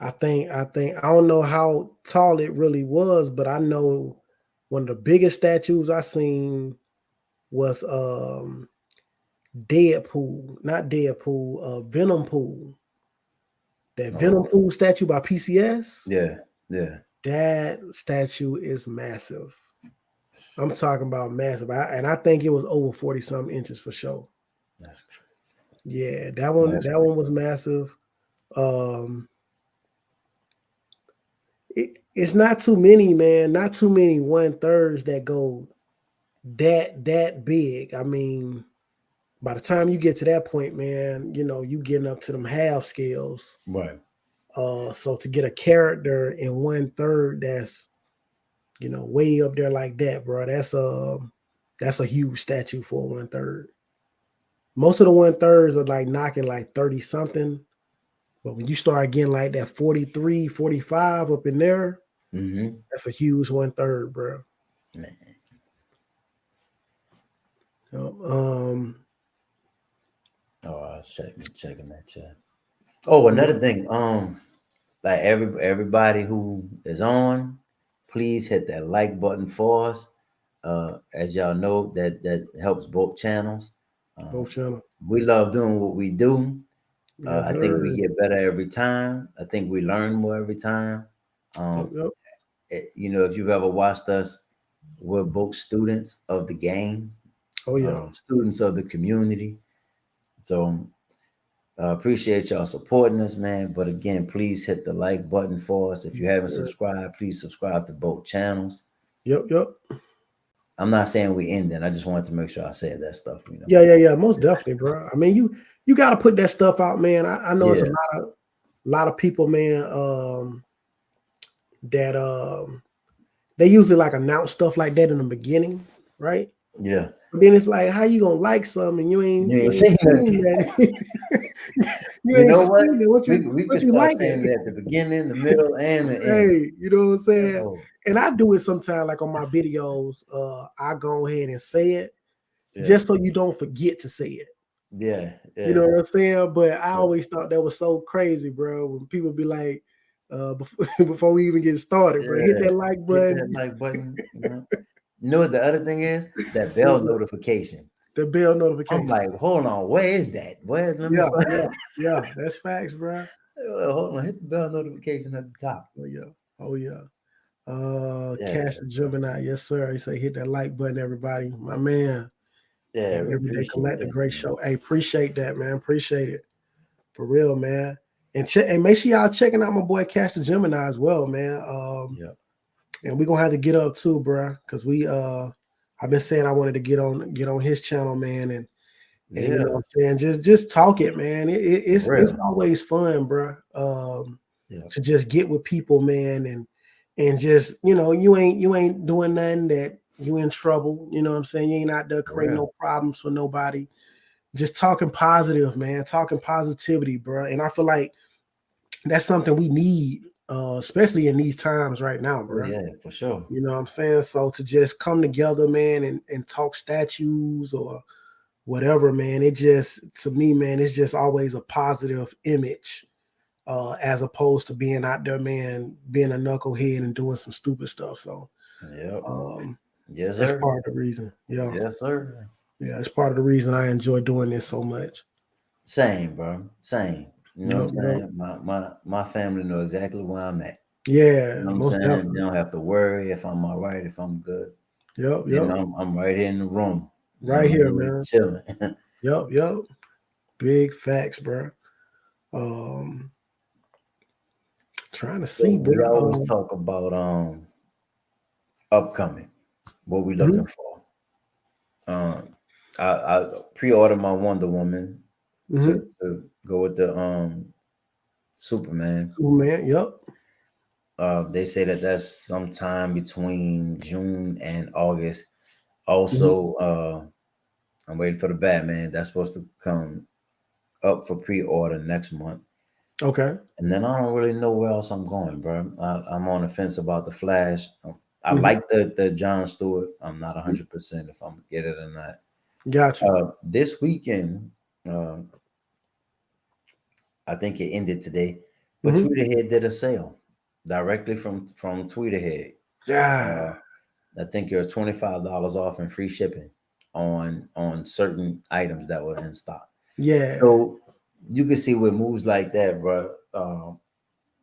I don't know how tall it really was, but I know one of the biggest statues I seen was Deadpool, not Deadpool, Venom Pool. That Oh, Venom Pool statue by PCS. yeah. Yeah, That statue is massive. I'm talking about massive. And I think it was over 40 some inches for sure. that's crazy. Yeah, that one That's that crazy. one was massive. Um it's not too many, man. Not too many 1/3s that go that big. I mean, by the time you get to that point, man, you getting up to them half scales. Right. So to get a character in 1/3 that's way up there like that, bro, that's a huge statue for 1/3. Most of the 1/3s are like knocking like 30 something. But when you start getting like that 43, 45 up in there, Mm-hmm. that's a huge 1/3, bro. Man. Um, Oh, I was checking that chat. Oh, yeah, another thing. Like everybody who is on, please hit that like button for us. As y'all know, that helps both channels. both Um, channels. we love doing what we do. Yes, I think we sir. get better every time. I think we learn more every time. Yep, Um, yep. if you've ever watched us, we're both students of the game, Oh, yeah. students of the community. So appreciate y'all supporting us, man. But again, please hit the like button for us. If you Yes, haven't sir. subscribed, please subscribe to both channels. Yep, yep. I'm not saying we ending. I just wanted to make sure I said that stuff. Yeah, yeah, yeah. Most definitely, bro. I mean, you got to put that stuff out, man. I know it's a Yeah, lot of people, man. That they usually like announce stuff like that in the beginning, right? yeah. But then it's like, how you gonna like something and you ain't You you ain't ain't saying seen nothing. that? You You ain't know what? seen it. What you We could what you start like saying it? it at the beginning, the middle, and the end. Hey, you know what I'm saying? Oh, And I do it sometimes, like on my videos. I go ahead and say it yeah, just so you don't forget to say it. yeah, You know yeah, what I'm saying? But I yeah, always thought that was so crazy, bro. When people be like, before, before we even get started, bro, hit yeah. that like Hit that button. like button. You know what the other thing is? That bell What's up? notification. The bell I'm notification. like, hold on, where is that? Where's let me Yeah, find. yeah, yeah. That's facts, bro. Hold on, hit the bell notification at the top. Oh yeah. Oh yeah. Yeah, Cash the Gemini, yes, sir. He say hit that like button, everybody. My man. yeah, we Everyday appreciate Collector, that, great man. show. Hey, appreciate that, man. Appreciate it. For real, man. And make sure y'all checking out my boy Cash the Gemini as well, man. Yeah, And we're gonna have to get up too, bro. Cause I've been saying I wanted to get on his channel, man, and you know what yeah, I'm saying, just talk it, man. for It's real. always fun, bro. Yeah, To just get with people, man, and just you ain't doing nothing that you in trouble. You know what I'm saying? You ain't out there for creating real. no problems for nobody. Just talking positive, man. Talking positivity, bro. And I feel like that's something we need, especially in these times right now, Oh bro. yeah, for sure. You know what I'm saying? So to just come together, man, and talk statues or whatever, man, it just to me, man, it's just always a positive image, as opposed to being out there, man, being a knucklehead and doing some stupid stuff. So Yep. um, Yes, that's sir. part of the reason. Yeah, Yes, sir. yeah, it's part of the reason I enjoy doing this so much. Same, bro. Same. You know what Yep, I'm yep, saying? My family know exactly where I'm at. You yeah, know what I'm most saying? They definitely. don't have to worry if I'm all right, if I'm good. Yep, You yep, know, I'm right here in the room. You know right what I here, mean? man. Chilling. Yep, yep, big facts, bro. Um, Trying to So see, we bro. always talk about upcoming, what we Mhm, looking for. Um I pre-ordered my Wonder Woman mhm. to go with the Superman. Superman. Yep. They say that that's sometime between June and August. Mhm. Also, I'm waiting for the Batman. That's supposed to come up for pre-order next month. Okay. And then I don't really know where else I'm going, bro. I'm on the fence about the Flash. I Mhm. like the John Stewart. I'm not 100% if I'm gonna get it or not. Got you. This weekend, uh, I think it ended today, but Mhm. Tweeterhead did a sale directly from Tweeterhead. Yeah. Uh, I think you're $25 off and free shipping on certain items that were in stock. Yeah. So you can see with moves like that, bro.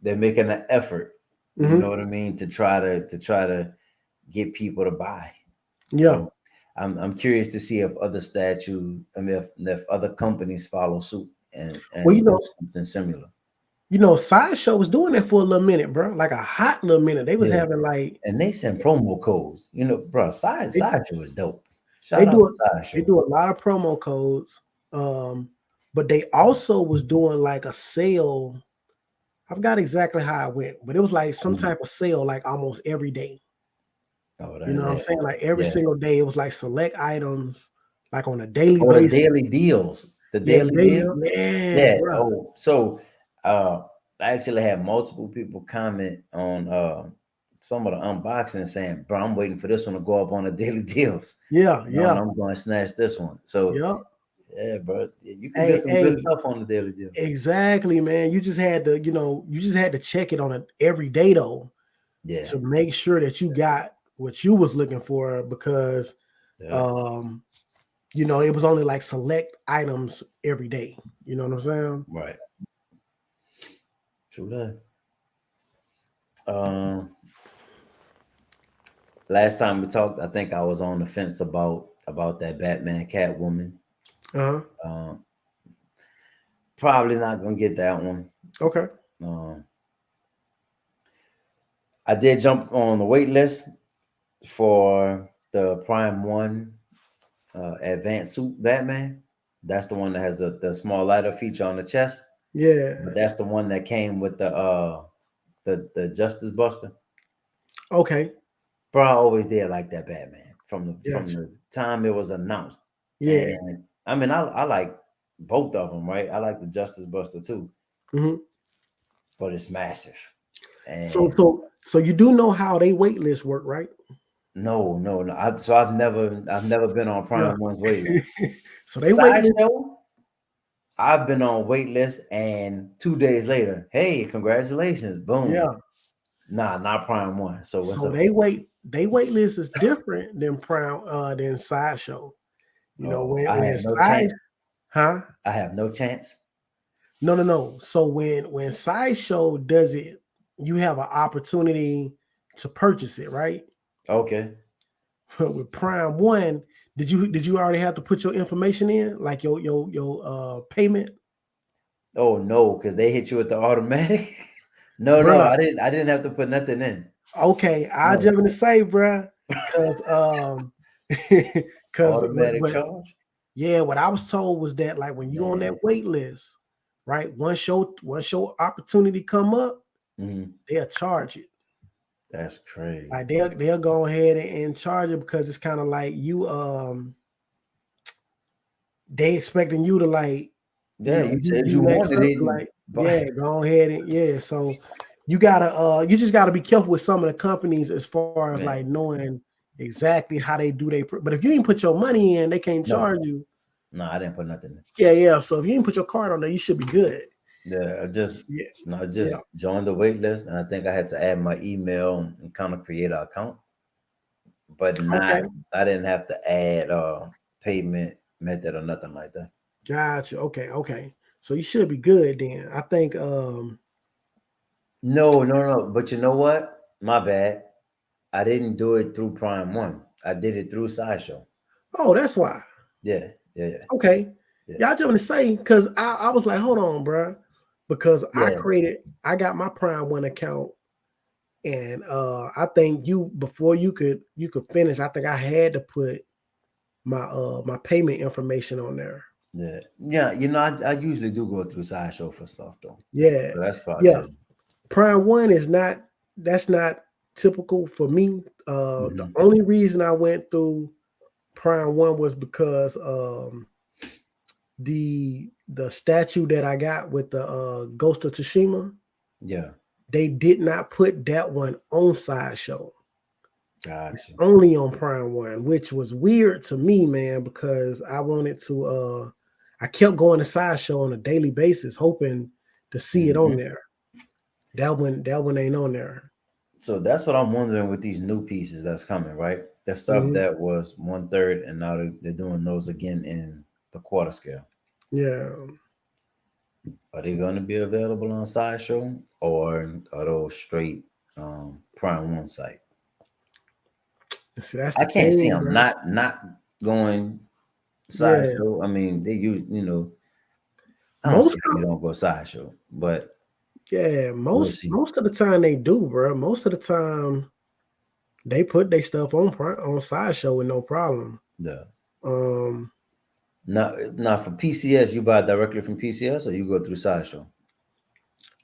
They're making an effort. You Hmm. know what I mean? To try to get people to buy. Yeah. So I'm curious to see if other statues, I mean, if other companies follow suit Well, and do something similar. Sideshow was doing that for a little minute, bro. Like a hot little minute. They was Yeah, having like and they send promo codes. Bro, they, Sideshow is dope. they Shout out do to they Sideshow. do a lot of promo codes. But they also was doing like a sale. I forgot exactly how it went, but it was like some Mhm. type of sale like almost every day. Oh, You know what I'm yeah, saying? Like every yeah. single day, it was like select items, like on a daily Or the basis. daily deals. The Yeah, daily daily, deal. man, Yeah. bro. Oh, so uh I actually had multiple people comment on some of the unboxing saying, bro, I'm waiting for this one to go up on the daily deals. Yeah, And yeah, I'm going to snatch this one. So yeah. yeah, bro, yeah, you can get Hey, some good hey, stuff on the daily deals. exactly, man. You just had to, you just had to check it on it every day though Yeah. to make sure that you got what you was looking for because Yeah. um, it was only like select items every day. You know what I'm saying? Right. True that. Um Last time we talked, I think I was on the fence about that Batman Catwoman. Uh-huh. Um Probably not gonna get that one. Okay. Um I did jump on the wait list for the Prime One Advanced Suit Batman. That's the one that has the small lighter feature on the chest. But Yeah. that's the one that came with the Justice Buster. Okay. Bro, I always did like that Batman from Gotcha. the time it was announced. Yeah. And I mean, I like both of them, right? I like the Justice Buster too, Hmm. but it's massive. So And so so you do know how they wait list work, right? no, no, no. So I've never been on Yeah. Prime One's wait list. So they wait list. Sideshow, I've been on wait list, and 2 days later, hey, congratulations, boom. Yeah. Nah, not Prime One. So what's So up? they wait list is different than sideshow. Oh, I When have no chance. huh? I have no chance. No, no, no. So when sideshow does it, you have an opportunity to purchase it, right? Okay. With Prime One, did you already have to put your information in, like your payment, Oh no, because they hit you with the automatic. No, no, bruh? I didn't have to put nothing in. Okay, I No. just gonna say, bruh, because because Automatic what charge. yeah, what I was told was that like when you on Man. that wait list, right? Once your opportunity come up, Mhm. they'll charge it. That's Like crazy. they'll go ahead and charge it because it's kind of like they expecting you to like, Yeah, you said you you next wanted up it, to like, but yeah, go ahead and yeah. So you just gotta be careful with some of the companies as far as like man, knowing exactly how they do but if you ain't put your money in, they can't no, charge you. no, I didn't put nothing in. Yeah, yeah. So if you ain't put your card on there, you should be good. Yeah, Yeah, I yeah. just joined the wait list, and I think I had to add my email and kind of create an account, but not. Okay. I didn't have to add payment method or nothing like that. Gotcha. Okay, okay. So you should be good then. I think No, no, no. But you know what? My bad. I didn't do it through Prime One. I did it through Sideshow. oh, that's why. Yeah, yeah, yeah, Okay. yeah, Yeah, I just want to say because I was like, hold on, bro. Because yeah, I got my Prime One account, and I think before you could finish, I think I had to put my payment information on there. yeah. Yeah, I usually do go through Sideshow for stuff though. Yeah, So that's probably yeah. it. Prime One is not that's not typical for me. The Hmm. only reason I went through Prime One was because the statue that I got with the Ghost of Tsushima, Yeah, they did not put that one on Sideshow. It's gotcha. only on Prime One, which was weird to me, man, because I kept going to Sideshow on a daily basis, hoping to see it on Hmm. there. That one ain't on there. So that's what I'm wondering with these new pieces that's coming, right? The stuff Mhm. that was 1/3, and now they're doing those again in the quarter scale. Yeah. Are they going to be available on Sideshow, or are those straight? Prime One site. See, that's I the can't see thing, them bro. not going Yeah, sideshow. I mean, they use I don't most see how they don't go sideshow, but yeah, we'll most see. most of the time they do, bro. Most of the time they put their stuff on sideshow with no problem. Yeah. Um, Now for PCS, you buy directly from PCS or you go through sideshow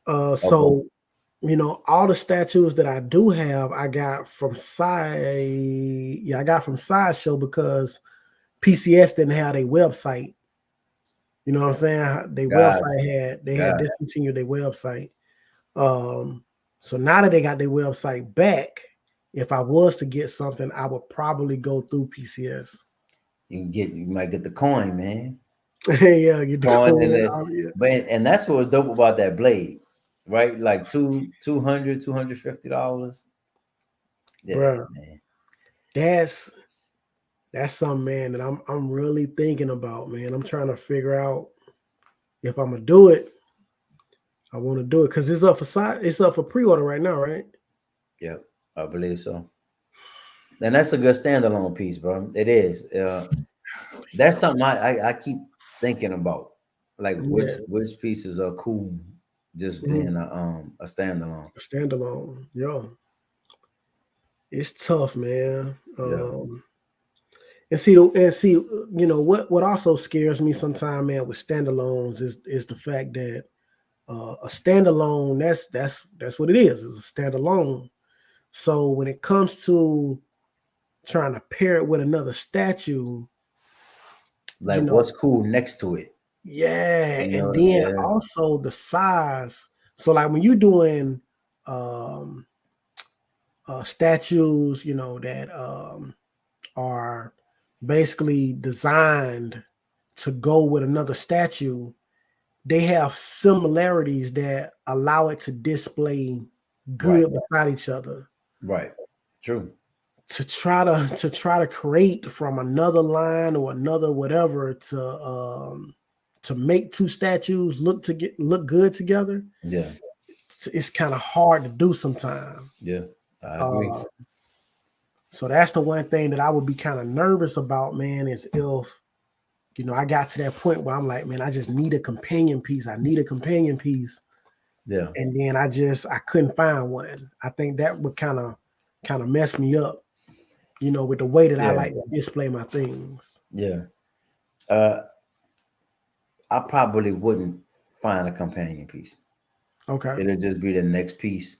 or both? so all the statues that I do have, I got from I got from sideshow because PCS didn't have a website. You know what I'm saying? Their God, website had God, discontinued their website. Um, so now that they got their website back, if I was to get something, I would probably go through PCS. you might get the coin, man. Yeah, get the Coin and coin. the, Oh, yeah, but and that's what was dope about that blade, right? Like $250. Yeah, bro. man. That's that's something, man, that I'm really thinking about, man. I'm trying to figure out if I'm gonna do it. I want to do it because it's up for pre-order right now, right? Yep, I believe so. And that's a good standalone piece, bro. It is. That's something I keep thinking about, like which Yeah. pieces are cool, just Mhm. being a standalone. Standalone. Yo, it's tough, man. Yeah, What also scares me sometimes, man, with standalones is the fact that a standalone, that's what it is. It's a standalone. So when it comes to trying to pair it with another statue, you like know, what's cool next to it. yeah, You and know, then yeah, also the size. So like when you're doing um statues, that are basically designed to go with another statue, they have similarities that allow it to display right, good beside each other. right, true. To try to create from another line or another whatever to make two statues look good together, Yeah, it's kind of hard to do sometimes. yeah, I agree. Uh, so that's the one thing that I would be kind of nervous about, man, is if I got to that point where I'm like, man, I just need a companion piece. I need a companion piece. Yeah, And then I couldn't find one. I think that would kind of mess me up, with the way that I yeah, like to display my things. yeah. Uh, I probably wouldn't find a companion piece. Okay. It'll just be the next piece,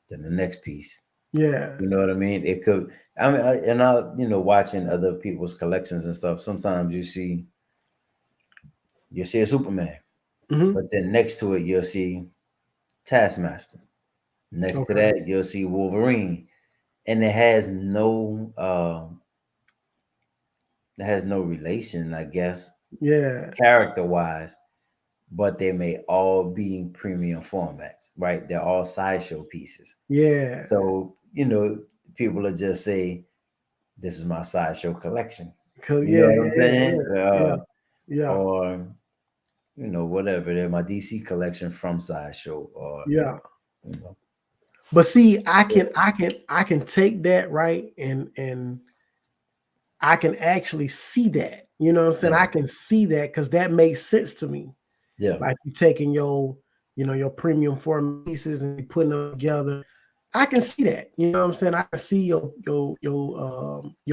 then the next piece. Yeah. You know what I mean? It could. I mean, watching other people's collections and stuff. Sometimes you see a Superman, Hmm. but then next to it you'll see Taskmaster. Next to Okay. that you'll see Wolverine, and it has no relation, I guess, Yeah. character wise. But they may all be in premium formats, right? They're all sideshow pieces. Yeah. So people will just say, "This is my sideshow collection." Cause You know yeah, what yeah, I'm yeah, saying? yeah, yeah, yeah, Or whatever. They're my DC collection from sideshow, or yeah. you know, But see, I yeah, can I can I can take that, right, and I can actually see that. You know what I'm saying? yeah, I can see that because that makes sense to me. yeah, Like you taking your premium form pieces and you putting them together. I can see that. You know what I'm saying? I can see your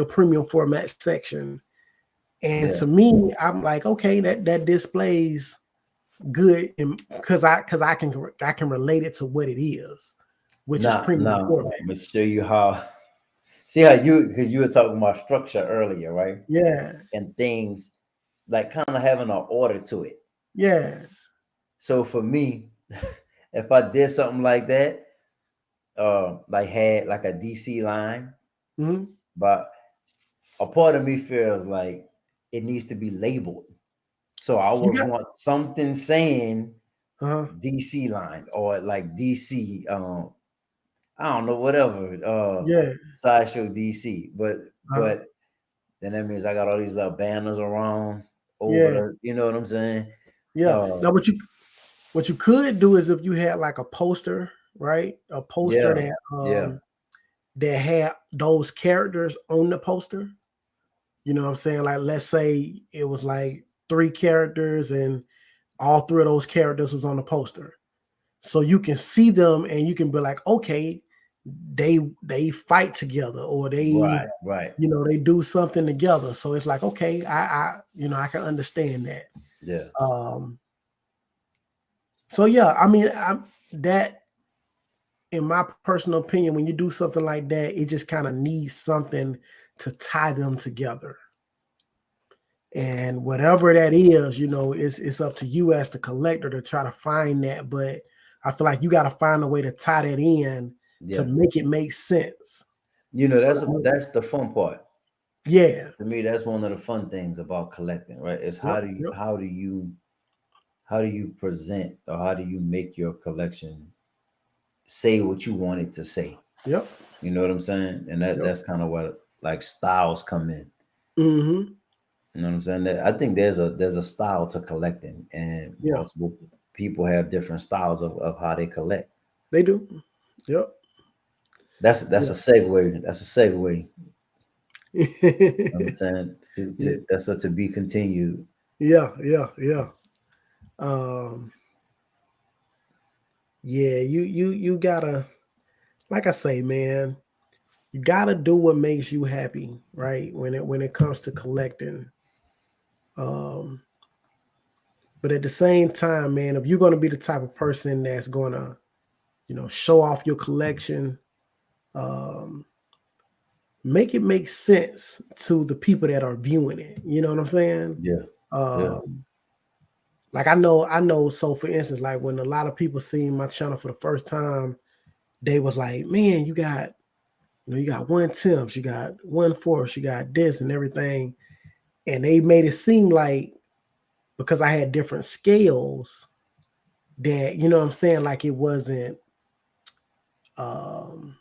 premium format section. And yeah. to me, I'm like, okay, that displays good because I can relate it to what it is, which is premium Now, format. I'm gonna show you how. See how because you were talking about structure earlier, right? Yeah, And things like kind of having an order to it. yeah, So for me, if I did something like that, like had like a DC line, hmm, but a part of me feels like it needs to be labeled. So I you would got, want something saying uh-huh, DC line or like DC, I don't know, whatever, yeah, sideshow DC. But uh-huh, then that means I got all these little banners around yeah, over, you know what I'm saying? yeah. Uh Now, what you could do is if you had like a poster. right? A poster Yeah. Yeah. that had those characters on the poster. You know what I'm saying? Like, let's say it was like three characters, and all three of those characters was on the poster. So you can see them, and you can be like, okay, they fight together, or they, Right. Right. they do something together. So it's like, okay, I can understand that. Yeah. Um, so yeah, I mean, that, in my personal opinion, when you do something like that, it just kind of needs something to tie them together. And whatever that is, it's up to you as the collector to try to find that. But I feel like you got to find a way to tie that in to Yeah. make it make sense. That's So that's the fun part. yeah, To me, that's one of the fun things about collecting, right? Is yep, yep, how do you present, or how do you make your collection say what you want it to say? yep, You know what I'm saying? And yep. that's kind of what, like, styles come in. Hmm. You know what I'm saying? I think there's a style to collecting, and Yeah, multiple people have different styles of how they collect. they do. Yep. That's a Yeah. segue. That's a segue. You know what I'm Yeah. saying? That's a to be continued. Yeah. Yeah. Yeah. Um, yeah, you gotta, like I say, man, you gotta do what makes you happy, right? When it comes to collecting. Um, but at the same time, man, if you're gonna be the type of person that's gonna, show off your collection, um, make it make sense to the people that are viewing it. You know what I'm saying? Yeah, yeah, Um, like I know. So for instance, like when a lot of people seen my channel for the first time, they was like, "Man, you got one temps, you got one force, you got this and everything," and they made it seem like because I had different scales that what I'm saying, like it wasn't um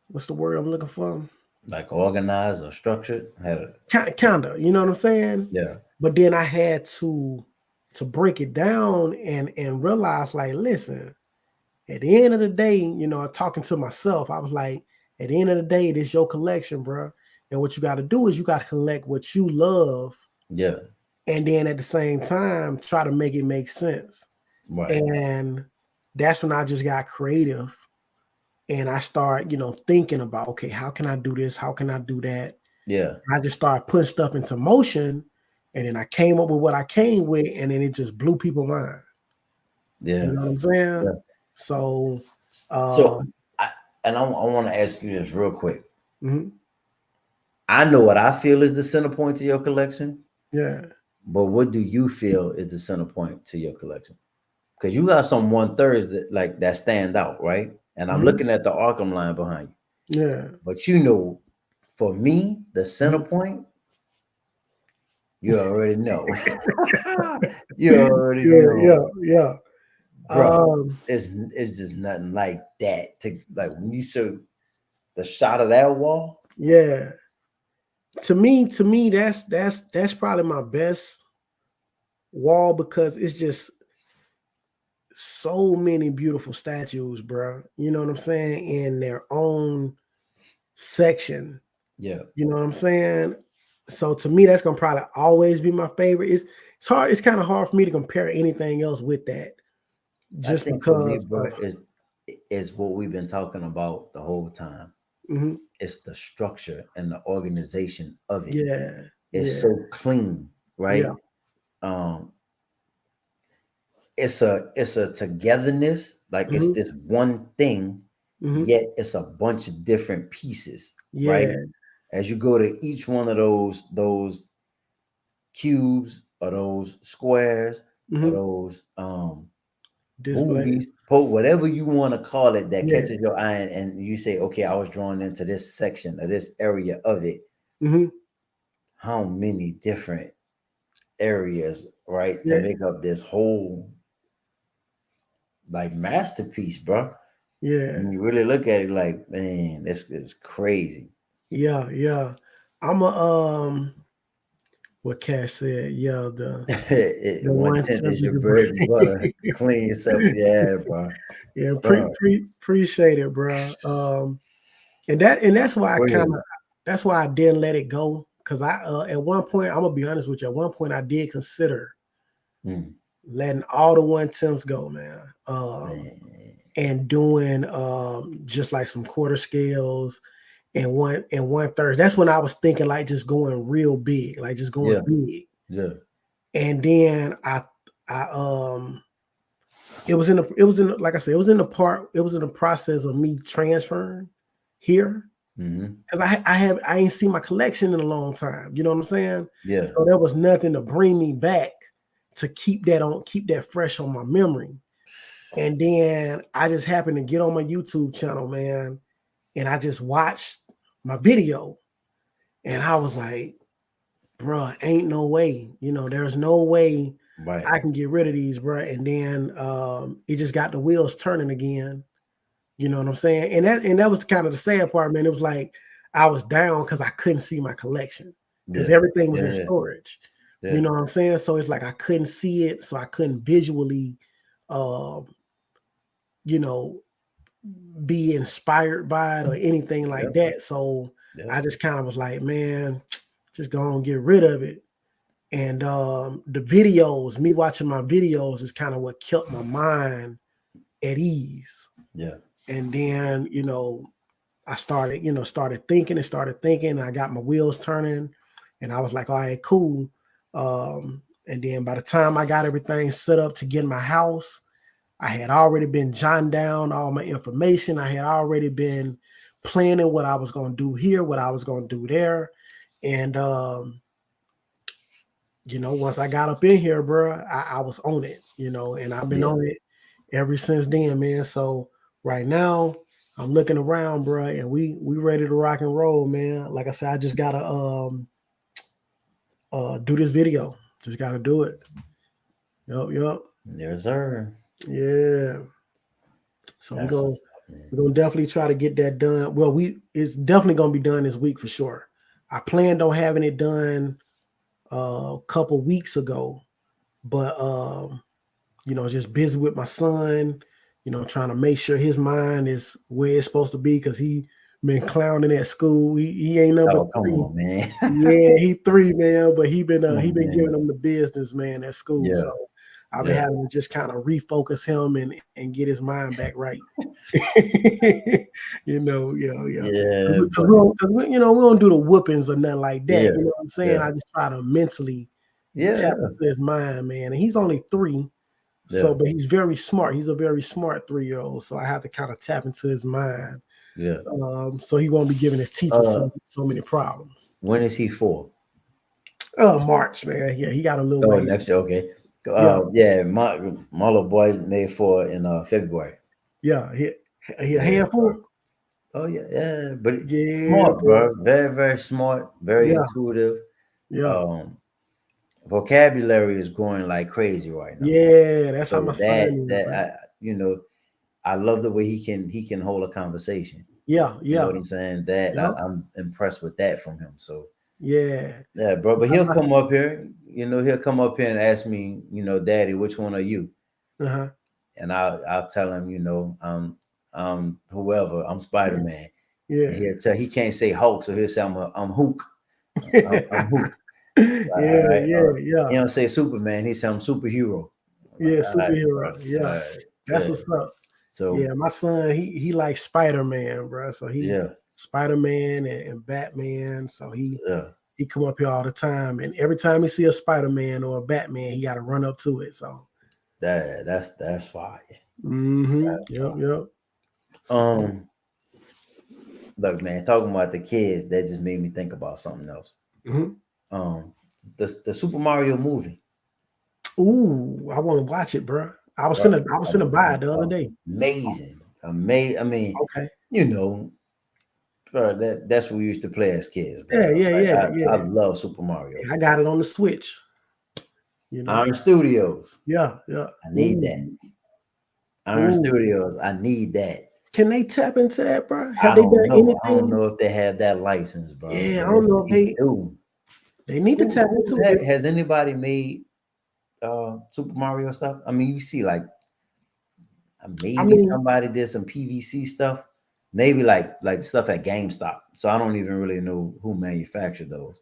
what's the word I'm looking for? like organized or structured. Had a Kind of, you know what I'm saying? Yeah, But then I had to break it down and realize, like, listen, at the end of the day, talking to myself, I was like, at the end of the day, this your collection, bro. And what you got to do is you got to collect what you love, yeah, and then at the same time try to make it make sense. right, And that's when I just got creative, and I start, thinking about, okay, how can I do this? How can I do that? yeah, I just started putting stuff into motion, and then I came up with what I came with, and then it just blew people's mind. You yeah, know what I'm saying? yeah. So, So, um, I want to ask you this real quick. mhm, I know what I feel is the center point to your collection, yeah, but what do you feel is the center point to your collection? Because you got some one thirds that, like, that stand out, right? And I'm mhm, looking at the Arkham line behind you. yeah, But for me, the center mhm. point, you already know. You already Yeah, yeah, know, yeah. bro. Um, It's just nothing like that. To like when you saw the shot of that wall. yeah. To me, that's probably my best wall because it's just so many beautiful statues, bro. You know what I'm saying? In their own section. Yeah, You know what I'm saying? So to me, that's gonna probably always be my favorite. It's hard. It's kind of hard for me to compare anything else with that, I just think for me, because bro, of. is what we've been talking about the whole time. Mhm. It's the structure and the organization of it. Yeah, It's yeah, so clean, yeah. right? Um, it's a togetherness, like it's Mhm, this one thing, mhm. yet it's a bunch of different pieces, right? Yeah. As you go to each one of those cubes, or those squares, or Mhm. those Display. movies, whatever you want to call it, that Yeah. catches your eye, and you say, okay, I was drawn into this section or this area of it. Mhm. How many different areas, right, to Yeah. make up this whole, like, masterpiece, bro? Yeah. When you really look at it, like, man, this is crazy. Yeah. Yeah. I'm a what Cash said. Yeah, the One one tenth is tenth is your the bread and butter. bread. Clean yourself. Yeah, bro. Yeah, Bro. appreciate it, bro. And that's why I Go kind ahead. of that's why I didn't let it go because I at one point I'm gonna be honest with you. At one point I did consider Mm, letting all the one tenths go, man. man. And doing just like some quarter scales and one third. That's when I was thinking like just going real big, like just going Yeah, big. yeah. And then I it was in like I said, it was in the process of me transferring here Hmm. because I ain't seen my collection in a long time. You know what I'm saying? Yeah, So there was nothing to bring me back to keep that fresh on my memory. And then I just happened to get on my YouTube channel, man, and I just watched my video, and I was like, "Bruh, ain't no way. You know, there's no way right. I can get rid of these, bruh." And then it just got the wheels turning again. You know what I'm saying? And that was kind of the sad part, man. It was like I was down because I couldn't see my collection because Yeah, everything was in yeah, storage. You yeah, know what I'm saying? So it's like I couldn't see it, so I couldn't visually, um, you know, be inspired by it or anything yeah, like that. So yeah, I just kind of was like, man, just go and get rid of it. And the videos, me watching my videos is kind of what kept my mind at ease. yeah, And then, I started, started thinking. I got my wheels turning and I was like, all right, cool. And then by the time I got everything set up to get in my house, I had already been jotting down all my information. I had already been planning what I was going to do here, what I was going to do there. And, once I got up in here, bro, I was on it, and I've been yeah. on it ever since then, man. So right now, I'm looking around, bro, and we ready to rock and roll, man. Like I said, I just gotta do this video. Just gotta do it. Yup. Yes, sir. Yeah. So That's what's up, man. we're gonna definitely try to get that done. Well, it's definitely gonna be done this week for sure. I planned on having it done a couple weeks ago, but just busy with my son, trying to make sure his mind is where it's supposed to be because he been clowning at school. He ain't number Oh, come three. on, man. Yeah, he three, man, but he Come on, been giving man. them the business, man, at school. So Yeah, I've been yeah, having to just kind of refocus him and get his mind back right. Yeah. yeah, Because but we don't do the whoopings or nothing like that. yeah, You know what I'm saying? yeah, I just try to mentally yeah, tap into his mind, man. And he's only three. So, yeah, but he's very smart. He's a very smart 3-year-old. So I have to kind of tap into his mind. yeah. So he won't be giving his teachers Uh, so many problems. when is he for? March, man. Yeah, he got a little Oh, way. next year. Okay. Yeah, Yeah, my little boy made for in February. yeah. He a Yeah, bro. handful. Oh yeah, yeah. But Yeah, smart, boy. bro. Very, very smart. Very Yeah, intuitive. yeah, Um, vocabulary is growing like crazy right now. yeah. That's how So my son is, that man. I love the way he can hold a conversation. Yeah, You know yeah, what I'm saying? That yeah, I'm impressed with that from him. So yeah. yeah, bro. But he'll come up here. He'll come up here and ask me, Daddy, which one are you? Uh-huh. And I'll tell him, whoever, I'm Spider Yeah, Man. And yeah. he'll tell he can't say Hulk, so he'll say I'm Hook. I'm Hook. Yeah, All right. yeah, He yeah. don't say Superman. He say I'm superhero. I'm like, Yeah, all right, bro. superhero. All Yeah. right. That's Yeah. what's up. So Yeah, my son, he likes Spider-Man, bro. So he yeah, Spider-Man and Batman. So yeah. he come up here all the time. And every time he see a Spider-Man or a Batman, he gotta run up to it. So That's fire. Yep. So Um, look, man, talking about the kids, that just made me think about something else. mhm. Um, the Super Mario movie. Ooh, I want to watch it, bro. Bro, I was finna buy it the other day. amazing, amazing. I mean, Okay. you know, bro, that's what we used to play as kids, bro. Yeah, yeah, Like yeah, I yeah. love Super Mario, Yeah, I bro. got it on the Switch, you know. Iron Studios, Yeah, yeah. I need Ooh, that. Iron ooh. Studios, I need that. Can they tap into that, bro? Have I they don't done know. I don't anything? know if they have that license, bro. Yeah, But I don't if know if they they do, They need to tap into it. Has anybody made Super Mario stuff? I mean, you see like I maybe mean, somebody did some PVC stuff, maybe like stuff at GameStop. So I don't even really know who manufactured those.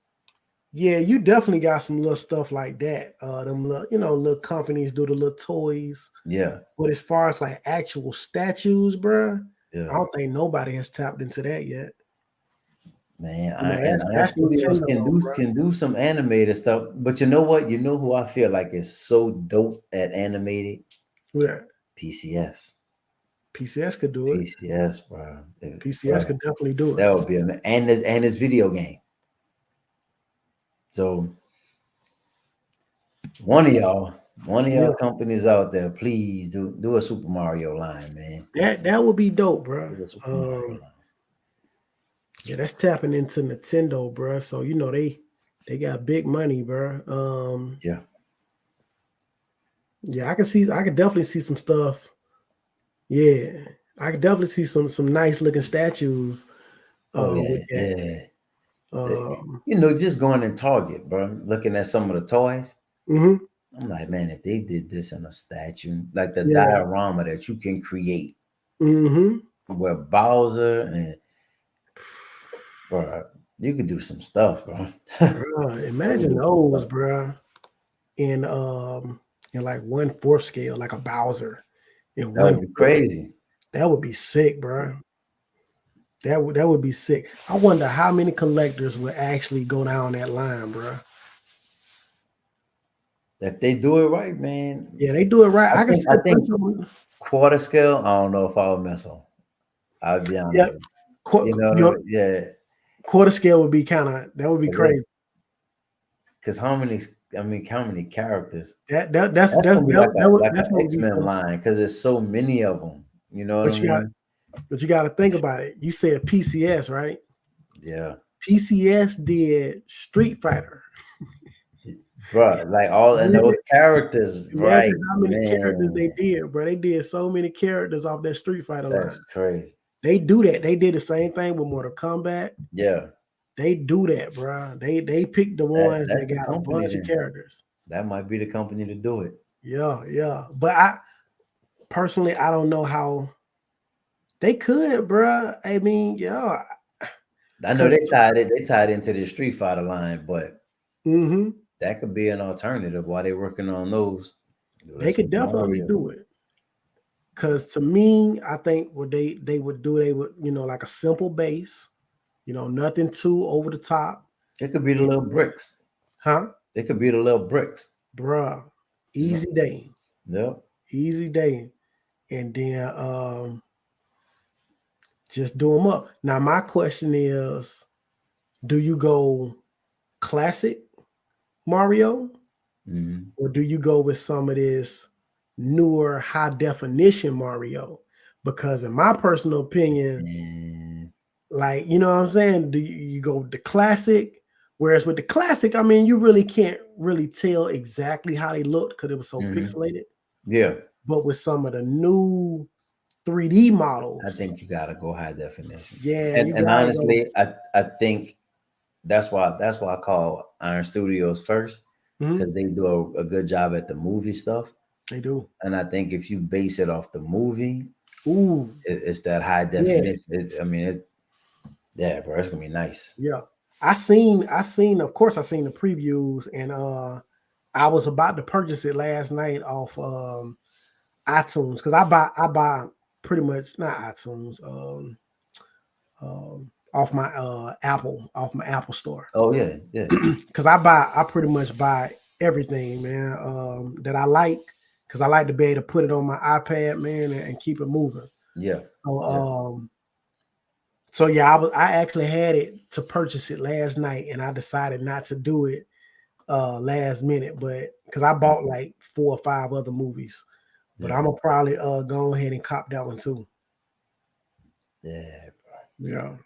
yeah, you definitely got some little stuff like that. Them little, little companies do the little toys. Yeah, But as far as like actual statues, bruh, I yeah, don't think nobody has tapped into that yet. man. And Ask, Iron ask Studios Nintendo though, bruh. can do some animated stuff. But you know what? You know who I feel like is so dope at animated? Yeah, PCS. PCS could do it. PCS, bro. PCS Bro, could definitely do it. that would be and this video game. So one of y'all, one of Yeah, y'all companies out there, please do a Super Mario line, man. that would be dope, bruh. Do a Super Mario line. Yeah, that's tapping into Nintendo, bruh. So they got big money, bruh. Yeah. Yeah, I can definitely see some stuff. Yeah, I could definitely see some nice looking statues Oh with yeah, that. yeah. Um, You know, just going in Target, bro, looking at some of the toys. hmm I'm like, man, if they did this in a statue, like the Yeah. diorama that you can create hmm where Bowser and bro, you could do some stuff, bro. that would Imagine do some those, stuff. bruh, in like 1/4 scale, like a Bowser in That one would be fourth. crazy. That would be sick, bruh. That would be sick. I wonder how many collectors would actually go down that line, bruh. If they do it right, man, Yeah, they do it right. I can see I a think bunch of them. quarter scale. I don't know if I would mess on. I'll be honest Yeah, with you. You know what I mean? Yeah, quarter scale would be that would be crazy. because how many? I mean, how many characters? That's That's gonna be like that's an gonna X be Men so. line because there's so many of them. You know what I But mean? you got to think about it. You said PCS, right? Yeah, PCS did Street Fighter. bro. Like all and Imagine, those characters, right? imagine how many characters Man, they did, bro. They did so many characters off that Street Fighter that's line. crazy. They do that. They did the same thing with Mortal Kombat. Yeah, They do that, bro. They picked the ones that's that the got a company. bunch of Then characters. that might be the company to do it. Yeah, yeah. But I personally, I don't know how they could, bro. I mean, yeah, I know because they tied it. They tied into the Street Fighter line, but hmm that could be an alternative while they're working on those. Do a they could Super definitely Mario. do it. Because to me, I think what they would do, they would like a simple base, nothing too over the top, It could be the and, little bricks. huh, It could be the little bricks. bruh, You know? easy day, Yep. easy day, and then just do them up. Now my question is, do you go classic Mario, Mm-hmm. or do you go with some of this newer high definition Mario? Because in my personal opinion, And like, you know what I'm saying? Do you go the classic? Whereas with the classic, I mean, you really can't really tell exactly how they looked because it was so mm-hmm. pixelated. Yeah, But with some of the new 3D I models, think you gotta go high definition. yeah, you And gotta go. honestly, I think that's why I call Iron Studios first Mhm, because they do a good job at the movie stuff. they do. And I think if you base it off the movie, Ooh, it's that high yeah, definition. I mean, it's yeah, bro. It's gonna be nice. yeah. Of course, I seen the previews, and I was about to purchase it last night off iTunes because I buy pretty much not iTunes, off my Apple store. Oh yeah, yeah, Because I pretty much buy everything, man, that I like, because I like to be able to put it on my iPad, man, and keep it moving. yeah, So yeah. so yeah, I actually had it to purchase it last night, and I decided not to do it last minute, but because I bought like 4 or 5 other movies, but Yeah, I'm gonna probably go ahead and cop that one too. yeah, Yeah,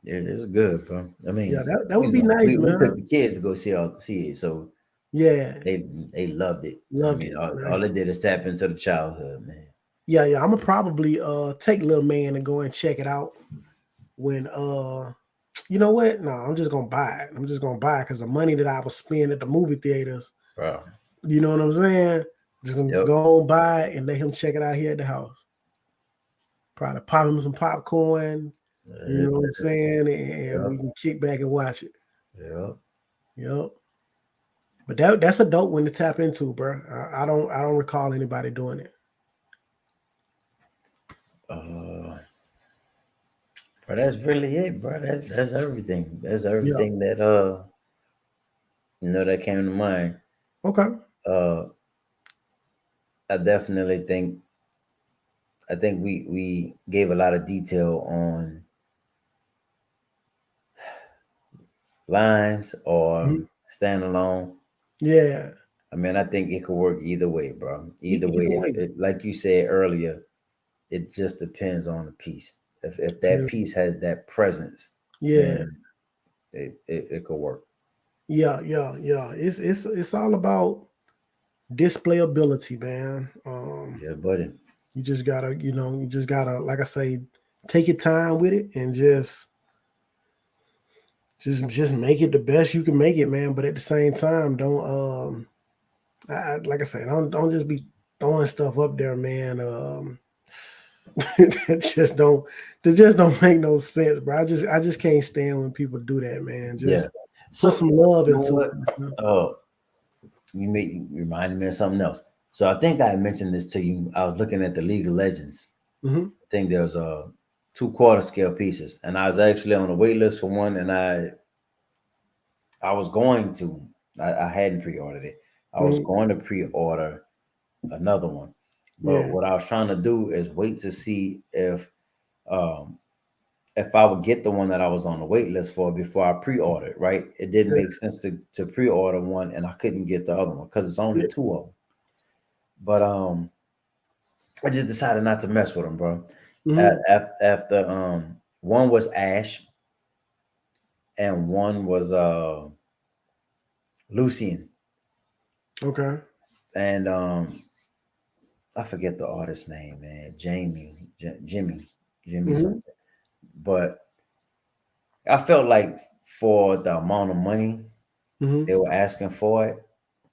yeah. It's good, bro. I yeah, mean, that would be nice, we man. took the kids to go see it, so Yeah, they loved it. I loved mean, it. all it did is tap into the childhood, man. Yeah, yeah. I'm gonna probably take little man and go and check it out when you know what? No, I'm just gonna buy it. I'm just gonna buy it because the money that I was spending at the movie theaters, bro. you know what I'm saying? Just gonna Yep. go on buy it and let him check it out here at the house. Probably pop him some popcorn, you know what I'm saying? And we Yep. can kick back and watch it. Yep. Yep. But that's a dope one to tap into, bro. I don't recall anybody doing it. Uh, but that's really it, bro. That's everything. That's Yeah. everything that that came to mind. Okay. Uh, I definitely think we gave a lot of detail on lines or Mhm. standalone. Yeah. I mean, I think it could work either way, bro. Either way, Either if way. it, like you said earlier, it just depends on the piece. If that Depends. piece has that presence, Yeah. then it could work. Yeah. It's all about displayability, man. Yeah, buddy. You just gotta, you just gotta, like I say, take your time with it and just make it the best you can make it, man. But at the same time, don't like I say, don't just be throwing stuff up there, man. that just don't that just don't make no sense, bro. I just can't stand when people do that, man. Yeah. Just put So some love you know into what? it. Oh, you reminded me of something else. So I think I mentioned this to you. I was looking at the League of Legends. Hmm. I think there was two quarter scale pieces, and I was actually on the wait list for one, and I was going to. I hadn't pre-ordered it. I was Hmm. going to pre-order another one, but Yeah, what I was trying to do is wait to see um, if I would get the one that I was on the wait list for before I pre-ordered. Right? It didn't yeah, make sense to pre-order one, and I couldn't get the other one because it's only yeah. two of them. But I just decided not to mess with them, bro. Hmm. After one was Ash and one was Lucian, Okay. and I forget the artist's name, man. Jimmy Hmm. something. But I felt like for the amount of money Hmm. they were asking for it,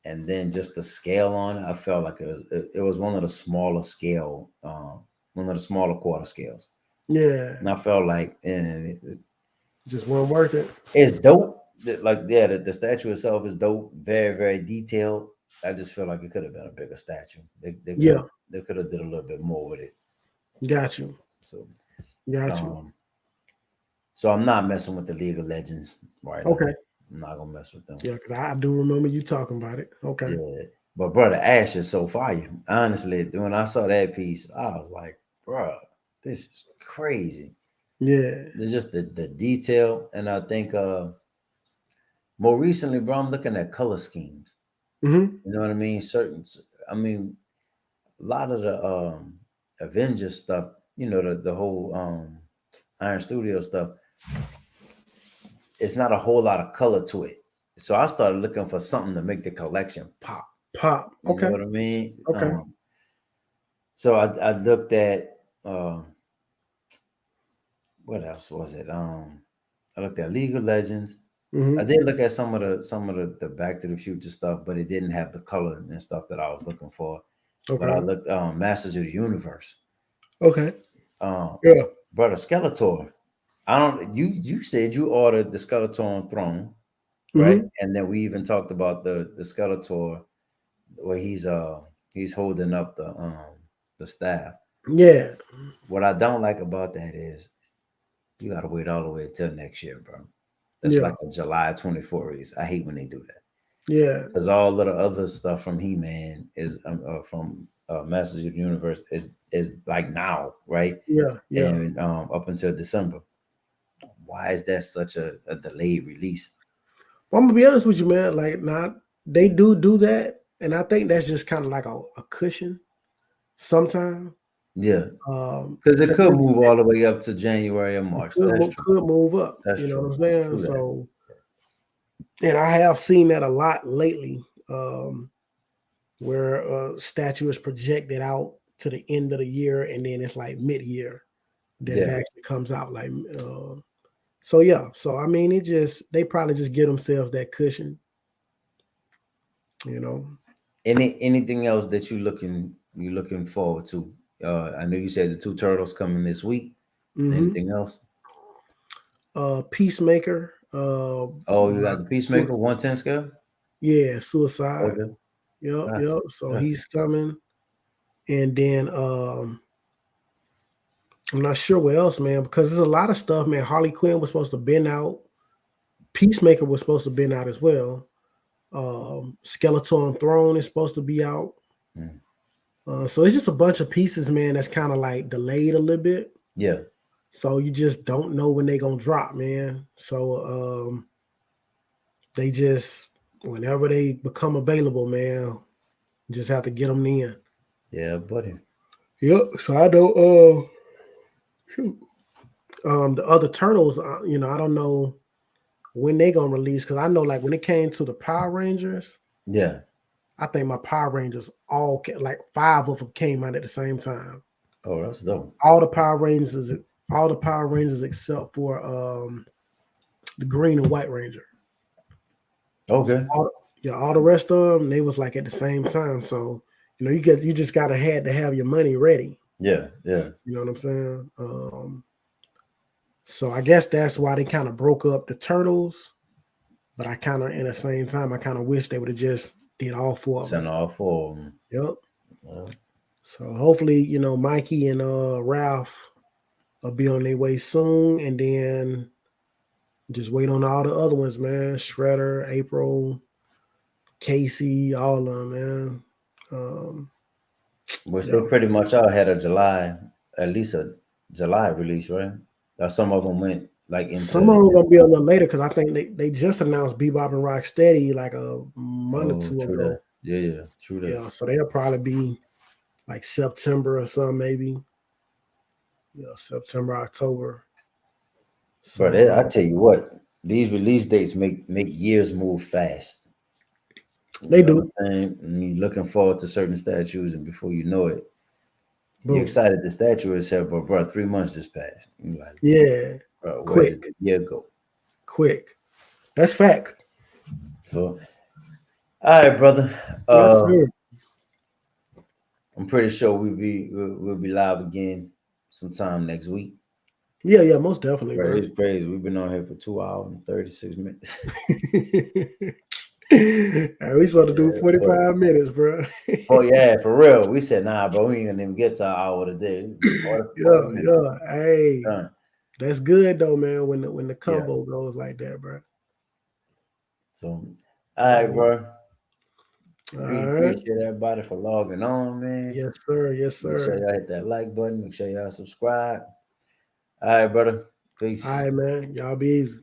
and then just the scale on it, I felt like it was one of the smaller scale, one of the smaller quarter scales, Yeah. and I felt like, Just wasn't worth it. it's dope. Like, yeah, the statue itself is dope, very very detailed. I just feel like it could have been a bigger statue. They could have Yeah. did a little bit more with it. Got you. So Got you. um, so I'm not messing with the League of Legends right now. Okay. I'm not gonna mess with them. Yeah, because I do remember you talking about it. Okay. Yeah, but brother, Ash is so fire. Honestly, when I saw that piece, I was like, bro, this is crazy. Yeah. There's just the detail, and I think more recently, bro, I'm looking at color schemes. Hmm. You know what I mean? I mean, a lot of the Avengers stuff. You know, the whole Iron Studio stuff. It's not a whole lot of color to it. So I started looking for something to make the collection pop. Pop. You know Okay. what I mean? Okay. So I looked at uh, what else was it? I looked at League of Legends. I Hmm. did look at some of the Back to the Future stuff, but it didn't have the color and stuff that I was looking for. But I Okay. looked Masters of the Universe. Okay. Um, Yeah. brother Skeletor. I don't. You said you ordered the Skeletor throne, right? Hmm. And then we even talked about the Skeletor where he's holding up the staff. Yeah. What I don't like about that is you gotta wait all the way till next year, bro. That's Yeah. like a July 24 release. I hate when they do that Yeah. because all of the other stuff from He Man is from Masters of the Universe is like now, right? Yeah. Yeah. And up until December. Why is that such a delayed release? Well, I'm gonna be honest with you, man. Like, not they do that, and I think that's just kind of like a cushion sometimes. Yeah, because it Because could move all the way up to January or it March. That's true. could move up. That's You know what true. I'm saying? True that. So, and I have seen that a lot lately, where a statue is projected out to the end of the year, and then it's like mid-year that it Yeah. actually comes out. Like, So yeah, so I mean, it just they probably just give themselves that cushion, you know. Anything else that you looking forward to? I know you said the two turtles coming this week. Hmm. Anything else? Peacemaker, Oh, you got the Peacemaker 110 scale. yeah, Suicide. Okay, Yep, gotcha, yep. So gotcha. he's coming, and then I'm not sure what else, man, because there's a lot of stuff, man. Harley Quinn was supposed to been out. Peacemaker was supposed to been out as well. Skeleton Throne is supposed to be out. Mm. So it's just a bunch of pieces, man. That's kind of like delayed a little bit. Yeah, So you just don't know when they gonna drop, man. So they just whenever they become available, man, you just have to get them in. yeah, buddy. Yep. So I don't. Shoot. The other turtles, I don't know when they gonna release because I know like when it came to the Power Rangers, Yeah. I think my Power Rangers like five of them came out at the same time. Oh, that's dope. All the Power Rangers, all the Power Rangers except for the Green and White Ranger. So Okay. yeah, all the rest of them they was like at the same time. So you just gotta had to have your money ready. Yeah, yeah. You know what I'm saying? So I guess that's why they kind of broke up the turtles. But I kind of, in the same time, I kind of wish they would have just did all four of them. Send all four of them. Yep. Uh, So hopefully, Mikey and Ralph will be on their way soon, and then just wait on all the other ones, man. Shredder, April, Casey, all of them, man. Um, which they yeah. pretty much all had a July, at least a July release, right? Some of them went like Some into of them this. gonna be a little later because I think they just announced Bebop and Rocksteady like a month or Oh, two true ago. that. Yeah, yeah, true that. Yeah, so they'll probably be like September or something, maybe. September, October. But So I tell you what, these release dates make years move fast. You they know what do. I'm saying? And you're looking forward to certain statues, and before you know it, you're Boom. excited the statue is here, but bro, 3 months just passed. You're like, Yeah. bro, where did Quick. the year go? Quick. That's fact. So, all right, brother. Yes, Uh, sir. I'm pretty sure we'll be live again sometime next week. Yeah, yeah, most definitely, Bro, bro. it's crazy. We've been on here for 2 hours and 36 minutes. We supposed to do Yeah, 45 minutes, bro. oh yeah, for real. We said nah, bro. We ain't gonna even get to an hour today. 40 Yeah, minutes. yeah. Hey, Done. that's good though, man. When the Yeah. combo goes like that, bro. So, all right, So, bro. all right. Appreciate everybody for logging on, man. Yes, sir. Yes, Make sure sir. y'all hit that like button. Make sure y'all subscribe. All right, brother. All Peace. right, man. Y'all be easy.